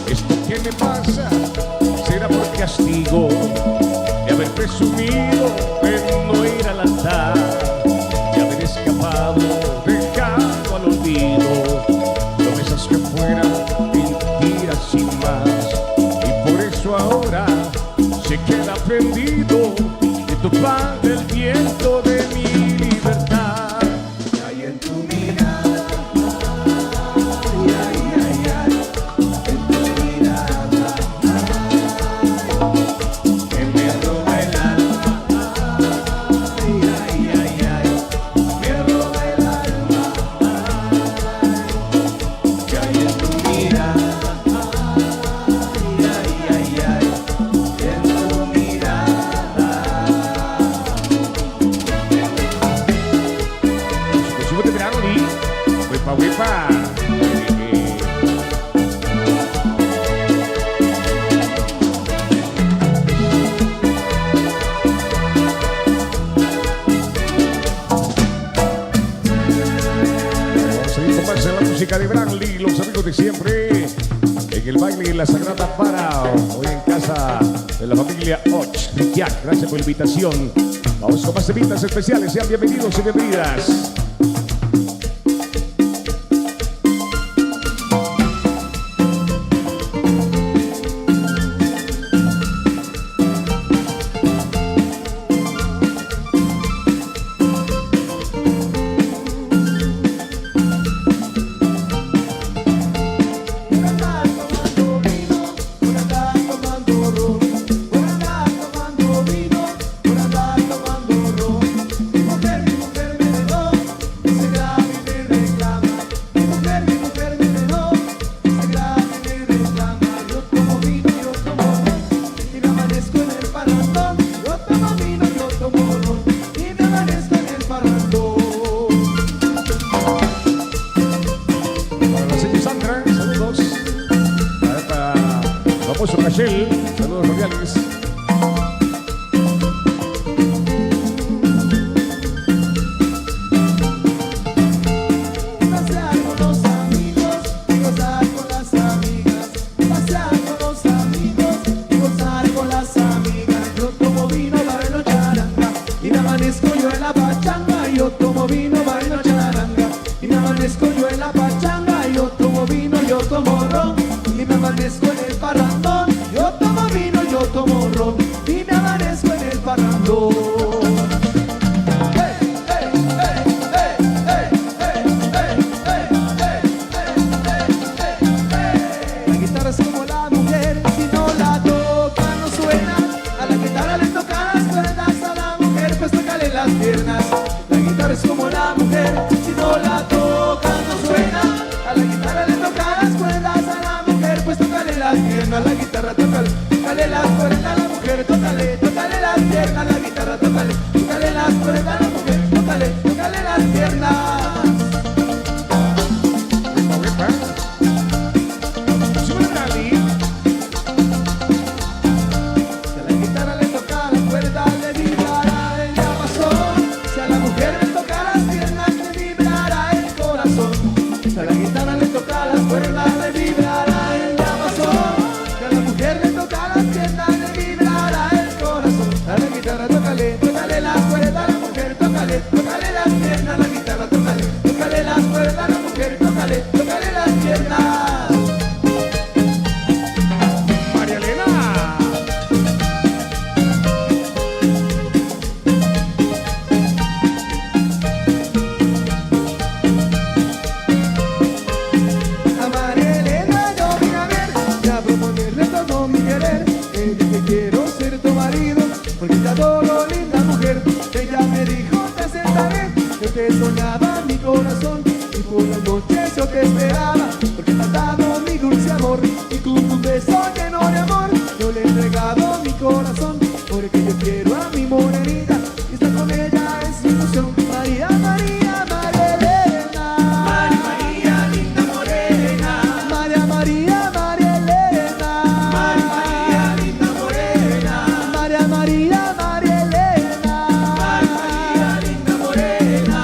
Esto que me pasa será por castigo de haber presumido de no ir al altar, de haber escapado, dejando al olvido promesas que fueran mentiras sin más. Y por eso ahora se queda prendido de tu pan del viento de mi libertad. Que hay en tu mirada, ay, ay, ay, ay, en tu mirada, ay, que me roba el alma, ay, ay, ay, ay, me roba el alma, ay, que hay en tu mirada, ay, ay, ay, ay, en tu mirada. Los Imposibles de Bradley. Huepa, huepa. Vamos a seguir con más en la música de Bradley, los amigos de siempre, en el baile en la Sagrada Para, hoy en casa de la familia Och Riquiac. Gracias por la invitación. Vamos con más temitas especiales, sean bienvenidos y bienvenidas. Famoso Cachel, saludos cordiales. Pasear con los amigos y gozar con las amigas. Pasear con los amigos y gozar con las amigas. Yo tomo vino, bailo charanga y me amanezco yo en la pachanga. Yo tomo vino, bailo charanga y me amanezco yo en la pachanga. Yo tomo vino, yo tomo ron y me amanezco en el parrandón. Yo tomo vino, yo tomo ron y me amanezco en el parrandón. La guitarra es como la mujer, si no la toca no suena. A la guitarra le tocan las cuerdas, a la mujer pues tócale las piernas. La guitarra es como la mujer, si no la toca no suena. A la guitarra le tocan las cuerdas, a la mujer pues tócale las piernas. La guitarra tócale las cuerdas, a la mujer tócale las piernas. La guitarra tócale, tócale las cuerdas a la mujer, tócale, tócale las piernas. Si a la guitarra le toca la cuerda, le vibrará el diapasón. Si a la mujer le toca las piernas, le vibrará el corazón. Si a la guitarra le toca las cuerdas, le vibrará el diapasón. Si a la mujer le toca las piernas, le vibrará el corazón. A la guitarra tócale, tócale las cuerdas a la mujer, tócale, tócale las piernas. A la guitarra tócale, tócale las cuerdas a la mujer, tócale, tócale las piernas. A María Elena yo vine a ver y a proponerle todo mi querer. Le dije quiero ser tu marido porque te adoro, linda mujer. Ella me dijo te aceptaré. Yo te soñaba mi corazón y por las noches yo te esperaba porque te has dado mi dulce amor y con un beso lleno de amor yo le he entregado mi corazón porque yo quiero a mi morenita y estar con ella es mi ilusión. María, María, María Elena. María, María, linda morena. María, María, María Elena. María, María, linda morena. María, María, María Elena. María, María, linda morena.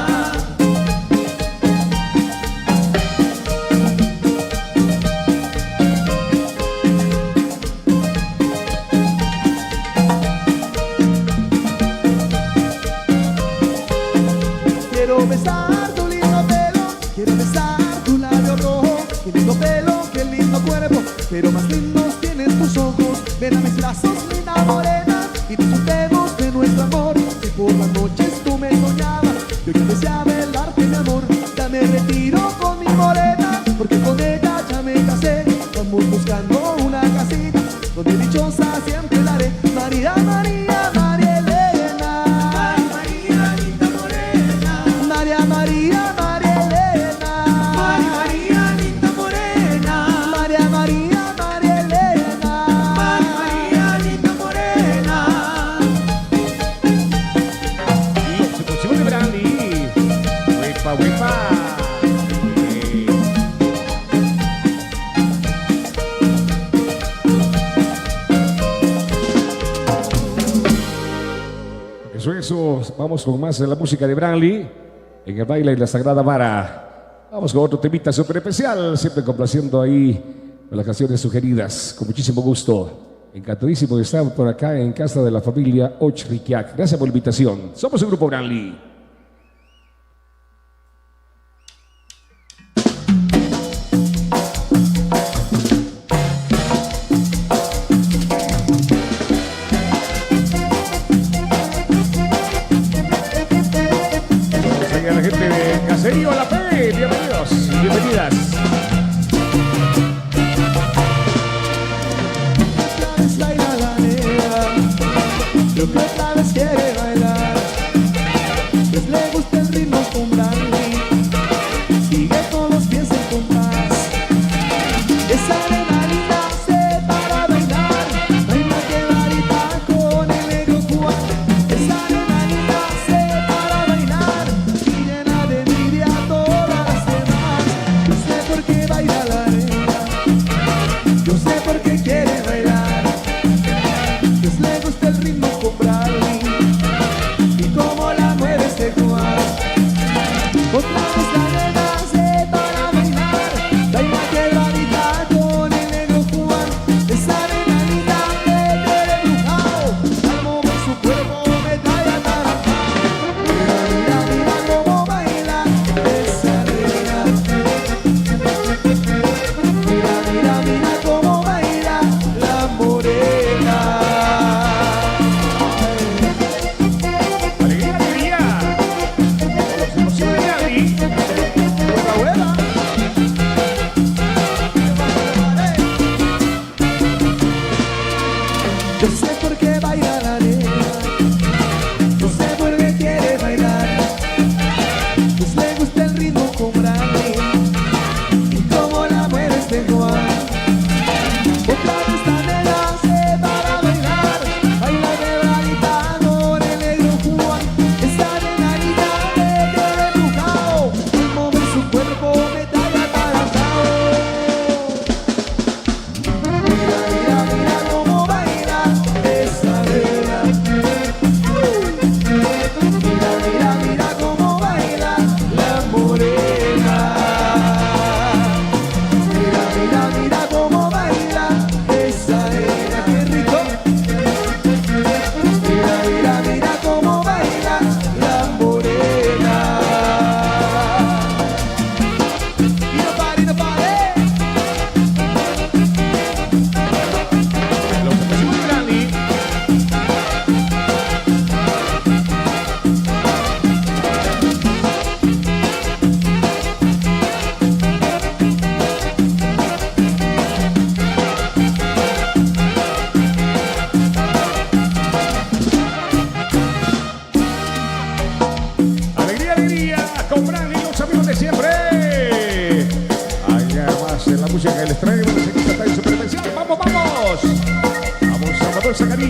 Quiero besar tu lindo pelo, quiero besar tu labio rojo. Qué lindo pelo, qué lindo cuerpo, pero más lindos tienes tus ojos. Ven a mis brazos, linda morena, y disfrutemos de nuestro amor. Si por las noches tú me soñabas, yo ya deseaba el darte mi amor. Ya me retiro con mi morena, porque con ella ya me casé. Vamos buscando una casita, donde dichosa siempre la haré. María, María, María Elena. María, María, linda morena. María, María, María Elena. María, María, linda morena. María, María, María Elena. María, María, linda morena. Los exclusivos de Brandy. Huepa, huepa. Eso, vamos con más de la música de Brandy en el baile en la Sagrada Vara. Vamos con otro temita súper especial, siempre complaciendo ahí con las canciones sugeridas, con muchísimo gusto. Encantadísimo de estar por acá en casa de la familia Ochriquiac. Gracias por la invitación. Somos el grupo Brandy. A la gente de Caserío a la P, bienvenidos, bienvenidas. Otra vez baila la negra, lo que otra vez quiere bailar, pues le gusta el ritmo con Brandy, sigue con los pies en compás. Esa adrenalina se para bailar, baila quebradita con el negro Juan. Esa adrenalina se para bailar y llena de envidia a todas las demás. Yo sé por qué baila la negra, yo sé por qué quiere bailar, pues le gusta el ritmo con Brandy.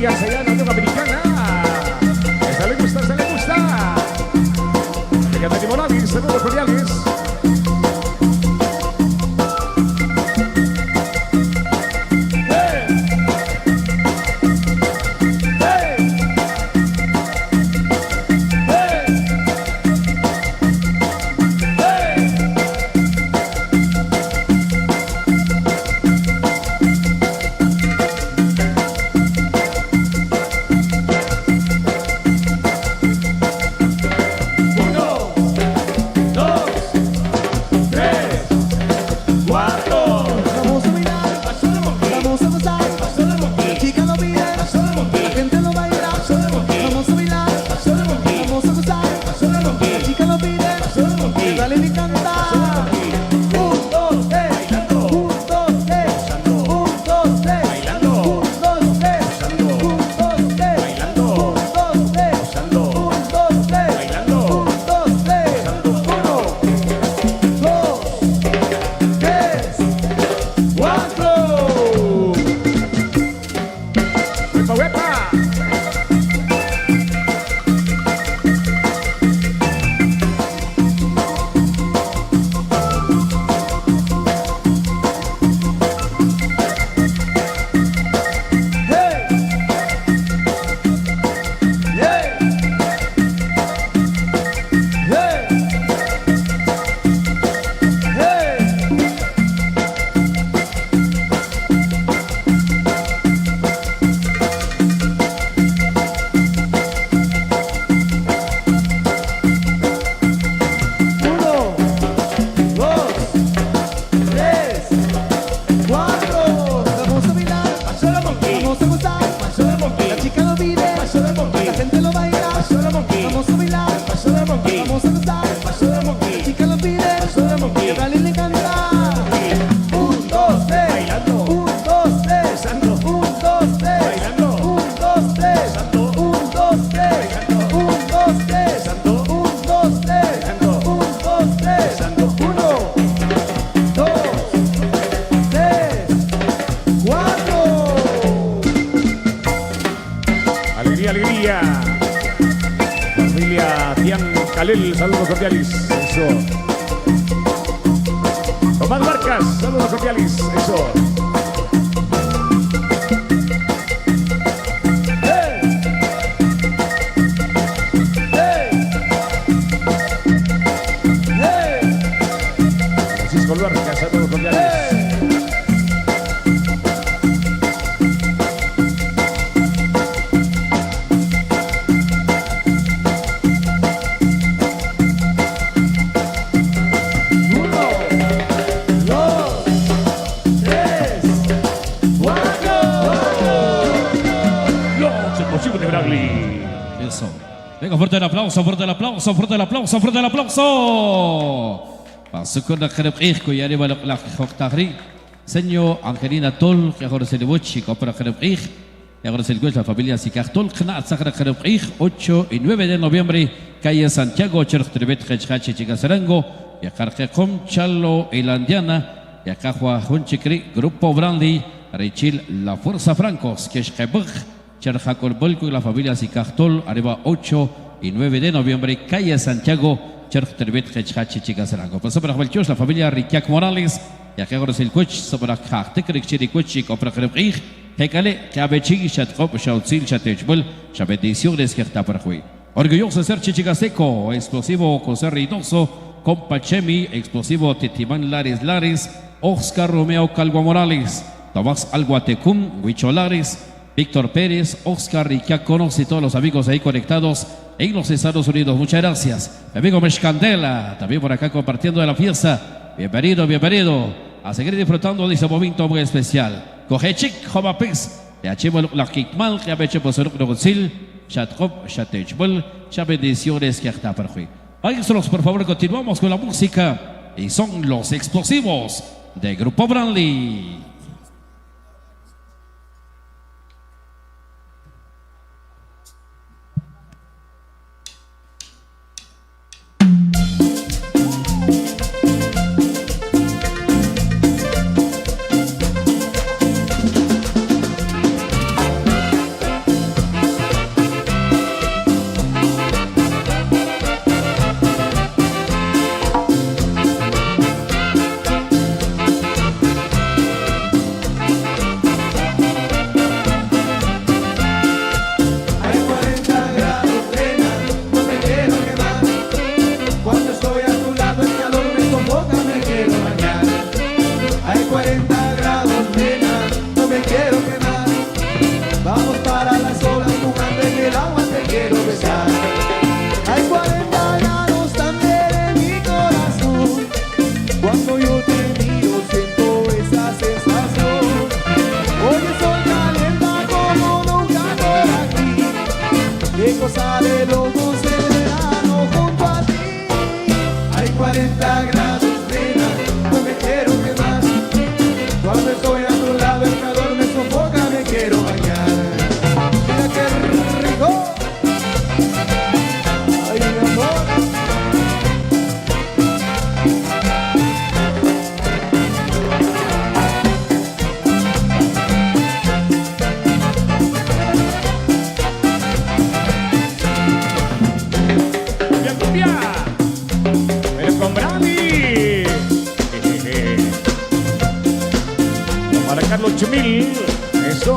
Díaz allá en la Unión Americana. Esta le gusta, esta le gusta. Fíjate, Morales, saludos cordiales. Alegría. Familia Tian Calel, saludos cordiales. Eso. Tomás Marcas, saludos cordiales. Eso. Francisco Luarca, saludos cordiales. Eso. Venga, fuerte el aplauso, fuerte el aplauso, fuerte el aplauso, fuerte el aplauso. Pasó con la Jereb y arriba la Joctagri. Señor Angelina Tol, que ahora se le boche, compra Jereb y ahora se le la familia Sicartol, Knat Sacra Jereb 8 y 9 de noviembre, calle Santiago, Cherch Trebet, Hechhache, Chicasarango, y a Carjecom, Chalo y Landiana, y a Cajua Hunchikri, Grupo Brandy, Richil, La Fuerza Francos, que es Hebug. Cherjacol Bolco y la familia Sicartol, arriba 8 y 9 de noviembre, calle Santiago, Cherj Terbet, Hechhachi, Chicasarango. Pasó para Valchos, la familia Riquiac Morales, y a Kegor Silcoch, sobre Kajtekrik, Chiricochi, Compra Jereb, Hekale, Kabechi, Chatrop, Chautzil, Chatechbol, Chabediciones, Kertaparhui. Orgulloso de ser Chichicaseco, explosivo José Reynoso, Compa Chemi, explosivo Titimán Lares, Oscar Romeo Calvo Morales, Tomás Alguatecum, Huicho Lares, Víctor Pérez, Oscar Riquiac conoce todos los amigos ahí conectados en los Estados Unidos. Muchas gracias. Mi amigo Meshcandela, también por acá compartiendo de la fiesta. Bienvenido, bienvenido. A seguir disfrutando de este momento muy especial. Cojechik, Jomapix, Yachimol, la Kikmal, Yabeche, Posor, Rogotzil, Chatrop, Chatechbol, Chabendiciones, Kertaparhui. Maestros, por favor, continuamos con la música. Y son los explosivos de Grupo Brandy. de los dos del verano junto a ti. Hay 40 grados, nena, no me quiero quemar. Cuando estoy a tu lado el calor me sofoca, me quiero bañar. Mira qué rico. Ay, mi amor. Cumbia, cumbia. Pero con Brandi. Para Carlos Chumil. Eso.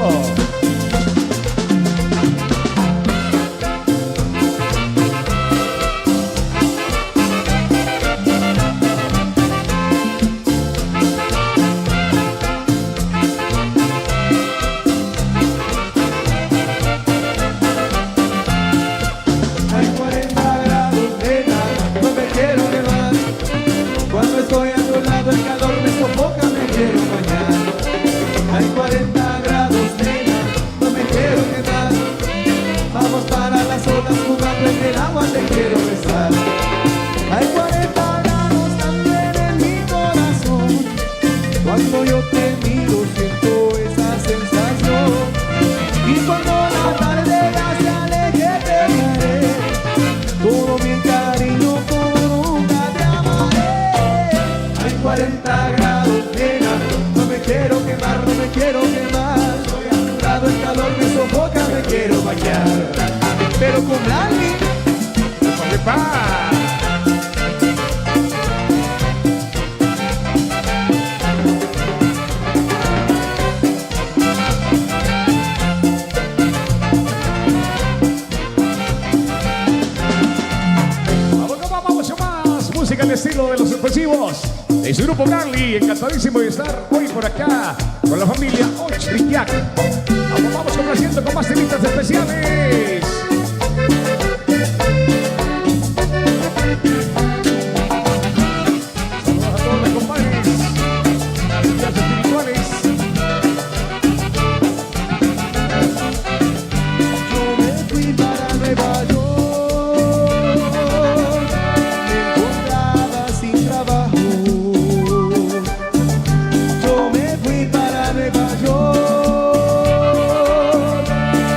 Hay 40 grados, nena, no me quiero quemar. Cuando estoy a tu lado el calor me sofoca, me quiero bañar. Hay 40 grados, nena, no me quiero quemar. Vamos para las olas jugando en el agua, te quiero besar. Hay 40 grados también en mi corazón. Cuando yo te miro siento esa sensación. Y cuando la tarde ya se aleje te daré todo mi cariño, como nunca te amaré. Hay 40 grados, nena, no me quiero quemar, no me quiero quemar. Estoy a tu lado, el calor me sofoca, me quiero bañar. Pero con alguien, ¡Epa! Vamos más música al estilo de los expresivos de su grupo Bradley. Encantadísimo de estar hoy por acá con la familia Ochriquiac. Vamos complaciendo con más temitas especiales. Saludos a todos los compadres, guías espirituales. yo me fui para Nueva York. Me encontraba sin trabajo. Yo me fui para Nueva York.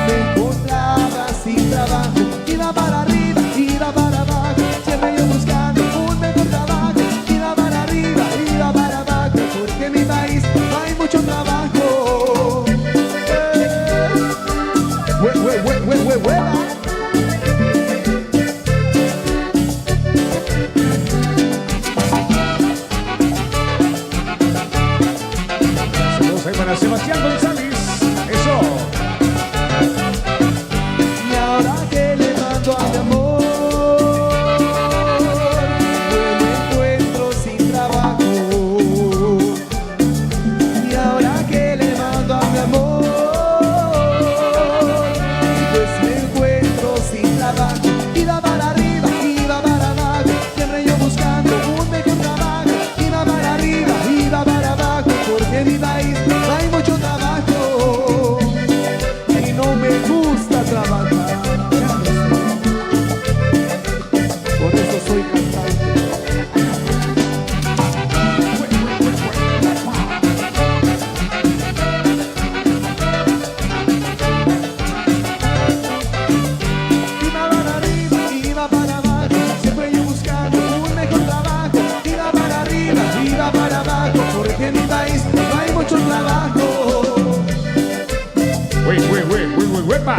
Me encontraba sin trabajo. Iba para arriba, iba para abajo. Siempre yo buscando un mejor trabajo. Iba para arriba, iba para abajo. Porque en mi país no hay mucho trabajo. Hueva. Saludos ahí para Sebastián González. Eso. Y ahora que le mando a mi amor, yo me encuentro sin trabajo. Y ahora que le mando a mi amor, pues me encuentro sin trabajo. Iba para arriba, iba para abajo, siempre yo buscando un mejor trabajo. Iba para arriba, iba para abajo, porque en mi país no hay mucho trabajo. Y no me gusta trabajar. Por eso soy cantante. Iba para arriba, iba para abajo, siempre yo buscando un mejor trabajo. Iba para arriba, iba para abajo, porque en mi país no hay mucho trabajo. Huepa.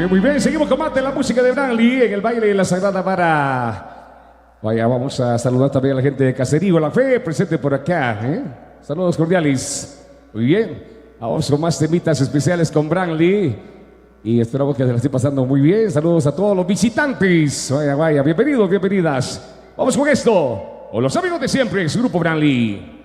Muy bien, seguimos con más de la música de Bradley en el baile de la Sagrada Vara. Vaya, vamos a saludar también a la gente de Caserío La Fe, presente por acá. Saludos cordiales. Muy bien, vamos con más temitas especiales con Bradley. Y esperamos que se la esté pasando muy bien. Saludos a todos los visitantes. Vaya, bienvenidos, bienvenidas. Vamos con esto. Con los amigos de siempre, su grupo Bradley.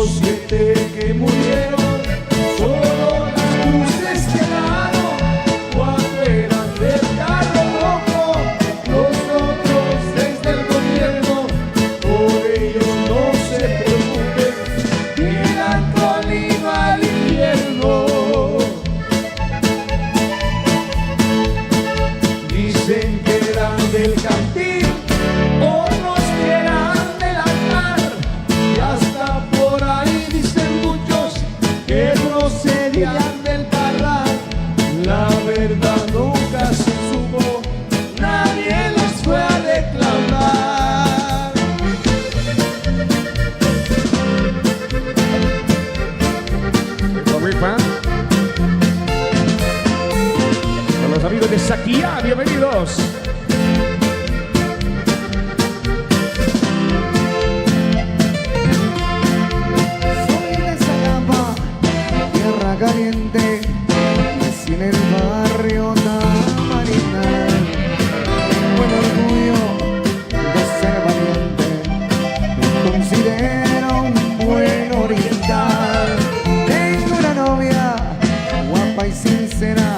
los 7 que murieron, solo las luces quedaron. 4 eran del carro rojo, los otros 6 del gobierno. Por ellos no se preocupen, irán conmigo al infierno. Dicen que eran del cantil, otros que eran del altar, y hasta por ahí dicen muchos que procedían del Parral. La verdad nunca se supo, nadie los fue a reclamar. A los amigos de Saquía, bienvenidos. Soy de Salamba, tierra caliente, nací en el barrio Tamarina. Con orgullo de ser valiente, me considero un buen oriental. Tengo una novia guapa y sincera,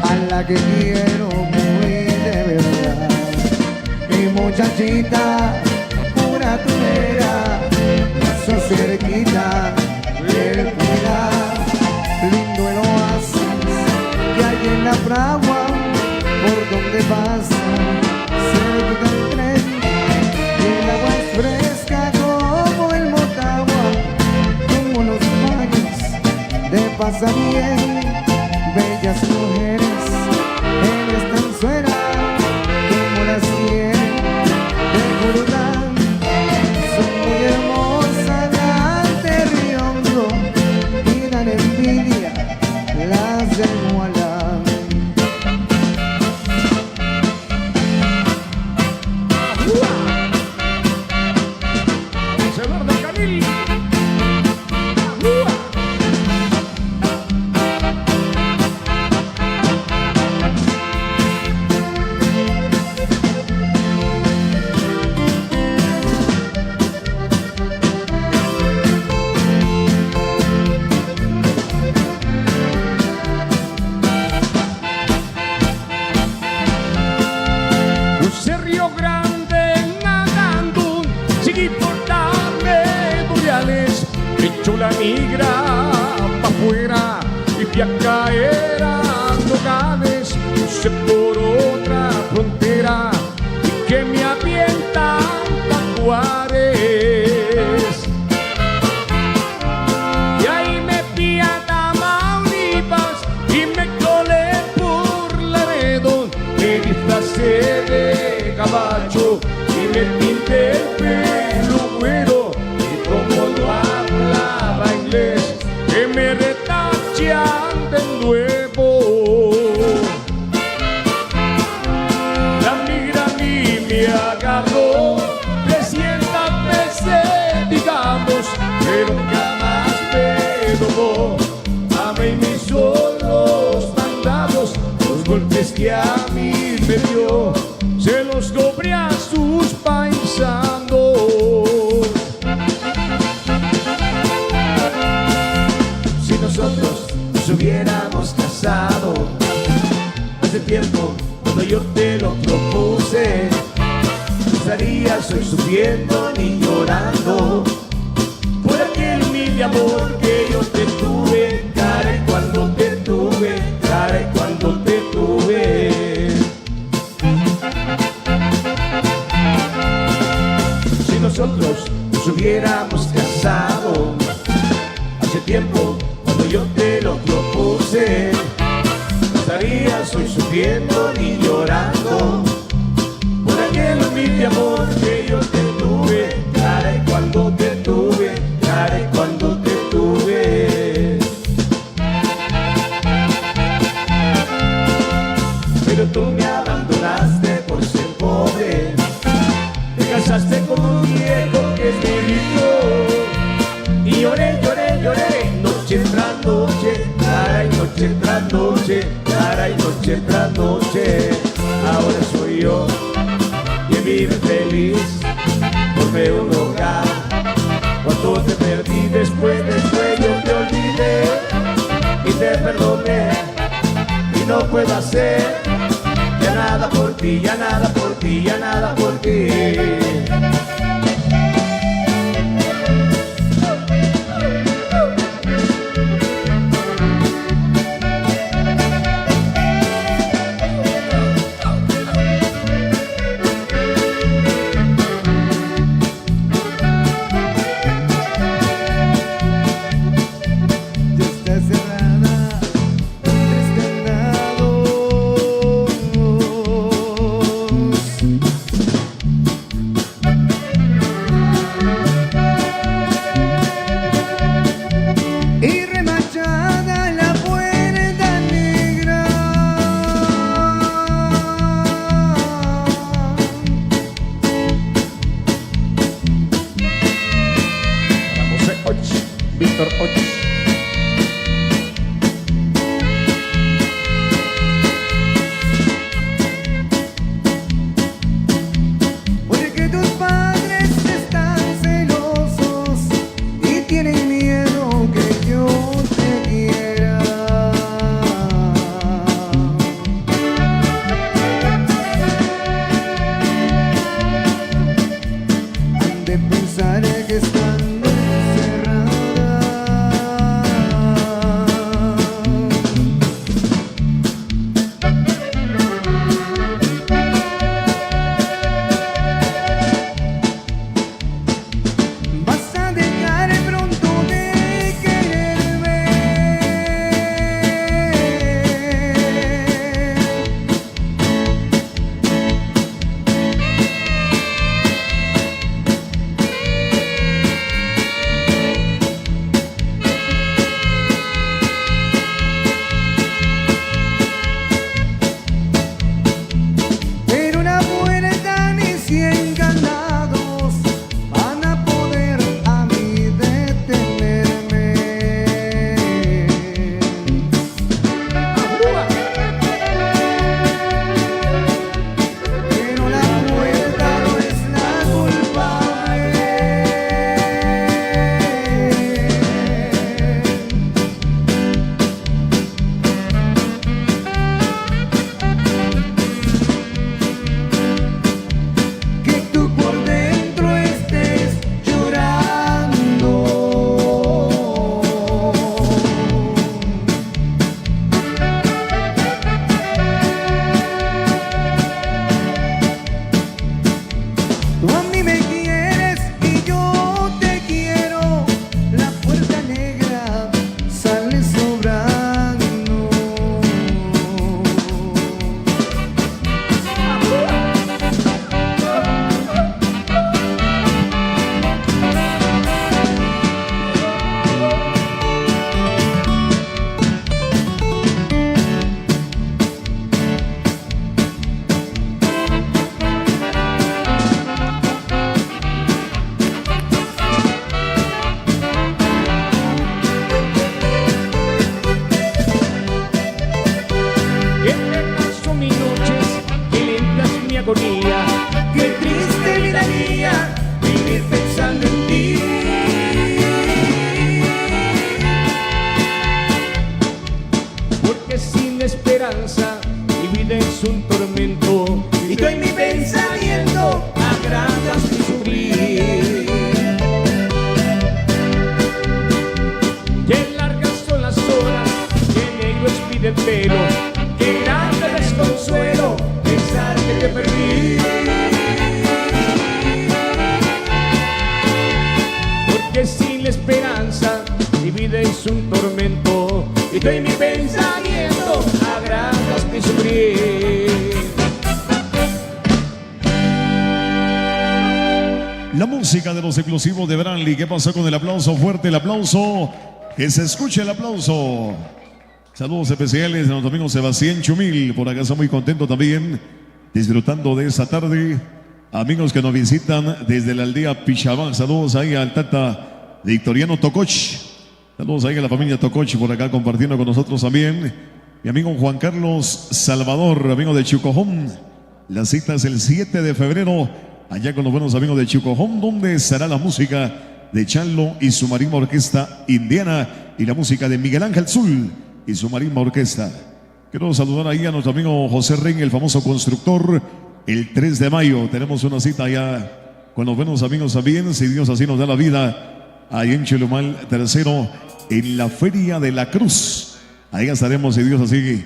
a la que quiero muy de verdad. Mi muchachita, pura tunera, paso cerquita del Pilar. Lindo el oasis que hay en la fragua, por donde pasa cerca el tren. Y el agua es fresca como el Motagua, como los baños de Pasabién. Bellas mujeres en esta anzuela, como las 100 de Jordán. Son muy hermosas las de Riondo y dan envidia las de Mualán. Eduardo Camil. Crucé Río Grande nadando, sin importarme boreales, echó la migra pa' afuera y fui a caer a Nogales. Crucé por otra frontera y que me avientan pa' Juárez. Y ahí me fui a Tamaulipas y me colé por Laredo. Me disfracé de caballo y me pinté el pelo güero. Y como no hablaba inglés, que me retachan de nuevo. La migra a mí me agarró 300 veces, digamos, pero jamás me domó. Amé y me hizo los mandados, los golpes que a mí me dio, se los cobré a sus paisanos. Si nosotros nos hubiéramos casado hace tiempo, cuando yo te lo propuse, no estarías hoy sufriendo ni llorando por aquel humilde amor que yo te tuve, caray, cuando te tuve, caray, cuando te tuve. Si nosotros nos hubiéramos casado hace tiempo, cuando yo te lo propuse, no estarías hoy sufriendo ni llorando por aquel humilde amor que yo te tuve, caray, cuando te tuve, caray, cuando te tuve. Pero tú me abandonaste por ser pobre, te casaste con un viejo que es mi rico, y lloré, lloré, lloré, noche tras noche, caray, noche tras noche, caray, noche tras noche. Ahora soy yo quien vive feliz, formé un hogar, cuando te perdí de ti, ya nada por ti, ya nada por ti. Víctor Och. Porque tus padres están celosos y tienen miedo que yo te quiera. Han de pensar que están qué triste vida mía vivir pensando en ti. Porque sin esperanza mi vida es un tormento y tú en mi pensamiento agrandas mi sufrir. Qué largas son las horas, qué negro es mi desvelo, qué grande desconsuelo pensar que te perdí. Porque sin la esperanza mi vida es un tormento y tú en mi pensamiento agrandas mi sufrir. La música de los explosivos de Branly. ¿Qué pasó con el aplauso? Fuerte el aplauso. Que se escuche el aplauso. Saludos especiales a nuestro amigo Sebastián Chumil. Por acá está muy contento también, disfrutando de esta tarde. Amigos que nos visitan desde la aldea Pichabá. Saludos ahí al Tata Victoriano Tococh. Saludos ahí a la familia Tococh por acá compartiendo con nosotros también. Mi amigo Juan Carlos Salvador, amigo de Chucojón. La cita es el 7 de febrero, allá con los buenos amigos de Chucojón, donde estará la música de Chanlo y su marimba orquesta indiana y la música de Miguel Ángel Zul y su marimba orquesta. Quiero saludar ahí a nuestro amigo José Ren, el famoso constructor. El 3 de mayo tenemos una cita allá con los buenos amigos también, si Dios así nos da la vida, ahí en Chelumal tercero, en la Feria de la Cruz. Ahí estaremos, si Dios así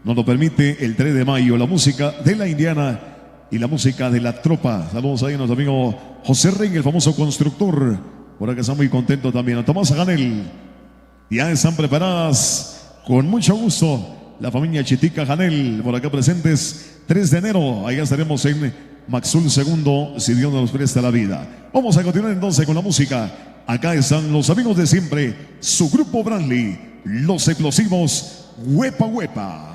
nos lo permite, el 3 de mayo. La música de la Indiana y la música de la Tropa. Saludos ahí a nuestro amigo José Ren, el famoso constructor. Por acá está muy contento también. A Tomás Janel. Ya están preparadas con mucho gusto la familia Chitica Janel, por acá presentes, 3 de enero, allá estaremos en Maxul II, si Dios nos presta la vida. Vamos a continuar entonces con la música. Acá están los amigos de siempre, su grupo Brantley, los explosivos Huepa Huepa.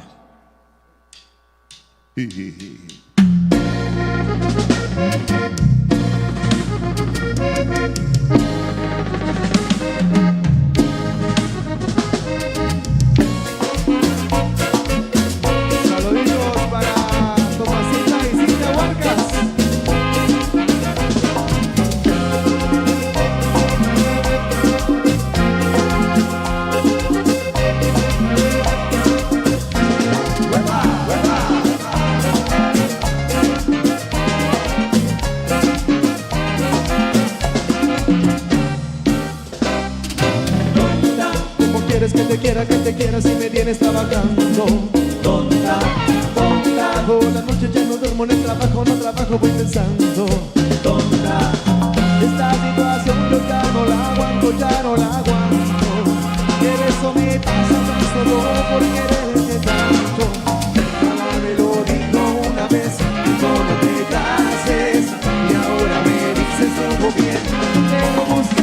Que te quiera si me tienes trabajando. Tonta, tonta. Por la noche ya no duermo en el trabajo, no trabajo, voy pensando. Tonta, esta situación yo ya no la aguanto, ya no la aguanto. Que eso me pasa tan solo por quererte tanto. Mamá me lo dijo una vez, no te cases. Y ahora me dices todo bien, te lo buscaste.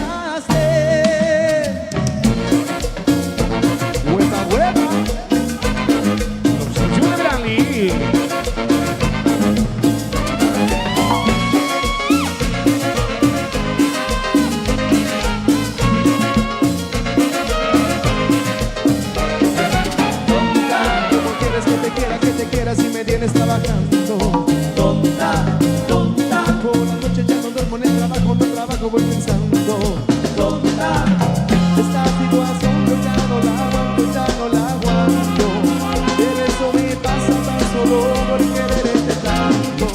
Si me tienes trabajando. Tonta, tonta. Por la noche ya no duermo en el trabajo, no trabajo, voy pensando. Tonta, esta situación yo ya no la aguanto, ya no la aguanto. Pero eso me pasa tan solo por quererte tanto.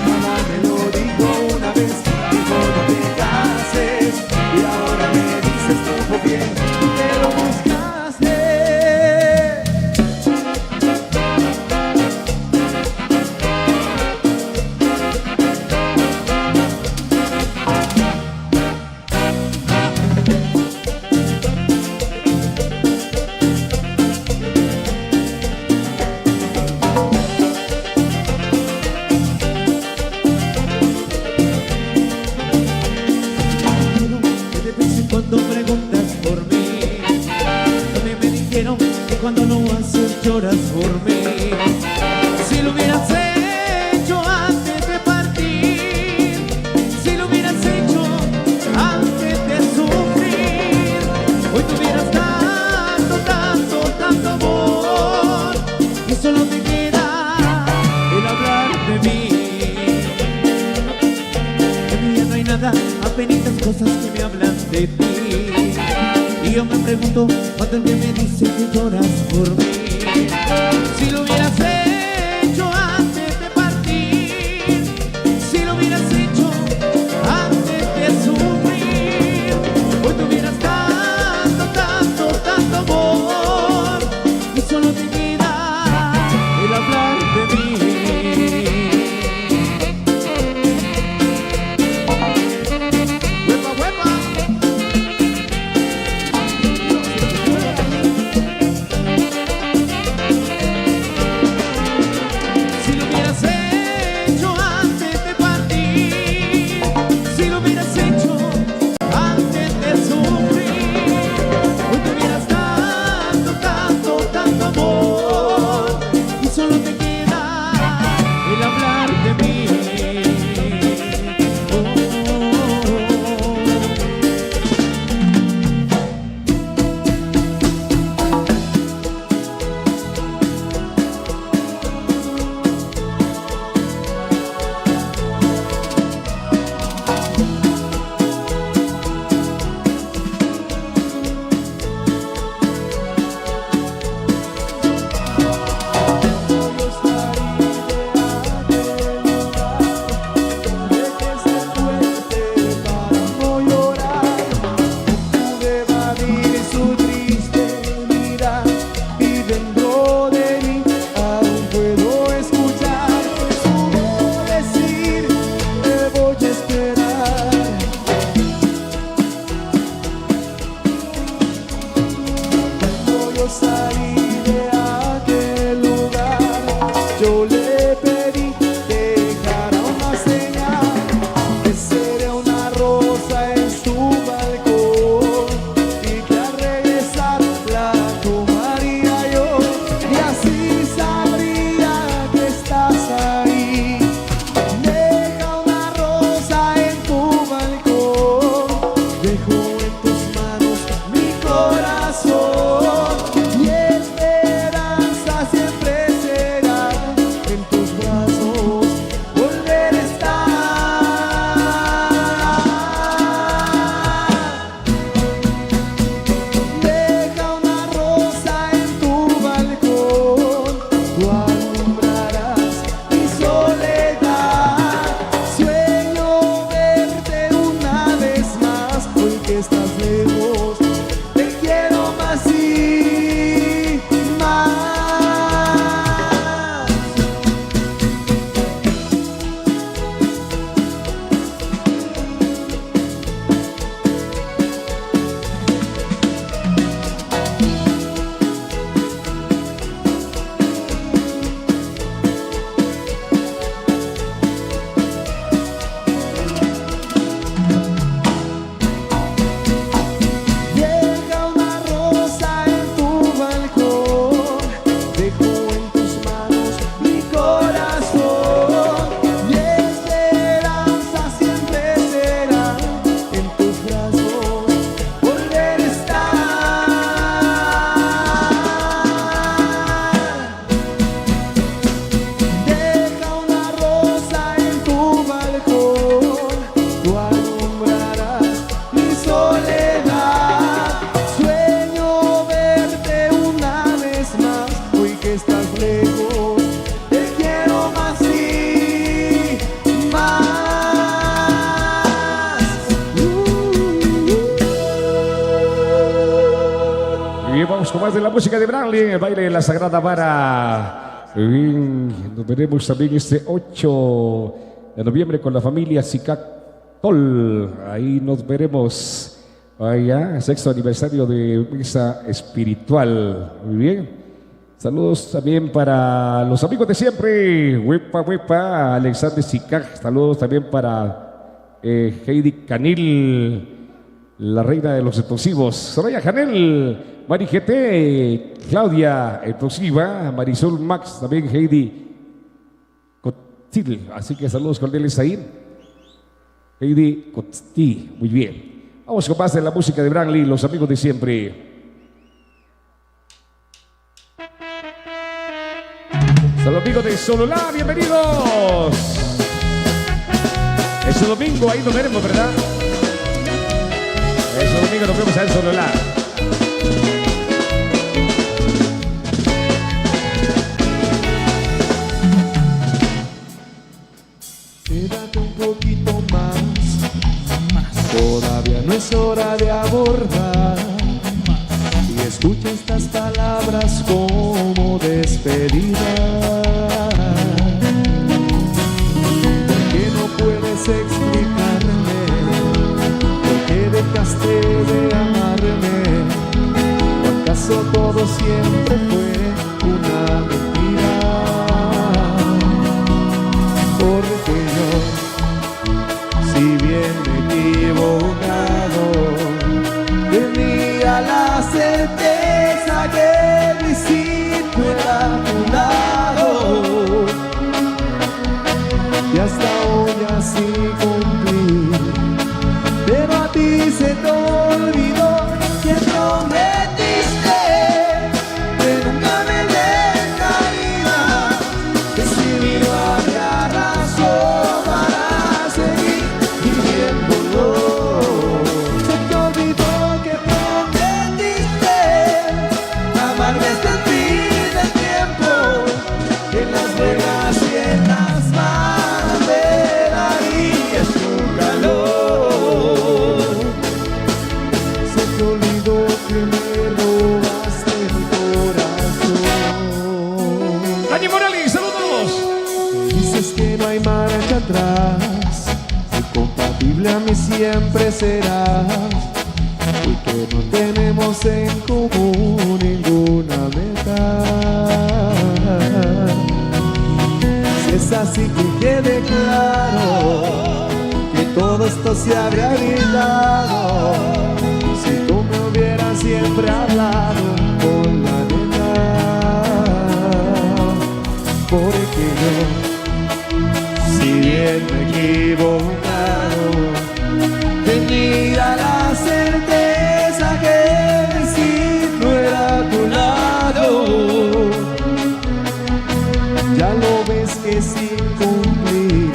Mamá me lo dijo una vez, dijo no te cases. Y ahora me dices todo bien, que lo buscaste. Cuando preguntas por mí, también me dijeron que cuando no haces lloras por mí. Si lo hubieras hecho antes de partir, si lo hubieras hecho antes de sufrir, hoy tuvieras tanto, tanto, tanto amor. Y solo te queda el hablar de mí. En mí ya no hay nada, apenitas cosas que me hablan de ti. Y yo me pregunto cuando el que me dice que lloras por mí. Si lo hubieras hecho antes de partir, si lo hubieras hecho antes de sufrir, hoy tuvieras tanto, tanto, tanto amor. Y solo te queda el hablar de mí. yo salí de aquel lugar, yo le pedí que dejara una señal, que sería una rosa en su balcón, y que al regresar la tomaría yo, y así sabría que estás ahí. Deja una rosa en tu balcón, dejo en tus manos mi corazón, y esperanza siempre será en tus brazos volver a estar. Deja una rosa en tu balcón, tú alumbrarás mi soledad. Sueño verte una vez más, hoy que estás lejos, te quiero más y más. Deja una rosa en tu balcón, dejo en tus manos mi corazón, y esperanza siempre será en tus brazos volver a estar. Deja una rosa en tu balcón, tú alumbrarás mi soledad. Sueño verte una vez más, hoy que estás lejos, te quiero más y más. Y vamos con más de la música de Branly, el baile de la Sagrada Vara. Nos veremos también este 8 de noviembre con la familia Sicactol. Ahí nos veremos. Allá, 6º aniversario de misa espiritual. Muy bien. Saludos también para los amigos de siempre. Huepa, Alexander Sicac. Saludos también para Heidi Canil, la reina de los explosivos. Soraya Janel, Mari GT, Claudia Explosiva, Marisol Max, también Heidi Cotil. Así que saludos cordiales ahí. Heidi Cotil, muy bien. Vamos con más de la música de Branly, los amigos de siempre. Saludos amigos de Sololá, bienvenidos. Este domingo ahí nos veremos, ¿verdad? Este domingo nos vemos ahí en Sololá. Quédate un poquito más, todavía no es hora de abordar, y escucha estas palabras como despedida. ¿Por qué no puedes explicarme por qué dejaste de amarme? ¿O acaso todo siempre fue una mentira? Porque yo, si bien me he equivocado, tenía la certeza que mi sitio era a tu lado, y hasta hoy así cumplí, pero a ti se te olvidó que prometiste que nunca me dejaría, que si no había razón para seguir viviéndolo. Se te olvidó que prometiste amarme hasta el fin del tiempo, que en las buenas y en las malas me darías tu calor. Se te olvidó que me robaste el corazón. Dani Morales, saludos. Dices que no hay marcha atrás, incompatible a mí siempre serás, y que no tenemos en común ninguna se habría evitado si tú me hubieras siempre hablado con la verdad. Porque yo, si bien me he equivocado, tenía la certeza que si no era a tu lado. Ya lo ves que sin cumplir,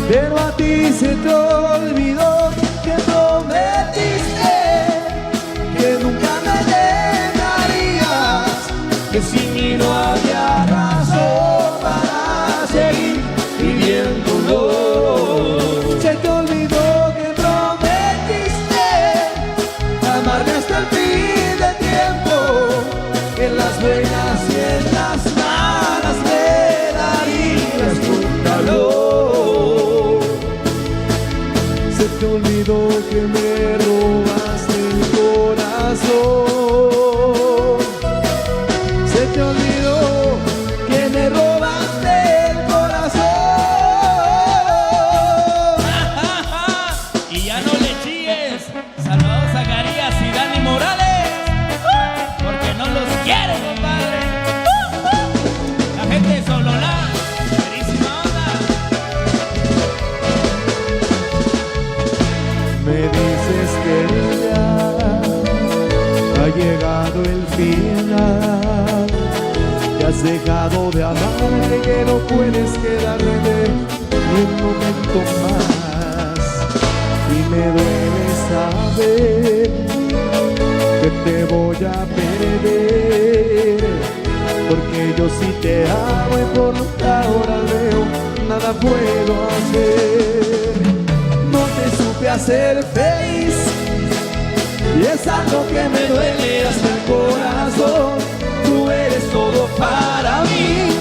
pero a ti se te olvidó que prometiste que nunca me dejarías, que sin mí no había razón para seguir viviéndolo. Se te olvidó que prometiste amarme hasta el fin del tiempo, que en las buenas y en las malas me darías tu calor. Se te olvidó que me robaste el corazón. Se te olvidó que me robaste el corazón. Y ya no le chilles, Salvador Zacarías y Dani Morales, porque no los quiere, compadre. La gente de Sololá, buenísima onda. Me dices que ya ha llegado el final, que has dejado de amar, que no puedes quedarte ni un momento más. Y me duele saber que te voy a perder, porque yo sí te amo y por lo que ahora veo nada puedo hacer. No te supe hacer feliz y es algo que me duele hasta el corazón. Tú eres todo para mí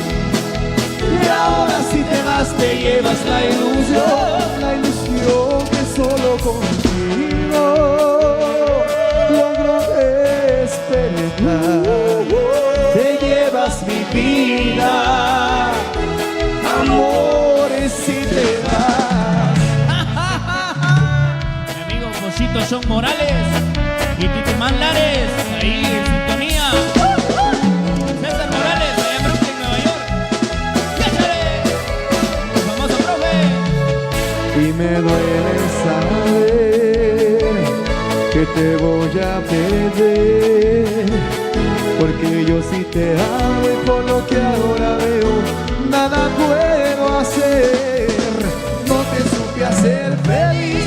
y ahora si te vas te llevas la ilusión que solo contigo logro despertar. Te llevas mi vida, amores, si te vas. Mi amigo Pochito John Morales y Tito Manlares, ahí en sintonía. César Morales, allá en Brooklyn, Nueva York. ¡Échale! El famoso profe. Y me duele saber que te voy a perder, porque yo sí te amo y por lo que ahora veo nada puedo hacer. No te supe hacer feliz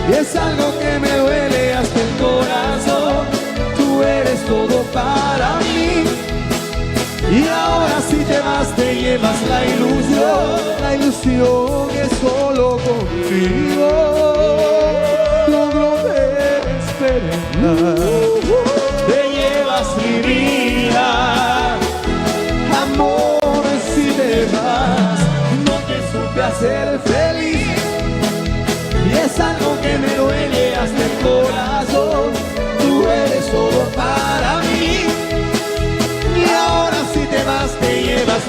y es algo que me duele hasta el corazón. Tú eres todo para mí y ahora si te vas te llevas la ilusión que solo contigo logro despertar. Te llevas mi vida, amor, si te vas. No te supe hacer feliz y es algo que me duele hasta el corazón. Tú eres todo para mí y ahora si te vas te llevas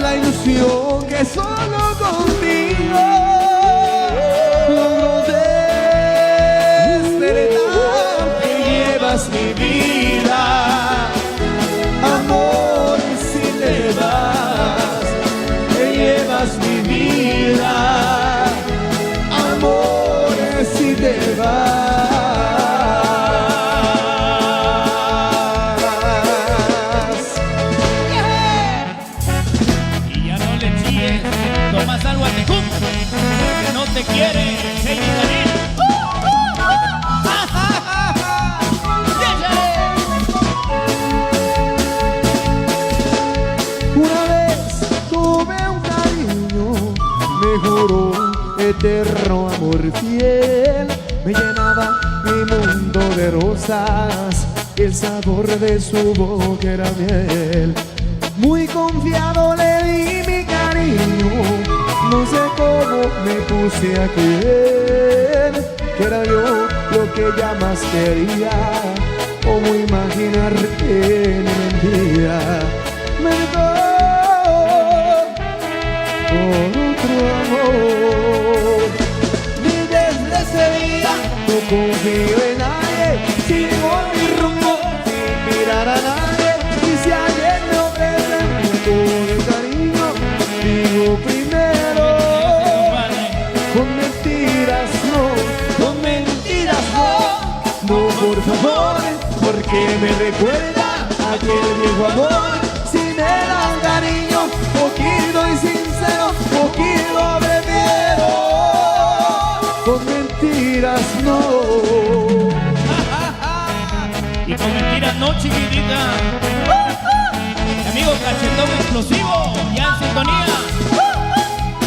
la ilusión que solo contigo logro despertar. Te llevas mi vida, amor, si te vas. Te llevas mi vida, amor, si te vas. Y ya no le chilles, Tomás Alba Tejum, porque no te quiere, Heidi Darín. Una vez tuve un cariño, me juró eterno amor fiel, me llenaba mi mundo de rosas, el sabor de su boca era miel. Muy confiado le di mi cariño, no sé cómo me puse a creer que era yo lo que ella más quería. Cómo imaginar que me mentía, me dejó por otro amor. confío en nadie, sigo mi rumbo sin mirar a nadie. Y si alguien me ofrece un poco de cariño, digo primero, con mentiras no, con mentiras no. No, por favor, porque me recuerda aquel viejo amor. Si me dan cariño, poquito y sincero, poquito prefiero. Con mentiras no. Y con mentiras no, chiquitita. Mi amigo Cachetón Explosivo, ya en sintonía.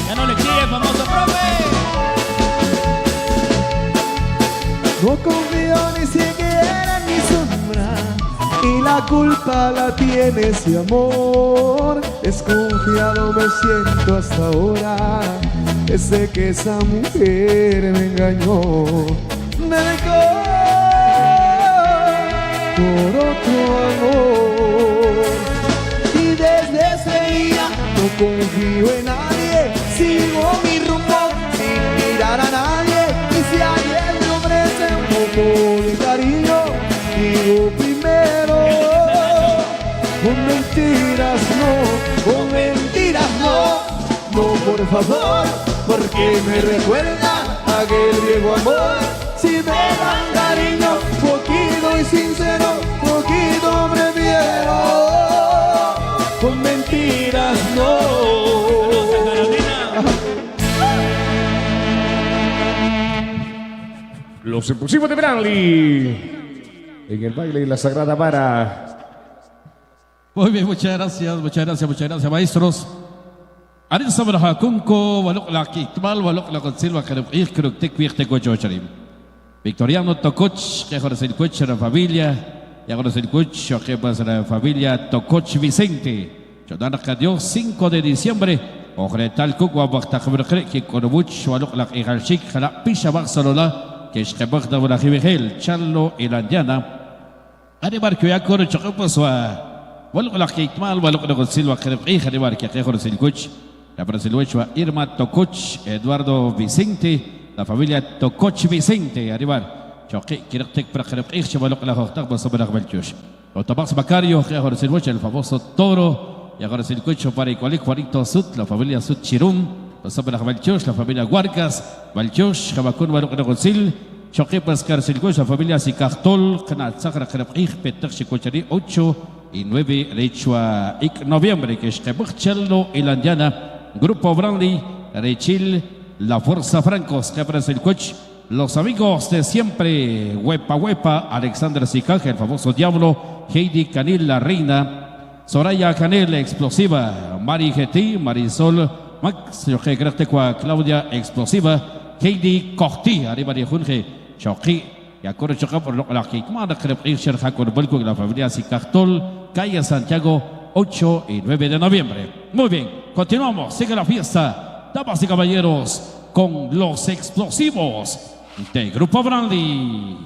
Ya no le chille, famoso profe. No confío ni siquiera en mi sombra, y la culpa la tiene ese amor. Desconfiado me siento hasta ahora, sé que esa mujer me engañó, me dejó por otro amor. Y desde ese día no confío en nadie, sigo mi rumbo sin mirar a nadie. Y si alguien me ofrece un poco de cariño, digo primero, con mentiras no, con mentiras no. No, por favor, porque me recuerda aquel viejo amor. Si me dan cariño, poquito y sincero, poquito prefiero. Con mentiras no. Los impulsivos de Branly en el baile y la Sagrada Vara. Muy bien, muchas gracias, maestros. Arin sabra kunko walok la kitmal walok la silva que creo que te cochocharim. Victoriano Tococh, que ahora se coche la familia, y ahora se coche que pasa la familia Tococh Vicente. Jodana Cadio 5 de diciembre. Ojalá tal cuco abacta que Corbuch walok la Igalchik, la Pisha Barcelona, que es que abacta la Jibegel, Charlo y la Diana. Animar que ya corre chocaposwa. Walok la kitmal walok la silva que animar que ahora se coche. La brasileña Irma Tococh, Eduardo Vicente, la familia Tococh Vicente, arribar. Choque, quiero que para que el balón la jornada va a sobrar el Belchus. Tomás Macario, que ahora se lucha el famoso Toro, y ahora se lucha para igualar Juanito Sud, la familia Sud Chirum, va a sobrar el Belchus, la familia Huarcas, Belchus, Jabacún, balón de Gonzil, choque para que se lucha la familia Sicartol, Canal Sacra, Canapig, Peter Chicochari, 8 y 9 de noviembre, que es que Burchello y Landiana. Grupo Brandy, Rechil, La Fuerza Francos, que aparece el coach. Los amigos de siempre, Huepa Huepa, Alexander Sicaje, el famoso Diablo, Heidi Canil, la Reina, Soraya Canel, Explosiva, Mari GT, Marisol, Max, Jorge Gratecua, Claudia, Explosiva, Heidi Corti, arriba de Junge, Choqui, y acuerdo choca por la que manda que irse con Bolco, la familia Sicartol, Calle Santiago, 8 y 9 de noviembre. Muy bien, continuamos, sigue la fiesta, damas y caballeros, con los explosivos de Grupo Brandy.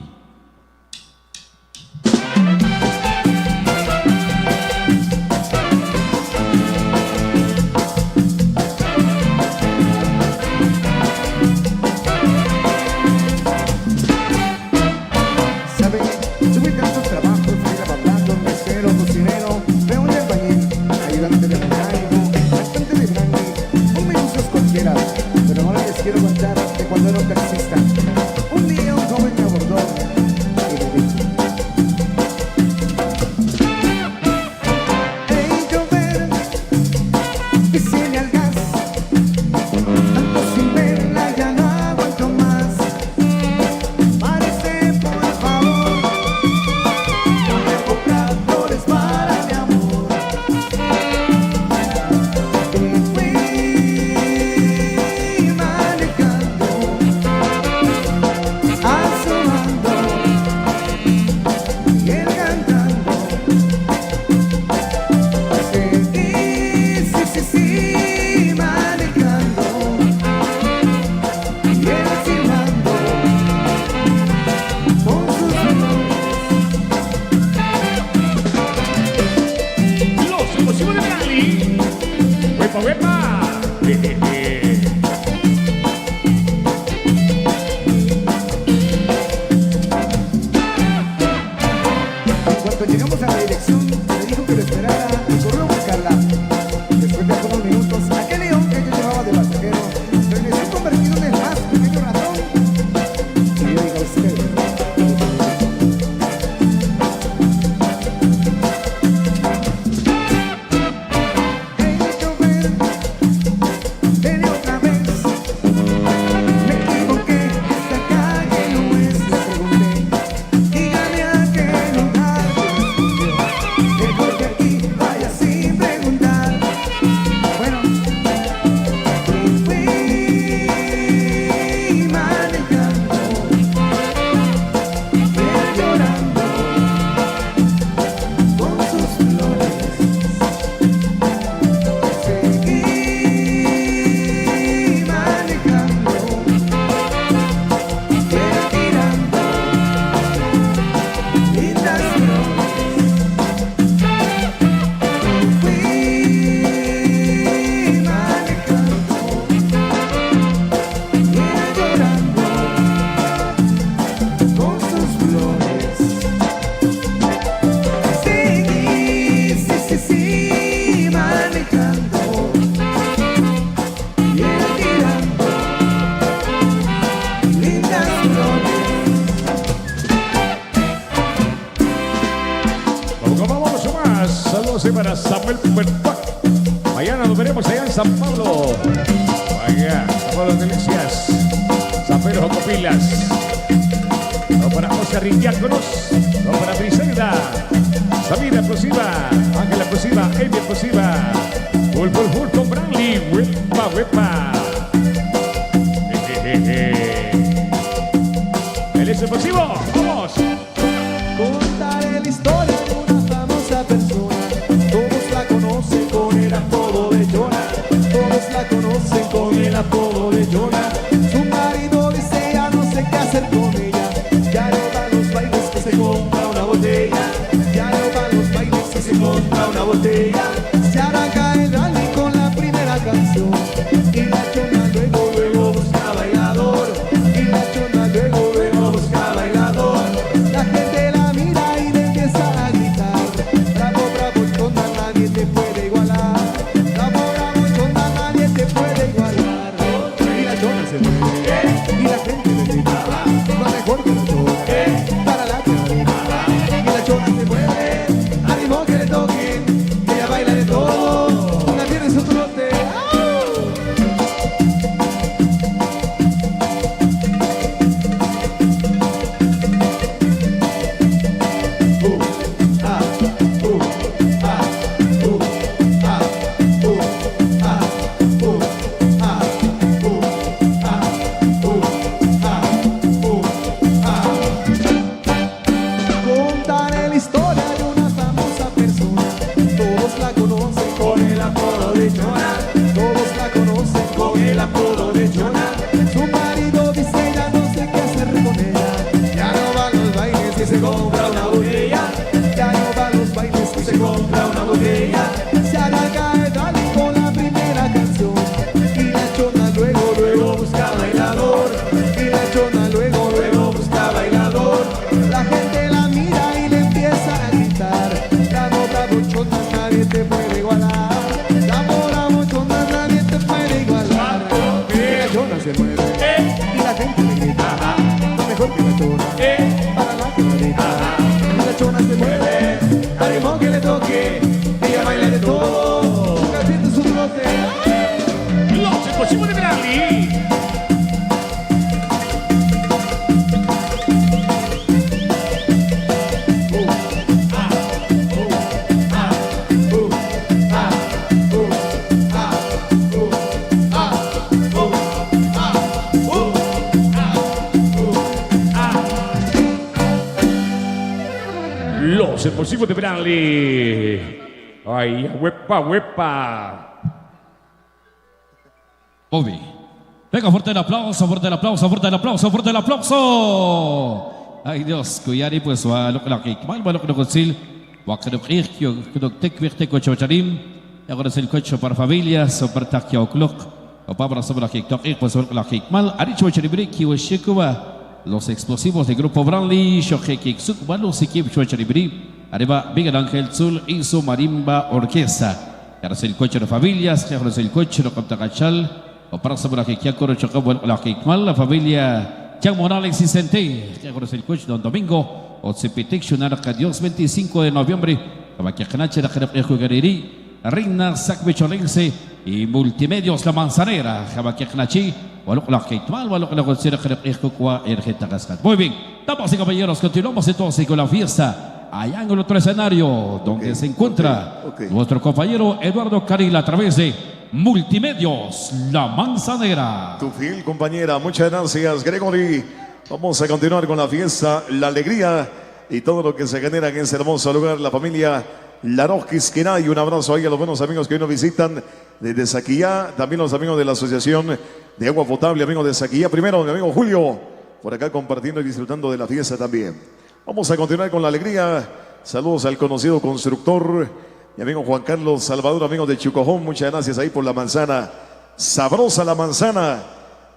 Quiero contar de cuando era un taxista. Un día un joven me abordó y me dijo: hey, chofer, pisele al gas. Tanto sin verla ya no aguanto más. Párese, por favor. cuando llegamos a la dirección, me dijo que lo esperara y corrió a buscarla. Después de algunos minutos, aquel león que yo llevaba de pasajero regresó convertido en el más pequeño ratón. Y oiga usted. Para Samuel Puerto. Mañana nos veremos allá en San Pablo. Vaya, San Pablo Delicias, San Pedro Jocopilas. No para José Riquiáconos, no para Briselda, Samira explosiva, Ángela explosiva, Amy explosiva, Full con Branly, huepa, huepa. El explosivo, vamos. Contaré la historia de una famosa persona. Todos la conocen con el apodo de Jonah. Todos la conocen con el apodo de Jonah. Su marido dice ya no sé qué hacer con ella. Ya no va a los bailes que se compra una botella. Ya no va a los bailes que se compra una botella. Se arranca el rally con la primera canción. Y la Jonah luego busca bailador. Y la Jonah luego busca bailador. La gente la mira y le empieza a gritar. Bravo, bravo, Jonah, nadie te puede igualar. Bravo, bravo, Jonah, nadie te puede igualar. Y la Jonah se mueve y la gente le grita. No mejor que la Jonah, para la cadena. Y la Jonah se mueve, ánimo que le toquen. Ella baila de todo, una pierna en su trote. Contaré la historia de una famosa persona. Todos la conocen con el apodo de Jonah. Todos la conocen con el apodo de Jonah. Su marido dice ya no sé qué hacer con ella. Ya no va a los bailes y se compra una botella. Ya no va a los bailes y se compra una botella. Se arranca el rally con la primera canción. Y la Jonah luego busca bailador. Y la Jonah luego busca bailador. La gente la mira y le empieza a gritar. Bravo, bravo, Jonah, nadie te puede igualar. Bravo, bravo, Jonah, nadie te puede igualar. Y la Jonah se mueve y la gente le grita. No mejor que la Jonah, para la cadena. Y la Jonah se mueve, ánimo que le toque. Ella baila de todo, un gatito en su trote. Los explosivos de Branly. Los explosivos de Branly. Ay, huepa, huepa. Bobby. Venga, fuerte el aplauso, fuerte el aplauso, fuerte el aplauso, fuerte el aplauso. Ay Dios, kuyari pues wa lo que mal lo que consil, wa que no tek virte coche charim, ya con el coche para familias, o para takia o clock, o para sobre la que toque pues lo que mal, aricho charibri ki wa shikuba, los explosivos del grupo Branly, shoke ki suk, los equipos charibri. Arriba Miguel Ángel Zul y su marimba orquesta. Ahora es el coche de familias, ahora es el coche de Captacachal. O para saber que ya corre la familia Jean Morales y Sente. Ahora es el coche de Domingo. O se peticionará que Dios 25 de noviembre. Para que Canache de Jerez Guerreri. Reina Sacbecholense y Multimedios La Manzanera. Para que Canachi. Muy bien, damas y caballeros, continuamos entonces con la fiesta allá en el otro escenario donde se encuentra nuestro compañero Eduardo Caril a través de Multimedios La Manzanera. Tu fiel compañera, muchas gracias Gregory. Vamos a continuar con la fiesta, la alegría y todo lo que se genera en ese hermoso lugar, la familia Laroz Quisquená. Y un abrazo ahí a los buenos amigos que hoy nos visitan desde Saquillá, también los amigos de la Asociación de Agua Potable, amigos de Saquillá. Primero, mi amigo Julio, por acá compartiendo y disfrutando de la fiesta también. Vamos a continuar con la alegría. Saludos al conocido constructor, mi amigo Juan Carlos Salvador, amigo de Chucojón. Muchas gracias ahí por la manzana. Sabrosa la manzana.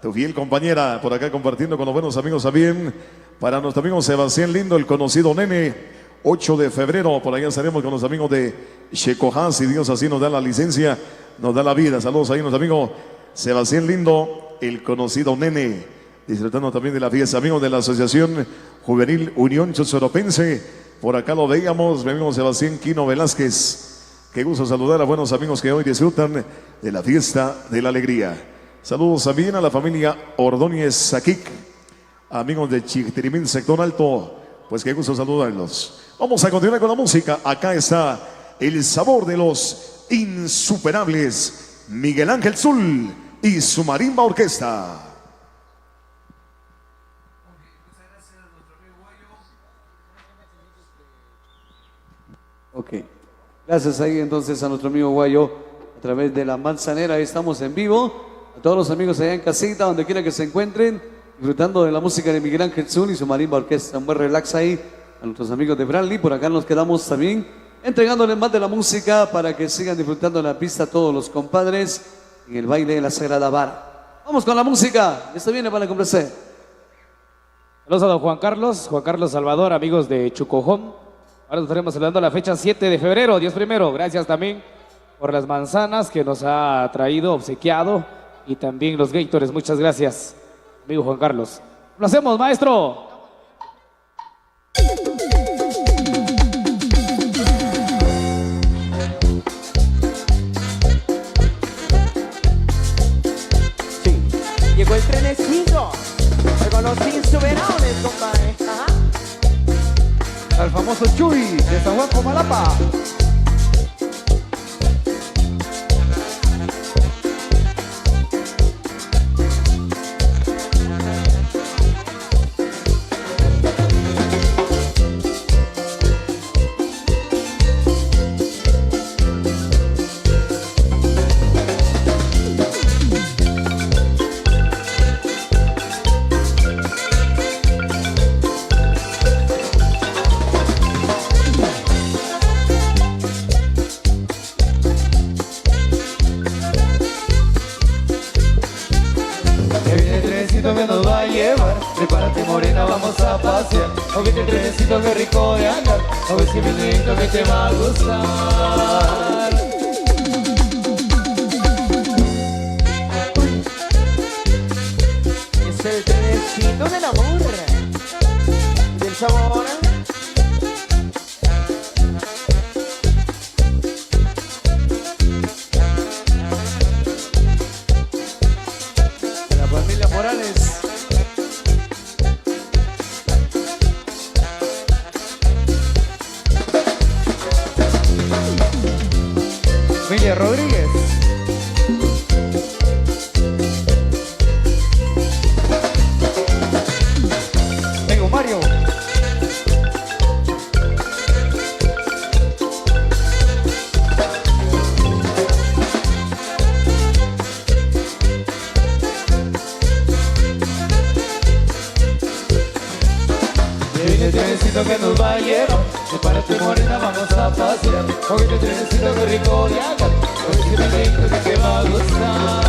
Tu fiel compañera, por acá compartiendo con los buenos amigos también. Para nuestro amigo Sebastián Lindo, el conocido Nene. 8 de febrero, por allá estaremos con los amigos de Checojá, si Dios así nos da la licencia, nos da la vida. Saludos ahí a nuestro amigo Sebastián Lindo, el conocido Nene, disfrutando también de la fiesta. Amigos de la Asociación Juvenil Unión Chosoropense, por acá lo veíamos, mi amigo Sebastián Quino Velázquez. Qué gusto saludar a buenos amigos que hoy disfrutan de la fiesta de la alegría. Saludos también a la familia Ordóñez Saquic, amigos de Chictirimín, sector alto, pues qué gusto saludarlos. Vamos a continuar con la música. Acá está el sabor de los insuperables Miguel Ángel Zul y su marimba orquesta. Ok, gracias ahí entonces a nuestro amigo Guayo a través de La Manzanera. Ahí estamos en vivo. A todos los amigos allá en casita, donde quiera que se encuentren, disfrutando de la música de Miguel Ángel Zul y su marimba orquesta. Un buen relax ahí a nuestros amigos de Bradley. Por acá nos quedamos también entregándoles más de la música para que sigan disfrutando de la pista todos los compadres en el baile de la Sagrada Vara. Vamos con la música. Esto viene para complacer. Saludos a don Juan Carlos Salvador, amigos de Chucojón. Ahora nos estaremos celebrando la fecha 7 de febrero, Dios primero. Gracias también por las manzanas que nos ha traído, obsequiado, y también los Gators. Muchas gracias, amigo Juan Carlos. ¡Lo hacemos, maestro! Llegó el trenecito con los insuperables, compadre. Al famoso Chuy de San Juan Comalapa. Que nos va a llevar, prepárate morena, vamos a pasear. Oye, el trenecito que rico de andar, a ver si vinito que te va a gustar. Es el trenecito del amor, del sabor. Morales. Miguel Rodríguez. Tengo Mario. El trenecito que nos va a llevar, prepárate morena, vamos a pasear. Oye, el trenecito que rico de andar, a ver si vinito que te va a gustar.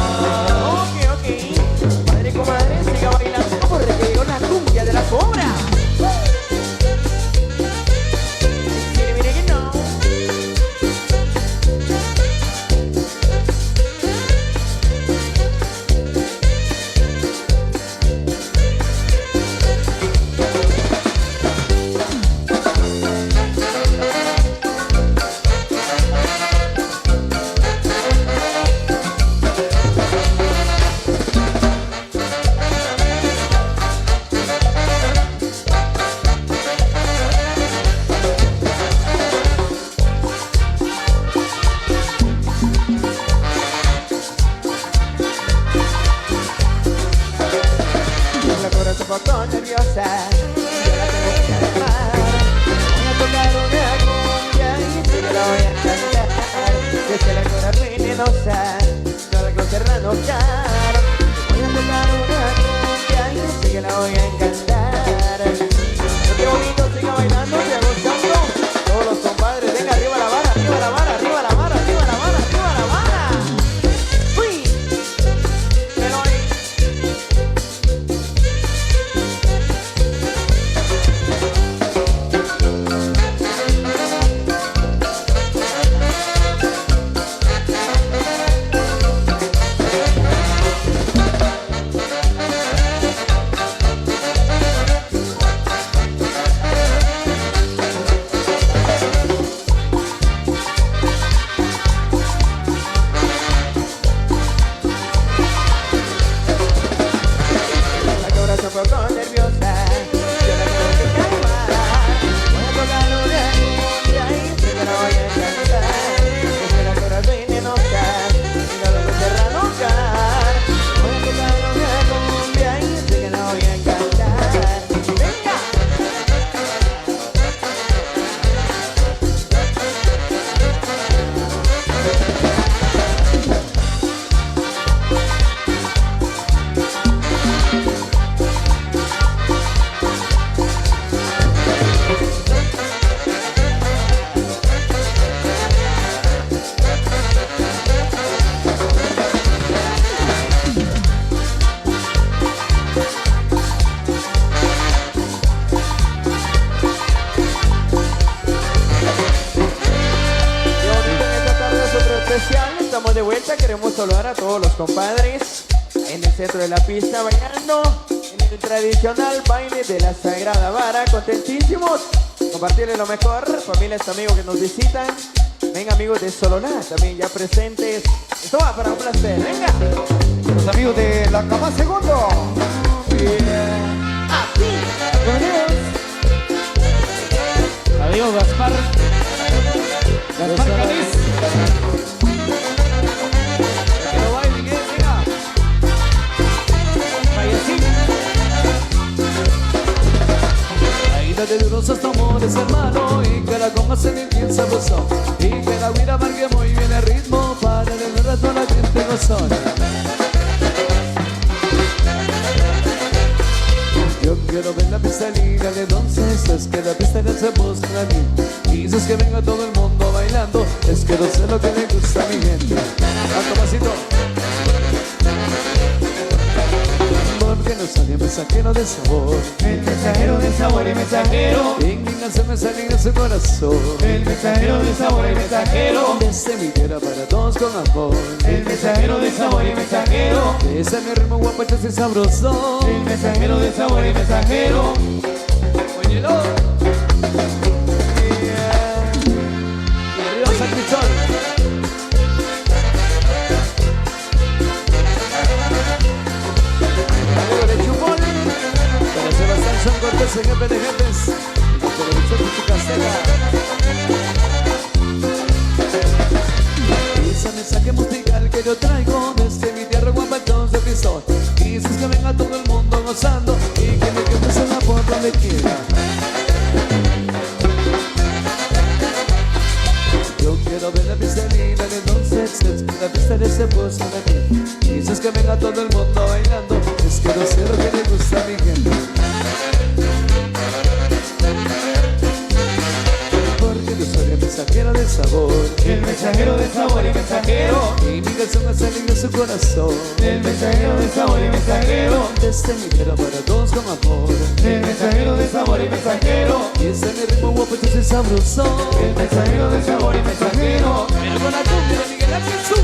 Ok. Padre, comadre, siga bailando porque llegó la cumbia de la cobra. Mire, de vuelta. Queremos saludar a todos los compadres en el centro de la pista bailando en el tradicional baile de la Sagrada Vara. Contentísimos, compartirles lo mejor. Familias, amigos que nos visitan. Venga, amigos de Soloná también ya presentes. Esto va para un placer. Venga. Los amigos de la Cama Segundo. Adiós, Gaspar. Gaspar Cádiz. Que lo bailen, venga. Vallecín. Aida de durosos amores, hermano, y que la coma se ve bien sabroso, y que la guira marque muy bien el ritmo para elevar a toda la gente gozona. Yo quiero ver la pista liga de entonces, es que la pista ya se muestra a mí. Y dices que venga todo el mundo bailando, es que no sé lo que le gusta a mi gente. Alto pasito. Porque no soy el mensajero de sabor, El mensajero de sabor y mensajero. Venganza me sale de su corazón. El mensajero de sabor y mensajero. Desde mi tierra para todos con amor. El mensajero de sabor y mensajero. Ese es mi ritmo guapacho y sabroso. El mensajero de sabor y mensajero. Óyelo. Y arriba San Cristóbal. Amigo de Chupón. Para Sebastián Son Cortés, el jefe de jefes. Y la televisión de su casera. Ese mensaje musical que yo traigo desde mi tierra guapachón de pistón. Y dices que venga todo el mundo gozando y que me quedes en la por donde quiera. Yo quiero ver la pista linda, entonces es que la pista de ese puesto de mí. Dices que venga todo el mundo bailando, es que no sé lo que le gusta a mi gente. Porque yo soy el mensajero de sabor. El mensajero de sabor y mensajero. Y mi canción hace alegre su corazón. El mensajero de sabor y mensajero. Desde mi tierra para todos con amor. El mensajero de sabor y mensajero. Y ese es mi ritmo guapacho y sabroso. El mensajero de sabor y mensajero. Pero con la cumbia de Miguel Ángel Sur.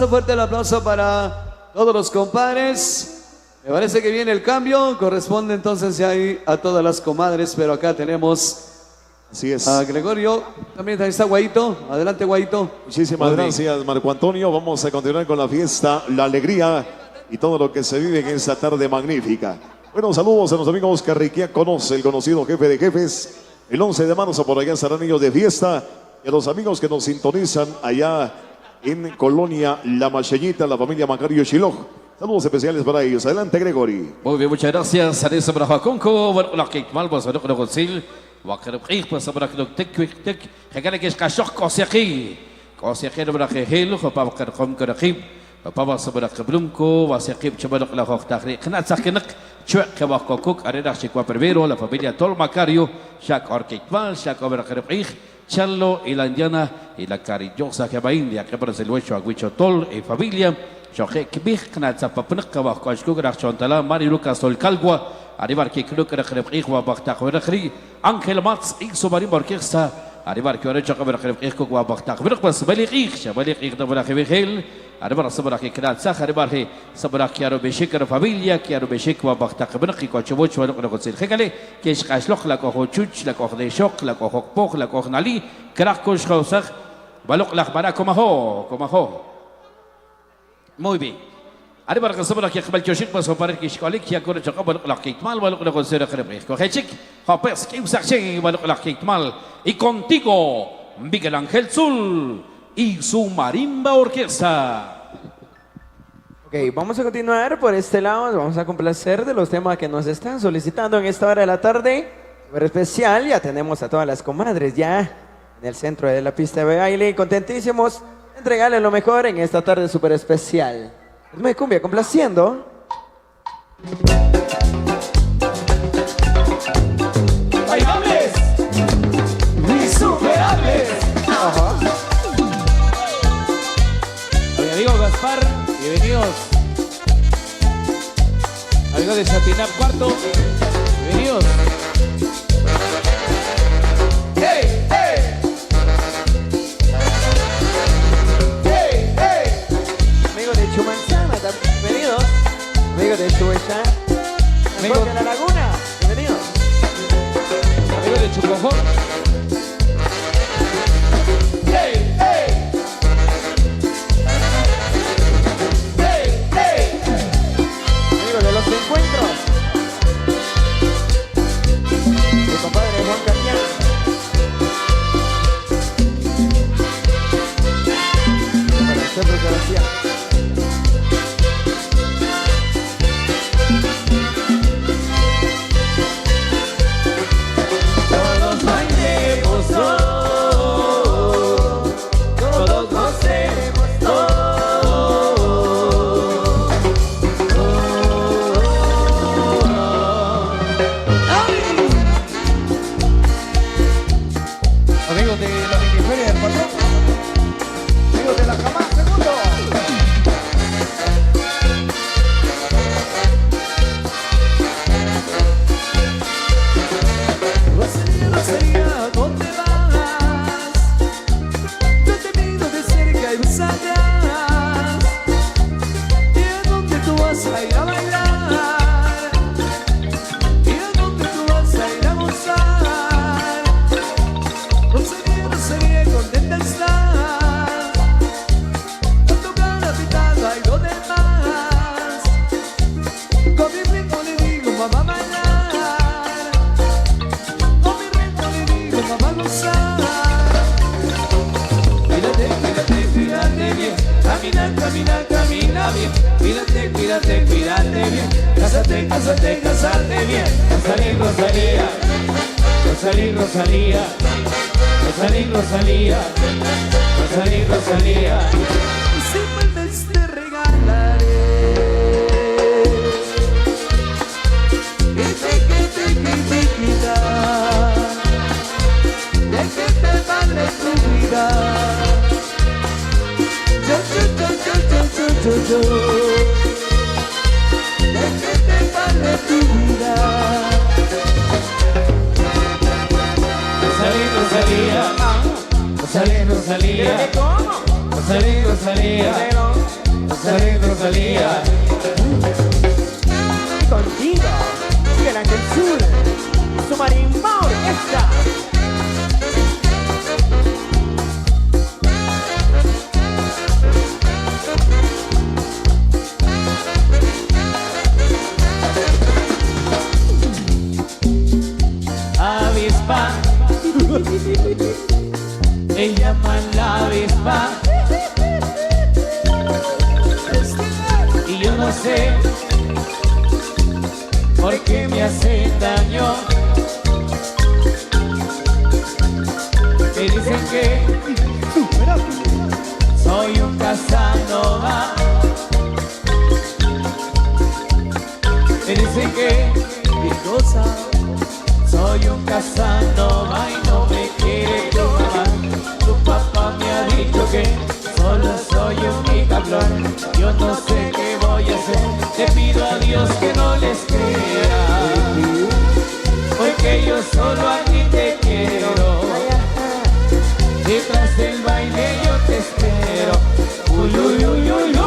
Fuerte el aplauso para todos los compadres. Me parece que viene el cambio, corresponde entonces ya ahí a todas las comadres, pero acá tenemos Así es. a Gregorio, también ahí está Guaito, adelante Guaito. Muchísimas gracias, Marco Antonio. Vamos a continuar con la fiesta, la alegría y todo lo que se vive en esta tarde magnífica. Bueno, saludos a los amigos que Riquiac conoce, el conocido jefe de jefes. El 11 de marzo por allá estarán niños de fiesta. Y a los amigos que nos sintonizan allá en Colonia La Macheñita, la familia Macario Shiloj. Saludos especiales para ellos. Adelante, Gregory. Muy bien, muchas gracias. Arisa Brajaconco, la que mal vas a no consil. Wakrib pues para que tek regale que es cachorro conseguir. Conseguir para que helo para que com que rib. Para saber que blumco, va a ser que chaval la hoja de knat sakinak. Chuek que va a cook, arena chico primero, la familia Tol Macario, Shak Orquitmal, Shak Oberkrib. Charlo y la indiana y la cariñosa que va a India, que para el huecho a Huicho Tol y familia. Shoje Kibik, Knatza Papnaka, Wakashku, Chontala, Mari Lucas Tol Calgua, arribar que creo que Rekribwa, Baktak, Ángel Mats, Ixomarim Orquesta, arribar que Orecho, Rekribwa, Baktak, Verpas, Belik, Belik, Nobrahil, arribar Sabra que Knatza, arribar he, Sabra Kiaro Beshik, familia, Kiaro Beshik, Baktak, Berki, Cochobocho, Rocosil, Hegale, que es Kashloch, la Cojochuch, la Coj de Shock, la Cojokpoch, la Cojnali, Krakos Hausach, Balok Lachbara, Comaho. Muy bien. Arriba que sabemos que el Joshik pasó para que escolhe que agora já acabou lá que mal vai lá com ser acredito. Correto? Rapaz, que usa cheio vai lá que mal. E contigo Miguel Ángel Zul y su Marimba Orquesta. Ok, vamos a continuar por este lado. Vamos a complacer de los temas que nos están solicitando en esta hora de la tarde. Súper especial, ya tenemos a todas las comadres ya en el centro de la pista de baile. Contentísimos de entregarles lo mejor en esta tarde súper especial. Ritmo de cumbia, complaciendo. Bailables, insuperables. Chucojón. ¡Hey, hey! ¡Hey, hey! Amigos de los encuentros, mi compadre Juan Cañán. Para el Cerro Sebastián. Todos bailemos hoy, todos gocemos Amigos de la miniferia del patrón, amigos de la Jamás Segundo. Rosalía, Rosalía, ¿dónde vas? Yo te miro de cerca y me sabrás. ¿Y a dónde tú vas a ir a bailar? ¿Y a dónde tú vas a ir a gozar? Rosalía, Rosalía, contenta estás. Con tu cara pintada y lo demás. Con mi ritmo le digo, mamá, bailar. Con mi ritmo le digo, mamá, gozar. Cuídate, cuídate, cuídate bien. Camina, camina, camina bien. Cuídate, cuídate, cuídate bien. Cásate, cásate, cásate bien. Rosalía, Rosalía. Rosalía, Rosalía. Rosalía, Rosalía. Rosalía, Rosalía. Y si vuelves te regalaré. De que te vale tu vida. Yo. De que te vale tu vida. Rosalía, Rosalía. Rosalía, Rosalía. Rosalía, Rosalía. Rosalía, Rosalía. Contigo, Miguel Ángel Sur, su marimba orquesta. Avispa. Me llaman la avispa. Y yo no sé por qué me hace daño. Me dicen que soy un Casanova. Me dicen que mi cosa soy un Casanova y no me quiere tu mamá. Tu papá me ha dicho que solo soy un picablón. Yo no sé qué voy a hacer. Te pido a Dios que no les crea, porque yo solo a ti te quiero. Detrás del baile yo te espero. Uy, uy, uy, uy, uy.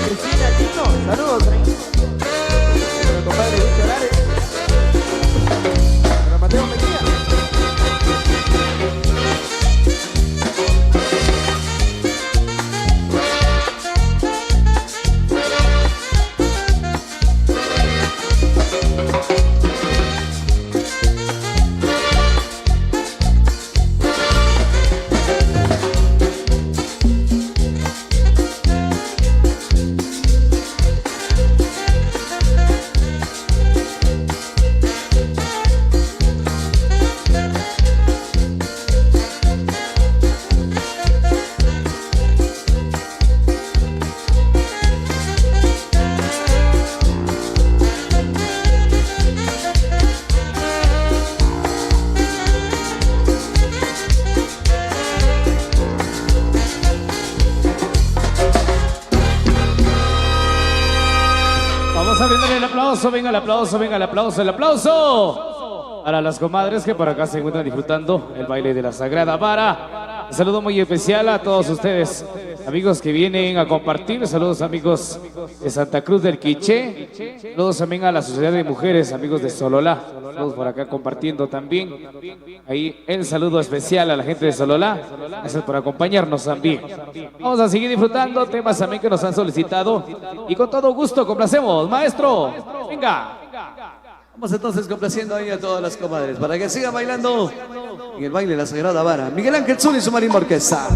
Cristina Chino, saludos, mi compadre Luis Cholares. Para Mateo Mejía. Vamos a brindar el aplauso, venga el aplauso, venga el aplauso, el aplauso. Para las comadres que por acá se encuentran disfrutando el baile de la Sagrada Vara. Un saludo muy especial a todos ustedes, amigos que vienen a compartir. Saludos amigos de Santa Cruz del Quiché. Saludos también a la Sociedad de Mujeres, amigos de Sololá. Saludos por acá compartiendo también. Ahí el saludo especial a la gente de Sololá. Gracias por acompañarnos también. Vamos a seguir disfrutando temas también que nos han solicitado. Y con todo gusto complacemos. Maestro, venga. Vamos entonces complaciendo ahí a todas las comadres para que sigan bailando en el baile de la Sagrada Vara. Miguel Ángel Zul y su marimba orquesta.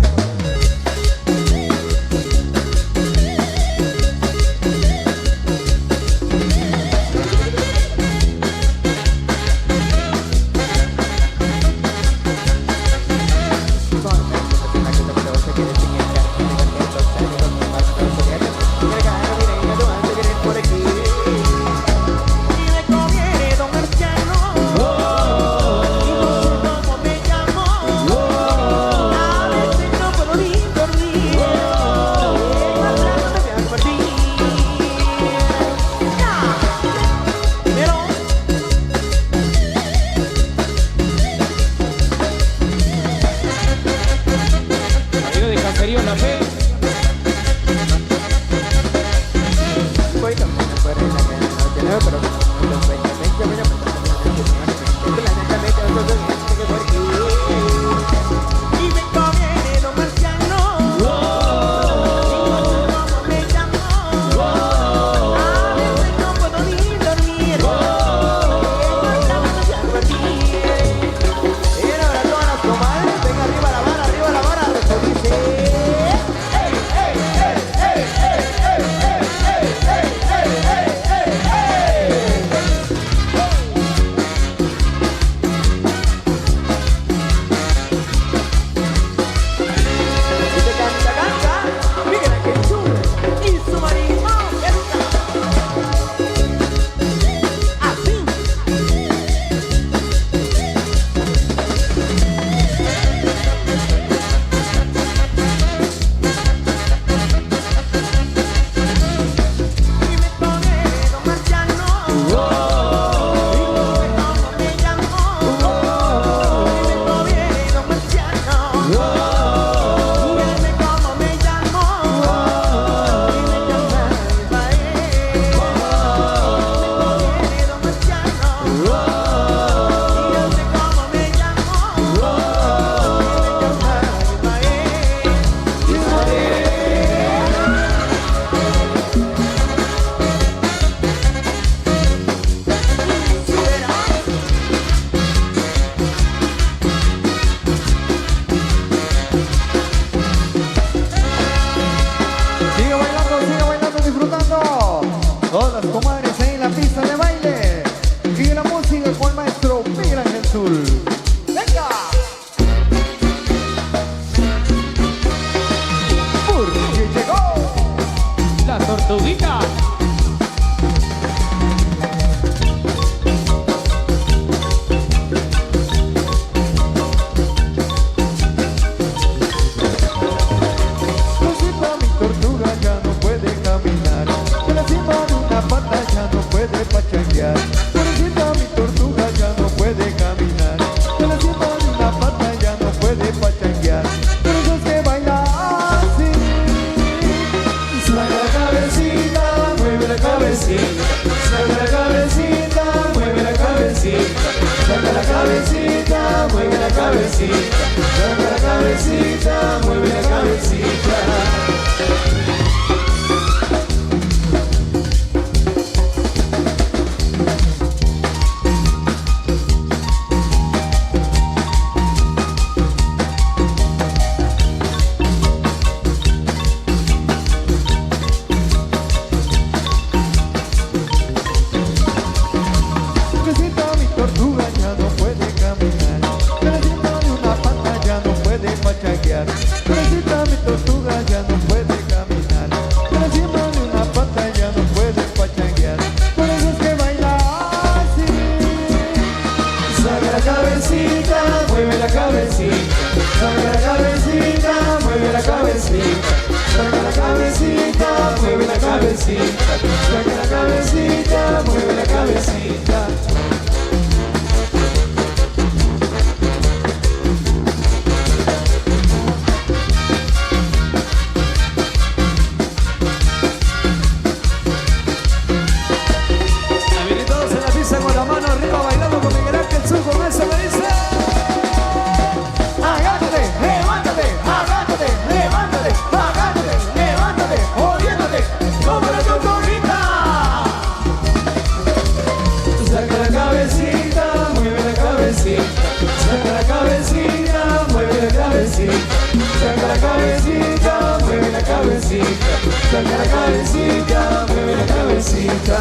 saca la cabecita, mueve la cabecita.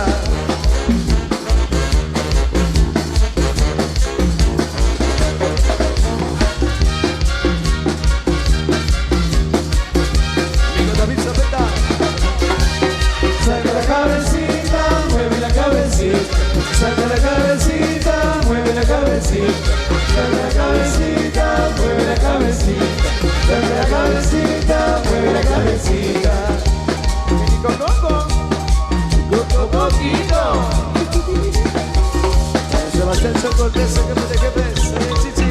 Amigo David Zapeta. Saca la cabecita, mueve la cabecita. Saca la cabecita, mueve la cabecita. Saca la cabecita, mueve la cabecita. Saca la cabecita, mueve la cabecita. Coco, coquito. Sebastián Chocoltes, que me deje ver, chichi.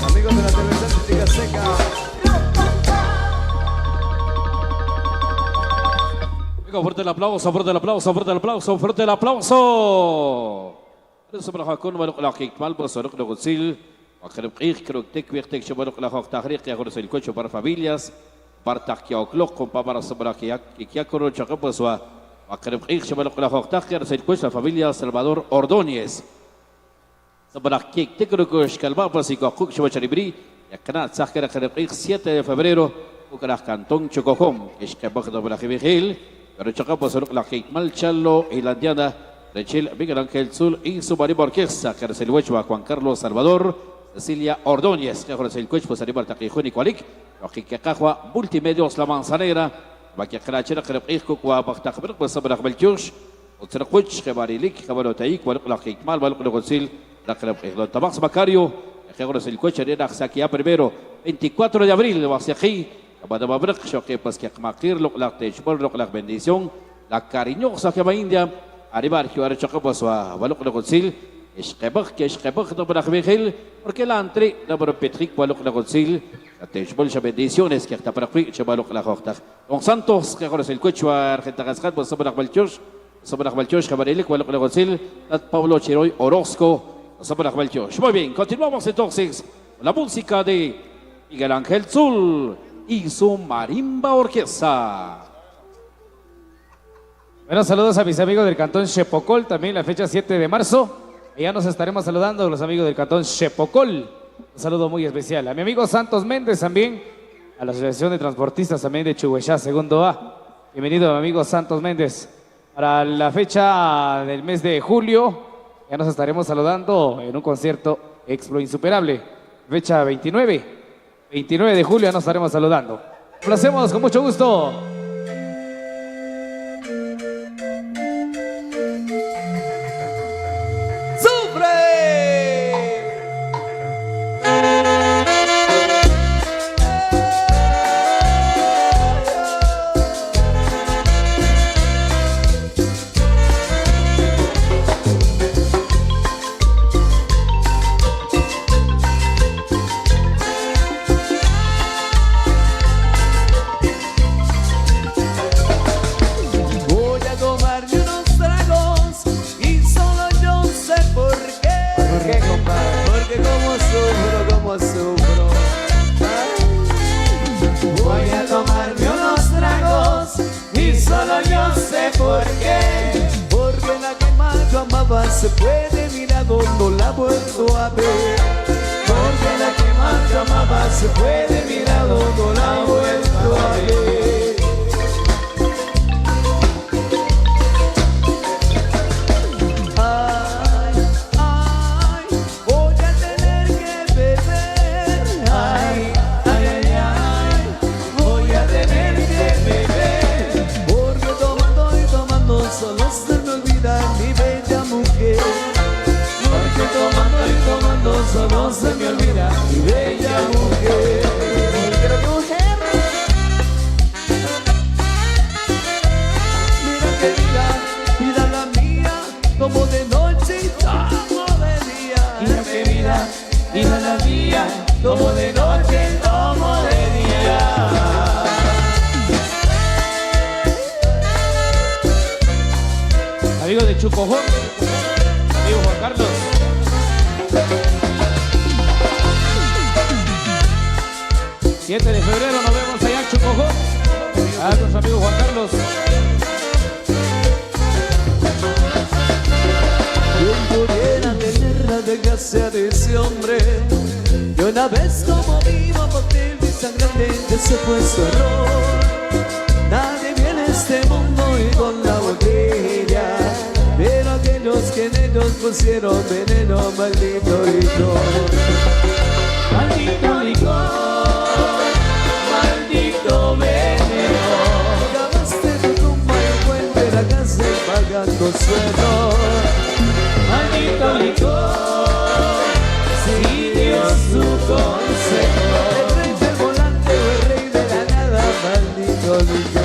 Amigos de la televisión Títica Seca. Venga, fuerte el aplauso, fuerte el aplauso, fuerte el aplauso, fuerte el aplauso. Eso para Hakun, bueno, la Kikmal, pues, lo Gutsil, creo que te que bueno, la Hochtagri, que ahora el coche para familias, para Takiaoclo, con para Sabrakia, que con Chaco, pues, a creo que bueno, la Hochtagri, el coche, la familia Salvador Ordóñez. Sabrakia, te creo que es calma, pues, y Cook, Chibri, y Canal Sahara, creo que 7 de febrero, Ucrania, Cantón, Chococom, es que bajo de la Gil, pero Chaco, pues, la Kikmal, Chalo, Irlandiana. Rechel Miguel Ángel Zul y su marido orquesta, que es el huecho a Juan Carlos Salvador, Cecilia Ordóñez, que es el coche, pues arriba al Taquijón y Cualic, Cajua, Multimedios La Manzanera, Baquia Crachera, que es Cucua, Bactaber, pues sobre la Belchus, Otserquich, que Barilic, que Balotaí, la Hikmal, Balco Gonzil, la Tabas Macario, que es el coche de Saquia primero, 24 de abril, de Baciají, que pues que Macir, la Techbol, la bendición, la cariñosa que va India. Arriba al jugador Choco pues a Balok de Gonzil, es que no para Miguel, porque la entrée de Patrick Balok de Gonzil, la Techbol ya bendiciones que está para Frick, Balok la Horta. Don Santos, que ahora es el coche a Argenta Gascat, pues sobre la Balchos, Cabarelic, Balok de Gonzil, Pablo Chiroy Orozco, sobre la Balchos. Muy bien, continuamos entonces la música de Miguel Ángel Zul y su marimba orquesta. Bueno, saludos a mis amigos del Cantón Xepocol, también la fecha 7 de marzo. Y ya nos estaremos saludando a los amigos del Cantón Xepocol. Un saludo muy especial. A mi amigo Santos Méndez también, a la Asociación de Transportistas también de Chuhuechá, segundo A. Bienvenido, mi amigo Santos Méndez. Para la fecha del mes de julio, ya nos estaremos saludando en un concierto Explo Insuperable. Fecha 29 de julio ya nos estaremos saludando. Lo hacemos con mucho gusto. Se puede mirar no la vuelto a ver, porque la que más yo amaba se puede mirar no la vuelto a ver. Ay, ay, voy a tener que beber. Ay, ay, ay, ay, voy a tener que beber, porque tomando y tomando solo se me olvida mi bella mujer. Porque tomando solo se me olvida mi bella mujer. Quiero coger. Mira que vida la mía, como de noche y como de día. Mira que vida la mía, como de noche y como de día. Amigos de Chucojón, amigo Juan Carlos. 7 de febrero nos vemos allá en Chucojón. A nuestro amigo Juan Carlos. ¿Quién pudiera tener la desgracia de ese hombre? Yo una vez como vivo por ti, mi sangrante, ese fue su error. Nadie pusieron veneno, maldito licor. Maldito licor, maldito veneno. Acabaste tu tumba y vuelve a la casa y pagando suelo. Maldito licor, siguió su consejo. El rey del volante o el rey de la nada, maldito licor.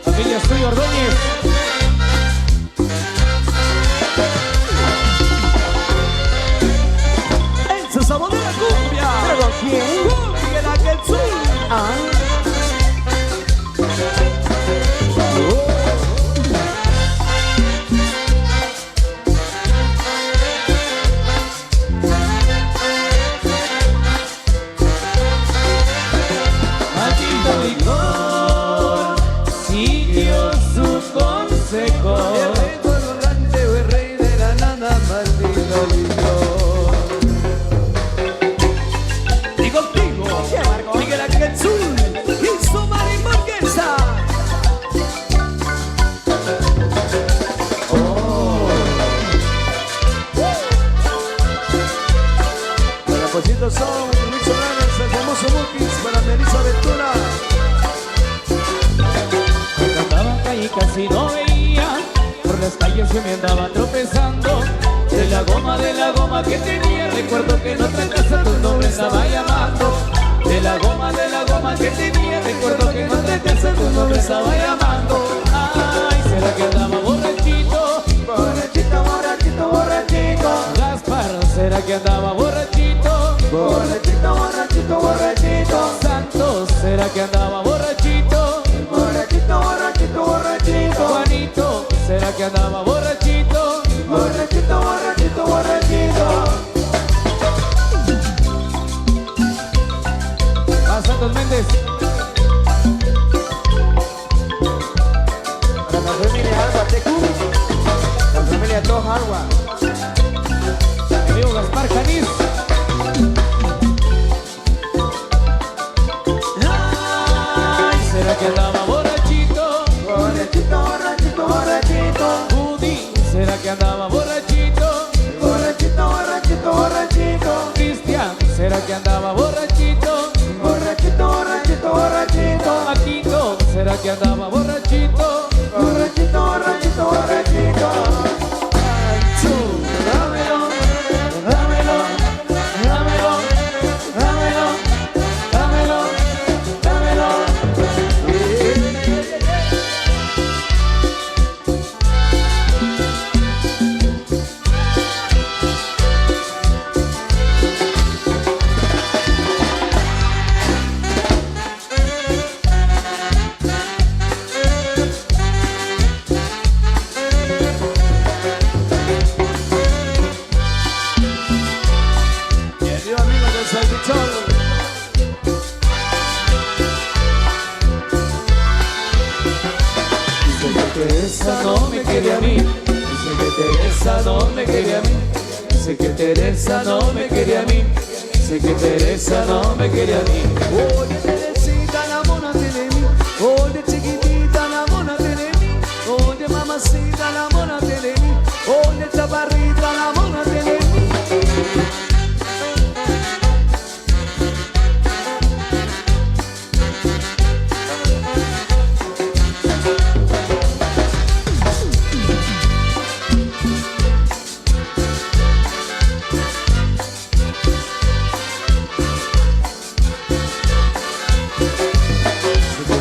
Familia Estudio Ordóñez. En su sabor de la cumbia. ¿Pero con quién? Cumbia la que el sur. Maldito licor, siguió su consejo. El rey del volante o el rey de la nada, maldito licor. Y contigo, Miguel Ángel Zul y su marimbonguesa. Para Pochito son muchos ganas, el famoso Bukis para Melissa Ventura. Andaba calle y casi no veía, por las calles yo me andaba tropezando. De la goma que tenía, recuerdo que en otra casa tu nombre estaba llamando. De la goma que tenía, recuerdo que en otra casa tu nombre estaba llamando. Ay, ¿será que andaba borrachito? Borrachito, borrachito, borrachito. Gaspar, ¿será que andaba borrachito? Borrachito, borrachito, borrachito. Santos, ¿será que andaba borrachito? Borrachito, borrachito, borrachito. Juanito, ¿será que andaba borrachito? Borrachito, borrachito, borrachito. A Santos Méndez. Para la familia Alba Tecu, la familia Toja Alba. Mi amigo Gaspar Canis. Ay, ¿será que andaba borrachito? Borrachito, borrachito, borrachito. Woody, ¿será que andaba borrachito? Borrachito, borrachito, borrachito. Cristian, ¿será que andaba borrachito? Borrachito, borrachito, borrachito. Maquito, ¿será que andaba borrachito? Borrachito, borrachito, borrachito. Dámelo, dámelo, dámelo, dámelo, dámelo, dámelo. Querido amigo del Salchichón. Dice que Teresa no me quiere a mí. Dice que Teresa no me quiere a mí. Dice que Teresa no me quiere a mí. Dice que Teresa no me quiere a mí. Oye, Teresita, enamórate de mí. Oye, chiquitita, enamórate de mí. Oye, mamacita, enamórate de mí. Oye, chaparrita, enamórate de mí.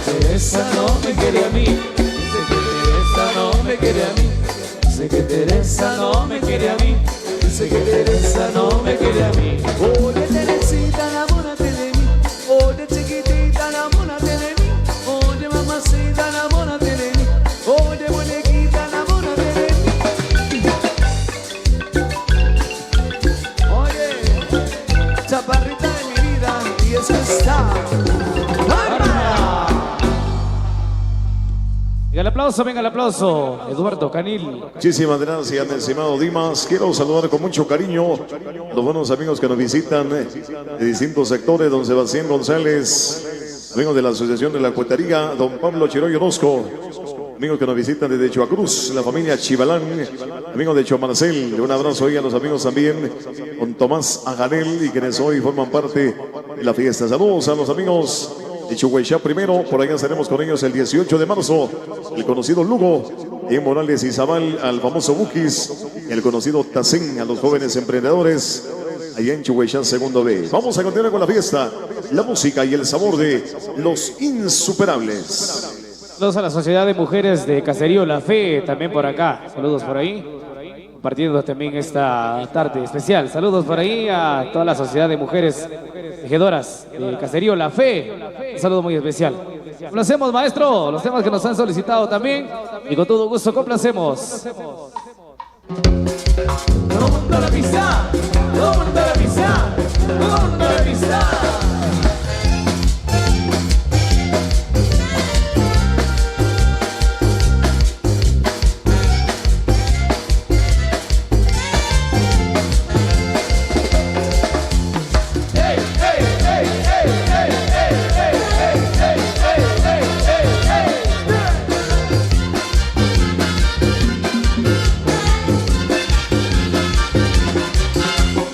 Teresa no me quiere a mí. Dice que Teresa no me quiere a mí. Dice que Teresa no me quiere a mí. Dice que Teresa no me quiere a mí. Oye, Teresita, enamórate de mí. Oye, chiquitita, enamórate de mí. Oye, mamacita, enamórate de mí. Oye, muñequita, enamórate de mí. Oye, chaparrita de mi vida, y eso está. ¡Bárbara! Y el aplauso. aplauso, venga el aplauso. Eduardo Canil. Muchísimas gracias, mi estimado Dimas. Quiero saludar con mucho cariño a los buenos amigos que nos visitan de distintos sectores. Don Sebastián González, amigos de la Asociación de la Cuetería, don Pablo Chiroy Orozco, amigos que nos visitan desde Chuacruz, la familia Chivalán, amigos de Chomarcel. Un abrazo hoy a los amigos también, con Tomás Ajanel, y quienes hoy forman parte de la fiesta. Saludos a los amigos de Chuhuaychá primero, por allá estaremos con ellos el 18 de marzo, el conocido Lugo, en Morales y Zabal, al famoso Bukis, el conocido Tacén, a los jóvenes emprendedores, allá en Chuhuaychá segundo B. Vamos a continuar con la fiesta, la música y el sabor de Los Insuperables. Saludos a la Sociedad de Mujeres de Caserío La Fe, también por acá. Saludos por ahí. Compartiendo también esta tarde especial. Saludos por ahí a toda la Sociedad de Mujeres Tejedoras de Caserío La Fe. Un saludo muy especial. Complacemos, maestro, los temas que nos han solicitado también. Y con todo gusto complacemos. Todo mundo a la pista, todo mundo a la pista, todo mundo a la pista.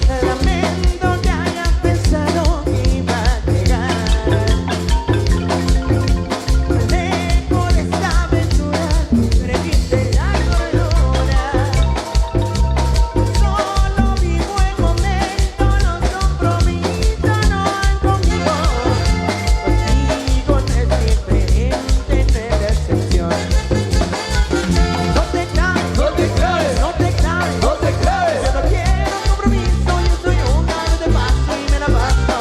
Lamento que hayas pensado que iba a llegar lejos de esta aventura, perdiste la corona. Solo vivo el momento, los compromisos no han conmigo. Contigo no es diferente, no es la excepción. No te claves, no te claves, no te claves, no te claves. Yo no quiero compromiso, yo soy un gallo de paso y me la paso,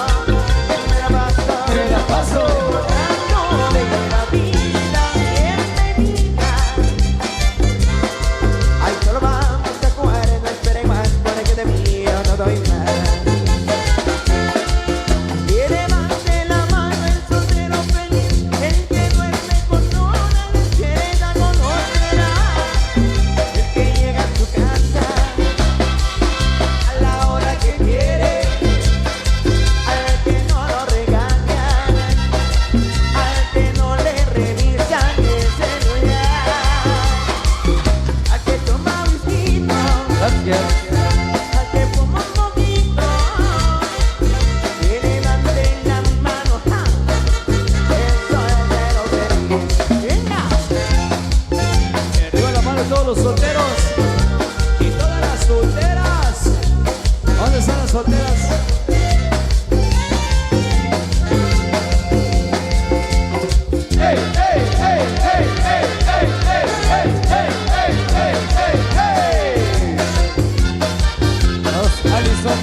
me la paso, me la paso. Disfrutando de la vida, bienvenida. Ay, solo vamos a jugar, no esperes más, porque de mí yo no doy más. Y levante la mano el soltero feliz, el que duerme con una despierta con otra. El que llega a su casa a la hora que quiere, al que no lo regañan, al que no le revisan el celular, al que toma whisky, al que fuma un poquito, que levante la mano, ¡ja! Eso es de lo feliz. ¡Venga! Arriba la mano todos los solteros y todas las solteras. ¿Dónde están las solteras? Hey, hey, hey, hey, hey, hey, hey, hey, hey, hey, hey, hey, hey. Vamos, Alison.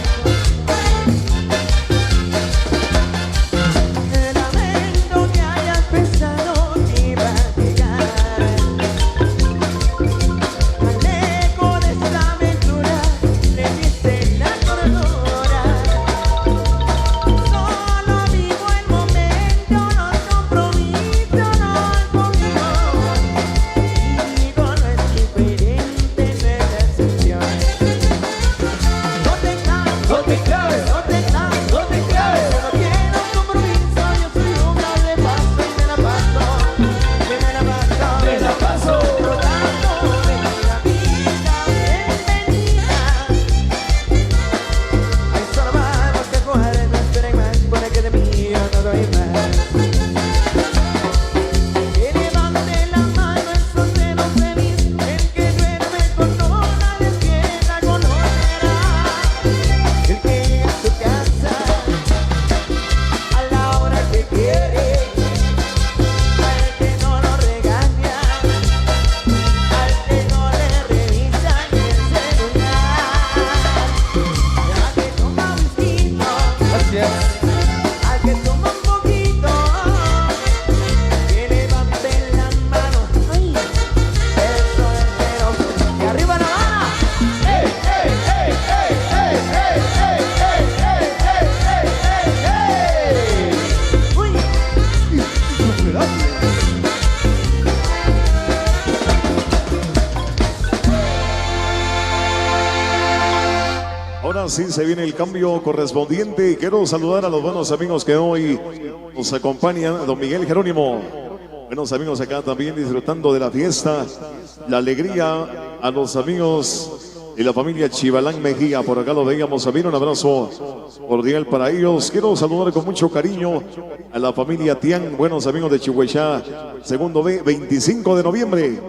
Lamento que hayas pensado que iba a llegar lejos de esta aventura, le diste la cordura. Solo vivo el momento, los compromisos no han conmigo. Contigo no es diferente, no es la excepción. No te claves, No te claves, no te claves, no te claves. yo no quiero compromiso, yo soy un gallo de paso y me la paso, que me la paso, Me la paso. disfrutando de la vida, bienvenida. Ay, solo vamos a jugar, no esperen más, porque de mí yo no doy más. Que levante la mano el soltero feliz, el que duerme con una despierta con otra. El que llega a su casa a la hora que quiere, al que no lo regaña, al que no le revisan el celular, al que toma whisky, al que toma un poquito, que levante la mano. Ay, eso es pero y arriba la mano. Hey, hey, hey, hey, hey, hey, hey, hey, hey, hey, hey, hey. Uy. sí se viene el cambio correspondiente. Y quiero saludar a los buenos amigos que hoy nos acompañan. Don Miguel Jerónimo. Buenos amigos acá también disfrutando de la fiesta. La alegría a los amigos y la familia Chivalán Mejía. Por acá lo veíamos también. Un abrazo cordial para ellos. Quiero saludar con mucho cariño a la familia Tian. Buenos amigos de Chihuahua. Segundo B, 25 de noviembre.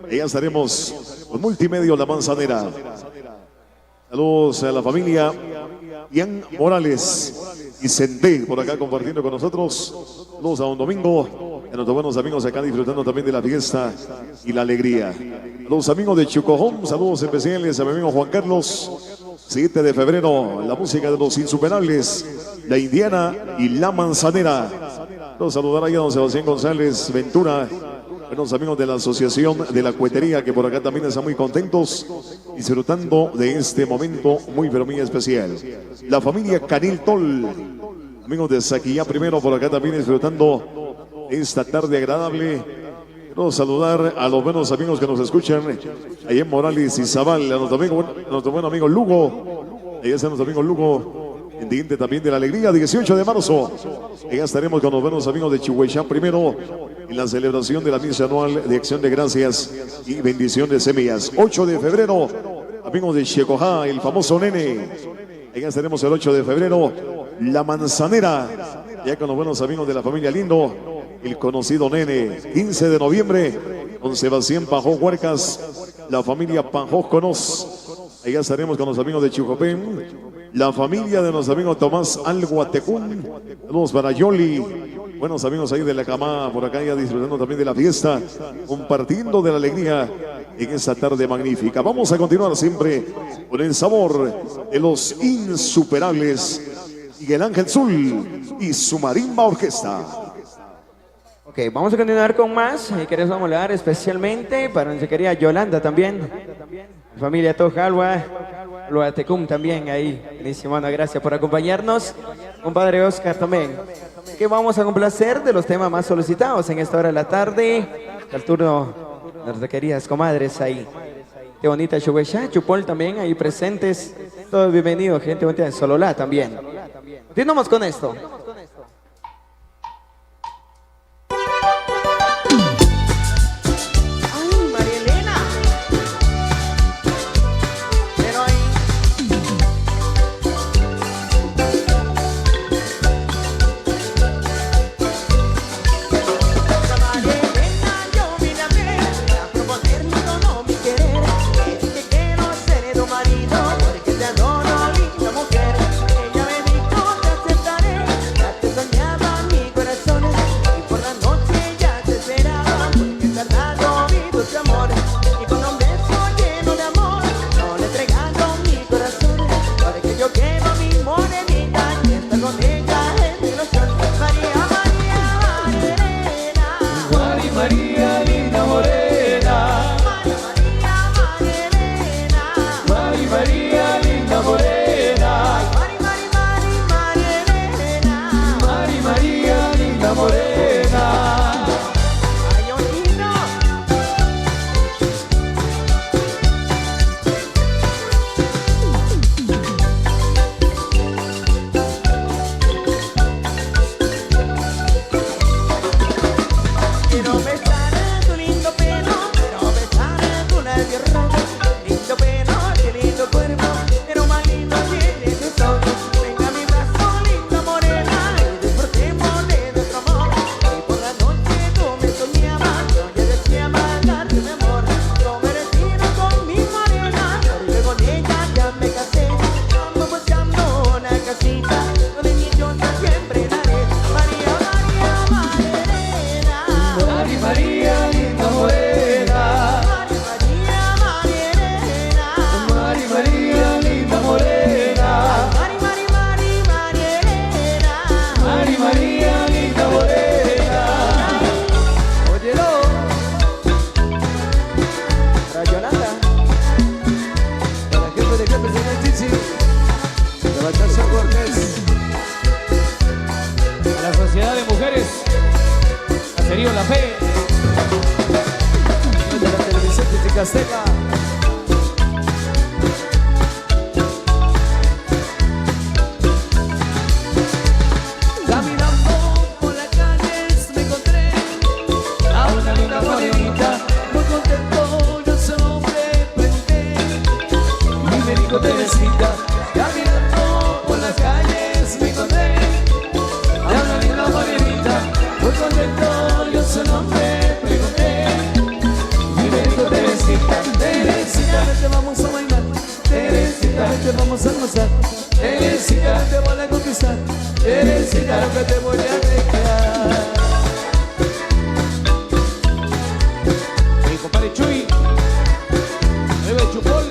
Ya estaremos con Multimedio La Manzanera. Saludos a la familia Ian Morales y Senté por acá compartiendo con nosotros. Saludos a don Domingo, a nuestros buenos amigos acá disfrutando también de la fiesta y la alegría. A los amigos de Chucojón, saludos especiales a mi amigo Juan Carlos. 7 de febrero, la música de los insuperables, la Indiana y la Manzanera. Quiero saludar ahí a don Sebastián González Ventura. Buenos amigos de la Asociación de la Cuetería, que por acá también están muy contentos, disfrutando de este momento muy pero muy especial. La familia Canil Tol, amigos de Saquillá primero, por acá también disfrutando esta tarde agradable. Quiero saludar a los buenos amigos que nos escuchan ahí en Morales y Zabal, a nuestro buen amigo Lugo. Ahí está nuestro amigo Lugo. Pendiente también de la alegría, 18 de marzo. Ya estaremos con los buenos amigos de Chihuahua primero en la celebración de la misa anual de acción de gracias y bendición de semillas. 8 de febrero, amigos de Checojá, el famoso Nene. Ya estaremos el 8 de febrero, La Manzanera, ya con los buenos amigos de la familia Lindo, el conocido Nene. 15 de noviembre, con Sebastián Panjó Huarcas, la familia Panjó Conos. Allá estaremos con los amigos de Chujopén, la familia de nuestro amigo Tomás Alguatecún. Saludos para Yoli. Buenos amigos ahí de la cama, por acá ya disfrutando también de la fiesta, compartiendo de la alegría en esta tarde magnífica. Vamos a continuar siempre con el sabor de los insuperables Miguel Ángel Zul y su Marimba Orquesta. Ok, vamos a continuar con más. Y queremos hablar especialmente para nuestra querida Yolanda también. Familia Tojalwa, Loatecum también ahí. Buenísimo, bueno, gracias por acompañarnos. Compadre Oscar también. Que vamos a complacer de los temas más solicitados en esta hora de la tarde. El turno de nuestras queridas comadres ahí. Qué bonita Chuhuechá, Chupol también ahí presentes. Todos bienvenidos, gente bonita de Sololá también. Continuamos con esto. Teresita, lo que te voy a dejar. Mi compadre Chuy, arriba de Chupol.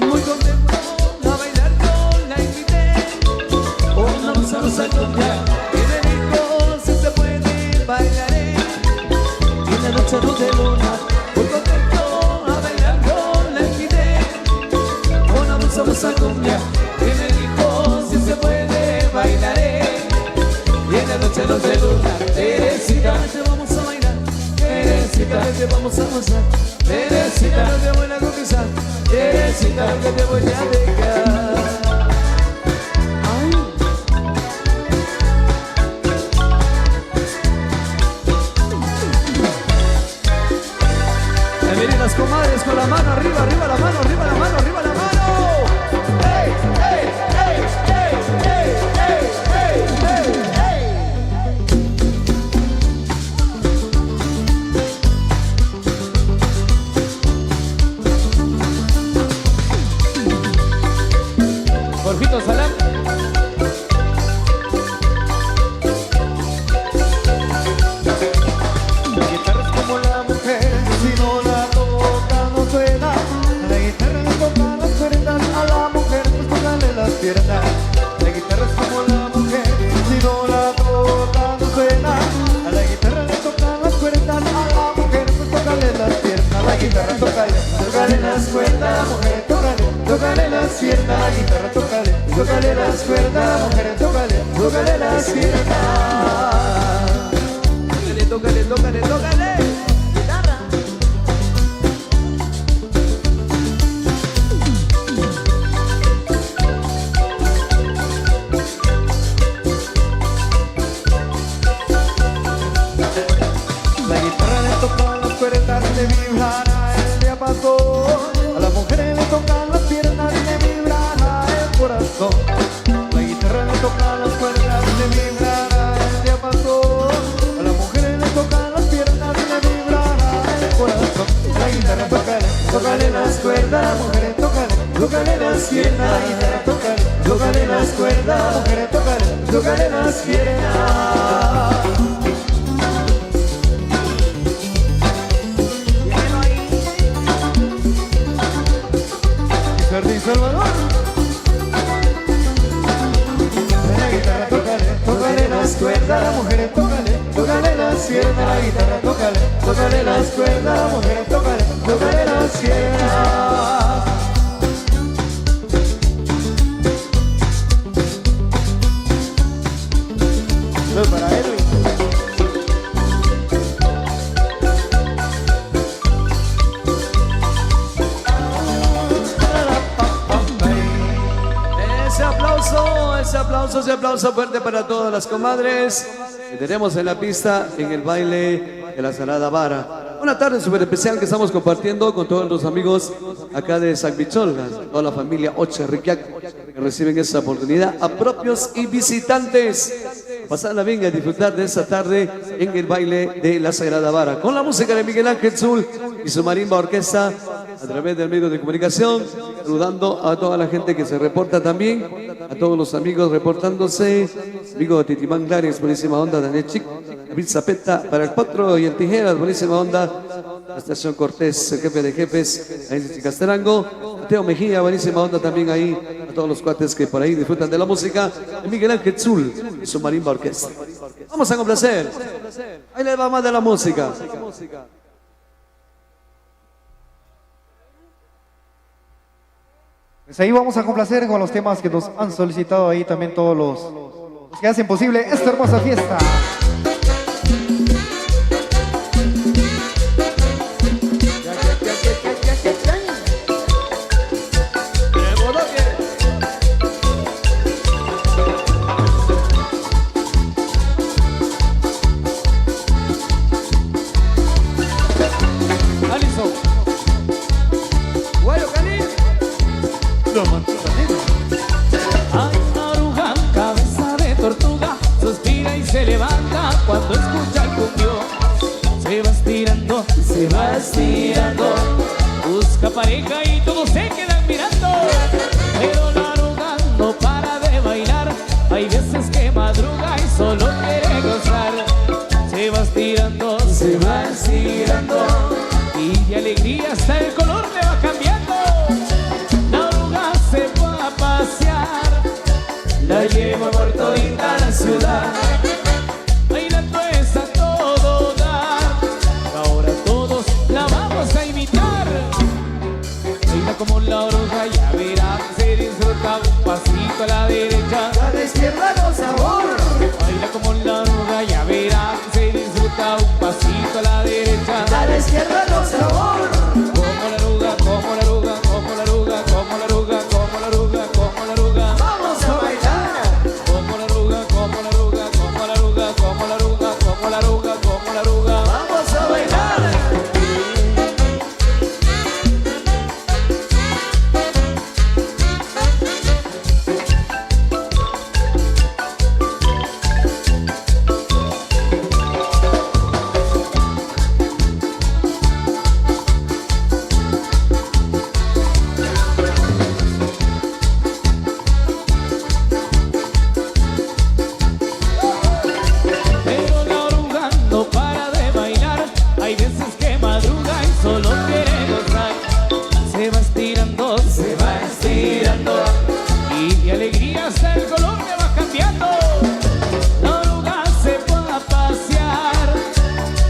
Muy contento a bailar yo la invité. Una salsa cumbia y me dijo si se puede bailaré. Y la noche luz de luna. Muy contento a bailar yo la invité. Una salsa cumbia y me dijo si se puede bailaré. Y en la noche luz de luna. Teresita, te vamos a bailar. Teresita, te vamos a gozar. Teresita, no te voy a conquistar. Teresita, que te voy a dejar. Ahí vienen las comadres con la mano arriba, arriba la mano, arriba la mano, arriba la mano. ¡Ey, ey, ey, ey, ey, ey, ey, ey, Jorgito Salam. La guitarra es como la mujer, si no la toca no suena. A la guitarra le toca las cuerdas, a la mujer pues tócale las piernas. La guitarra es como la mujer, si no la toca no suena. A la guitarra le toca las cuerdas, a la mujer pues tócale las piernas. La guitarra tócale las cuerdas, mujer tócale las piernas. La guitarra tócale las cuerdas, mujer tócale las piernas. tócale, tócale, tócale. Guitarra. La guitarra le toca las cuerdas, le vibrará el diapasón. A las mujeres le tocan las piernas, le vibrará el corazón. La guitarra le toca las cuerdas, le vibrará el diapasón. A las mujeres le tocan las piernas, le vibrará el corazón. La guitarra tócale las cuerdas, mujeres tócale las piernas. La guitarra tócale las cuerdas, mujeres tócale las piernas. Jardín Salvador. La guitarra tócale las cuerdas, mujeres tócale las piernas. La guitarra tócale las cuerdas, mujeres tócale las piernas. Lo para Edwin. Ese aplauso fuerte para todas las comadres que tenemos en la pista en el baile de la Sagrada Vara. Una tarde súper especial que estamos compartiendo con todos los amigos acá de San Vicholga, toda la familia Oche Riquiac, que reciben esta oportunidad a propios y visitantes. Pasarla bien y a disfrutar de esta tarde en el baile de la Sagrada Vara, con la música de Miguel Ángel Zul y su marimba orquesta a través del medio de comunicación, saludando a toda la gente que se reporta también, a todos los amigos reportándose, amigo de Titimán Glares, buenísima onda, Daniel Chic, David Zapeta para el Potro y el Tijeras, buenísima onda, la Estación Cortés, el jefe de jefes, ahí en Casterango, Mateo Mejía, buenísima onda también ahí, a todos los cuates que por ahí disfrutan de la música, de Miguel Ángel Zul y su marimba orquesta. Vamos a complacer, ahí les va más de la música. Pues ahí vamos a complacer con los temas que nos han solicitado ahí también todos los que hacen posible esta hermosa fiesta. Alison. Bueno, Cali. No, man. cuando escucha el cumbión. Se va estirando, se va estirando. Busca pareja y todos se quedan mirando. Pero la aruga no para de bailar. Hay veces que madruga y solo quiere gozar. Se va estirando, se va estirando. Y de alegría hasta el color le va cambiando. La aruga se va a pasear. La llevo por todita la ciudad. Bailando es a todo dar. Ahora todos la vamos a imitar. Baila como la oruga, ya verá que se disfruta. Un pasito a la derecha, A la izquierda con sabor. baila como la oruga, ya verá que se disfruta. Un pasito a la derecha, A la izquierda con sabor. como la oruga, como la oruga, como la oruga, como la oruga, como la oruga, como la oruga. Vamos a bailar. Como la oruga, como la oruga, como la oruga, como la oruga, como la oruga, como la oruga. Vamos a bailar. Pero la oruga no para de bailar. Hay veces que madruga y solo quiere gozar. Se va estirando, se va estirando. Y de alegría hasta el color le va cambiando. La oruga se va a pasear.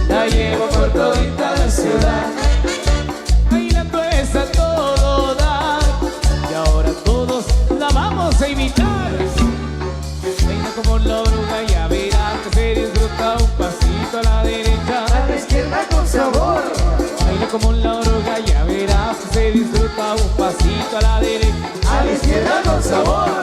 La llevo por todita la ciudad. Bailando es a todo dar. Y ahora todos la vamos a imitar. Baila como la oruga, ya verá que se disfruta. Un pasito a la derecha, A la izquierda con sabor. baila como la oruga, ya verá que se disfruta. Un pasito a la derecha, A la izquierda con sabor.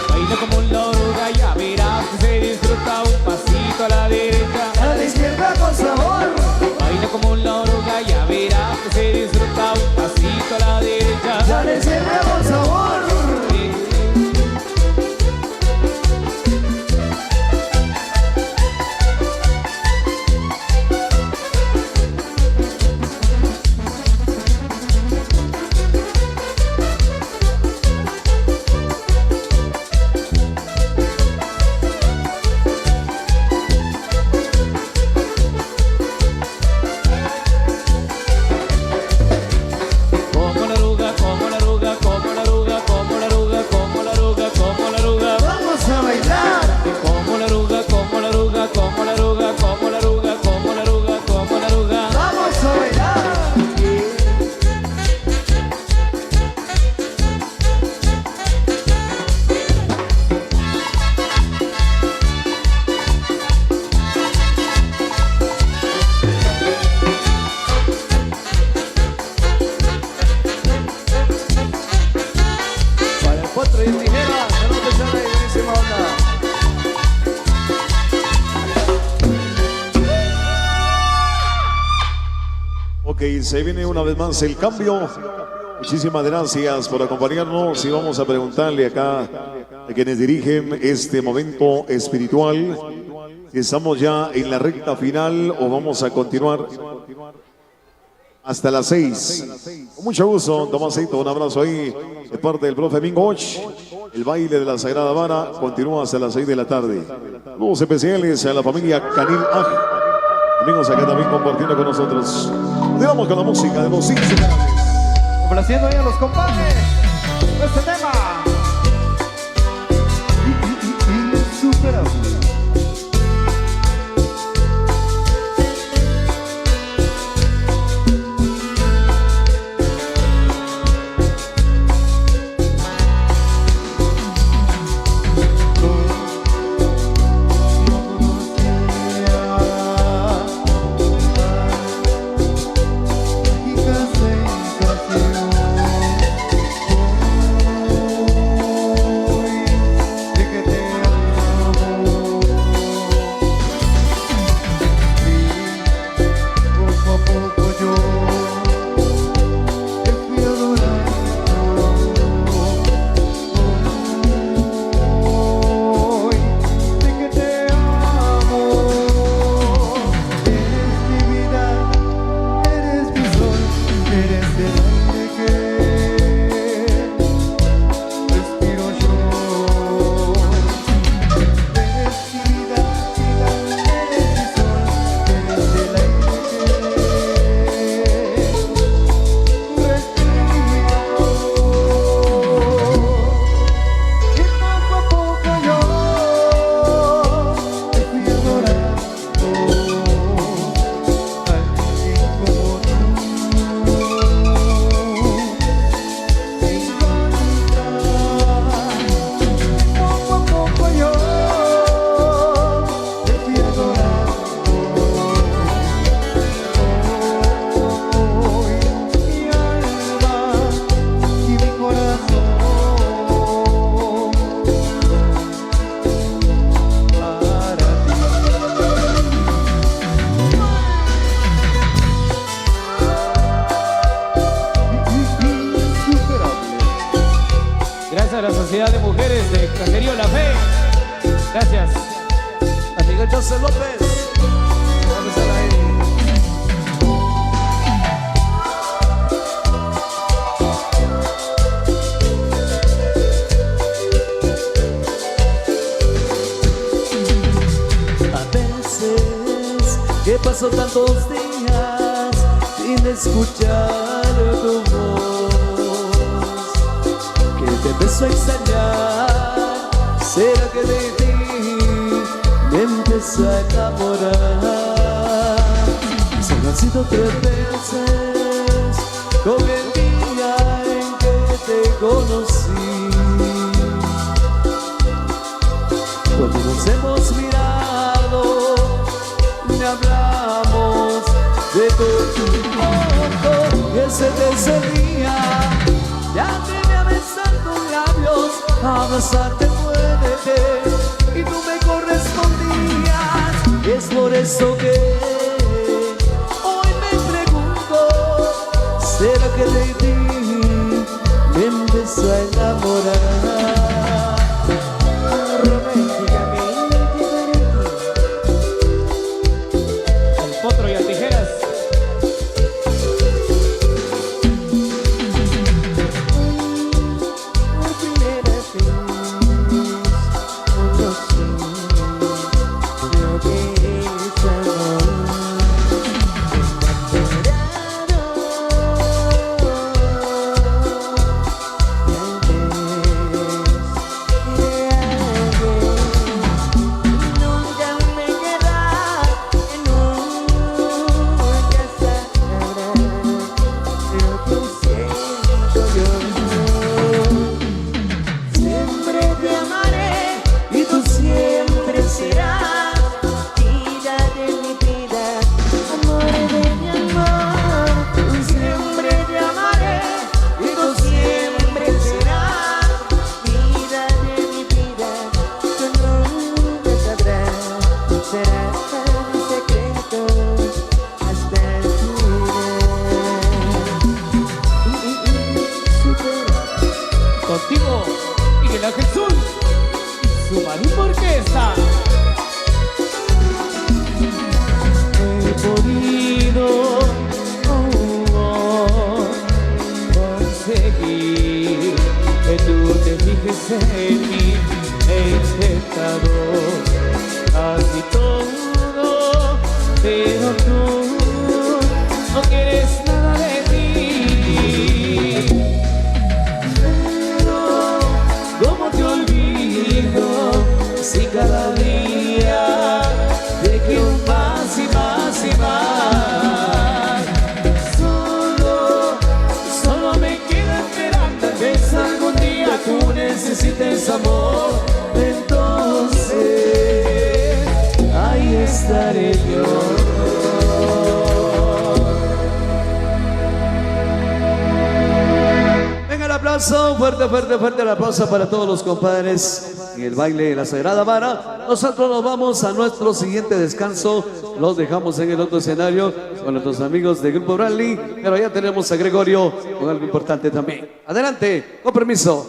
baila como la oruga, ya verá que se disfruta. Un pasito a la derecha, A la izquierda con sabor. baila como la oruga, ya verá que se disfruta. Un pasito a la derecha. A la izquierda con sabor. Como la oruga, como la oruga, como la oruga, como la oruga, como la oruga, como la oruga. Vamos a bailar. Como la oruga, como la oruga, como la oruga, como la oruga, como la oruga, como la oruga. Vamos a bailar. Para el potro y el tijera, saludos a la buenísima onda. Ok, se viene una vez más el cambio. Muchísimas gracias por acompañarnos y vamos a preguntarle acá a quienes dirigen este momento espiritual. ¿Estamos ya en la recta final o vamos a continuar hasta las 6? Con mucho gusto, Tomasito, un abrazo ahí de parte del profe Mingo Och. El baile de la Sagrada Vara continúa hasta las 6 de la tarde. Saludos especiales a la familia Canil Aj. Amigos acá también compartiendo con nosotros. Continuamos con la música de los Insuperables. Complaciendo ahí a los compadres. Este tema. Insuperable. desde Caserío La Fe. Gracias. Amigo José López. Vamos a la que paso tantos días sin escuchar tu voz, que te empezó a extrañar. ¿Será que de ti me empezó a enamorar? Solo han sido 3 veces con el día en que te conocí, cuando nos hemos mirado ni hablamos de todo. Y ese tercer día ya te a besar tus labios, a abrazarte fuerte, y tú me correspondías. Y es por eso que hoy me pregunto, ¿será que de ti me empezó a enamorar? Potro y Altijeras. Contigo, Miguel Ángel Sur y su Marimba Orquesta. He podido conseguir que tú te fijes en mí. He intentado casi todo, pero tú no quieres nada de mí. Pero ¿cómo te olvido si cada día te quiero más y más y más? Solo me quedo esperando que algún día tú necesites amor. Entonces ahí estaré yo. Venga el aplauso, fuerte, fuerte, fuerte el aplauso para todos los compadres en el baile de la Sagrada Vara. Nosotros nos vamos a nuestro siguiente descanso. Los dejamos en el otro escenario con nuestros amigos de Grupo Rally, pero ya tenemos a Gregorio con algo importante también. Adelante, con permiso.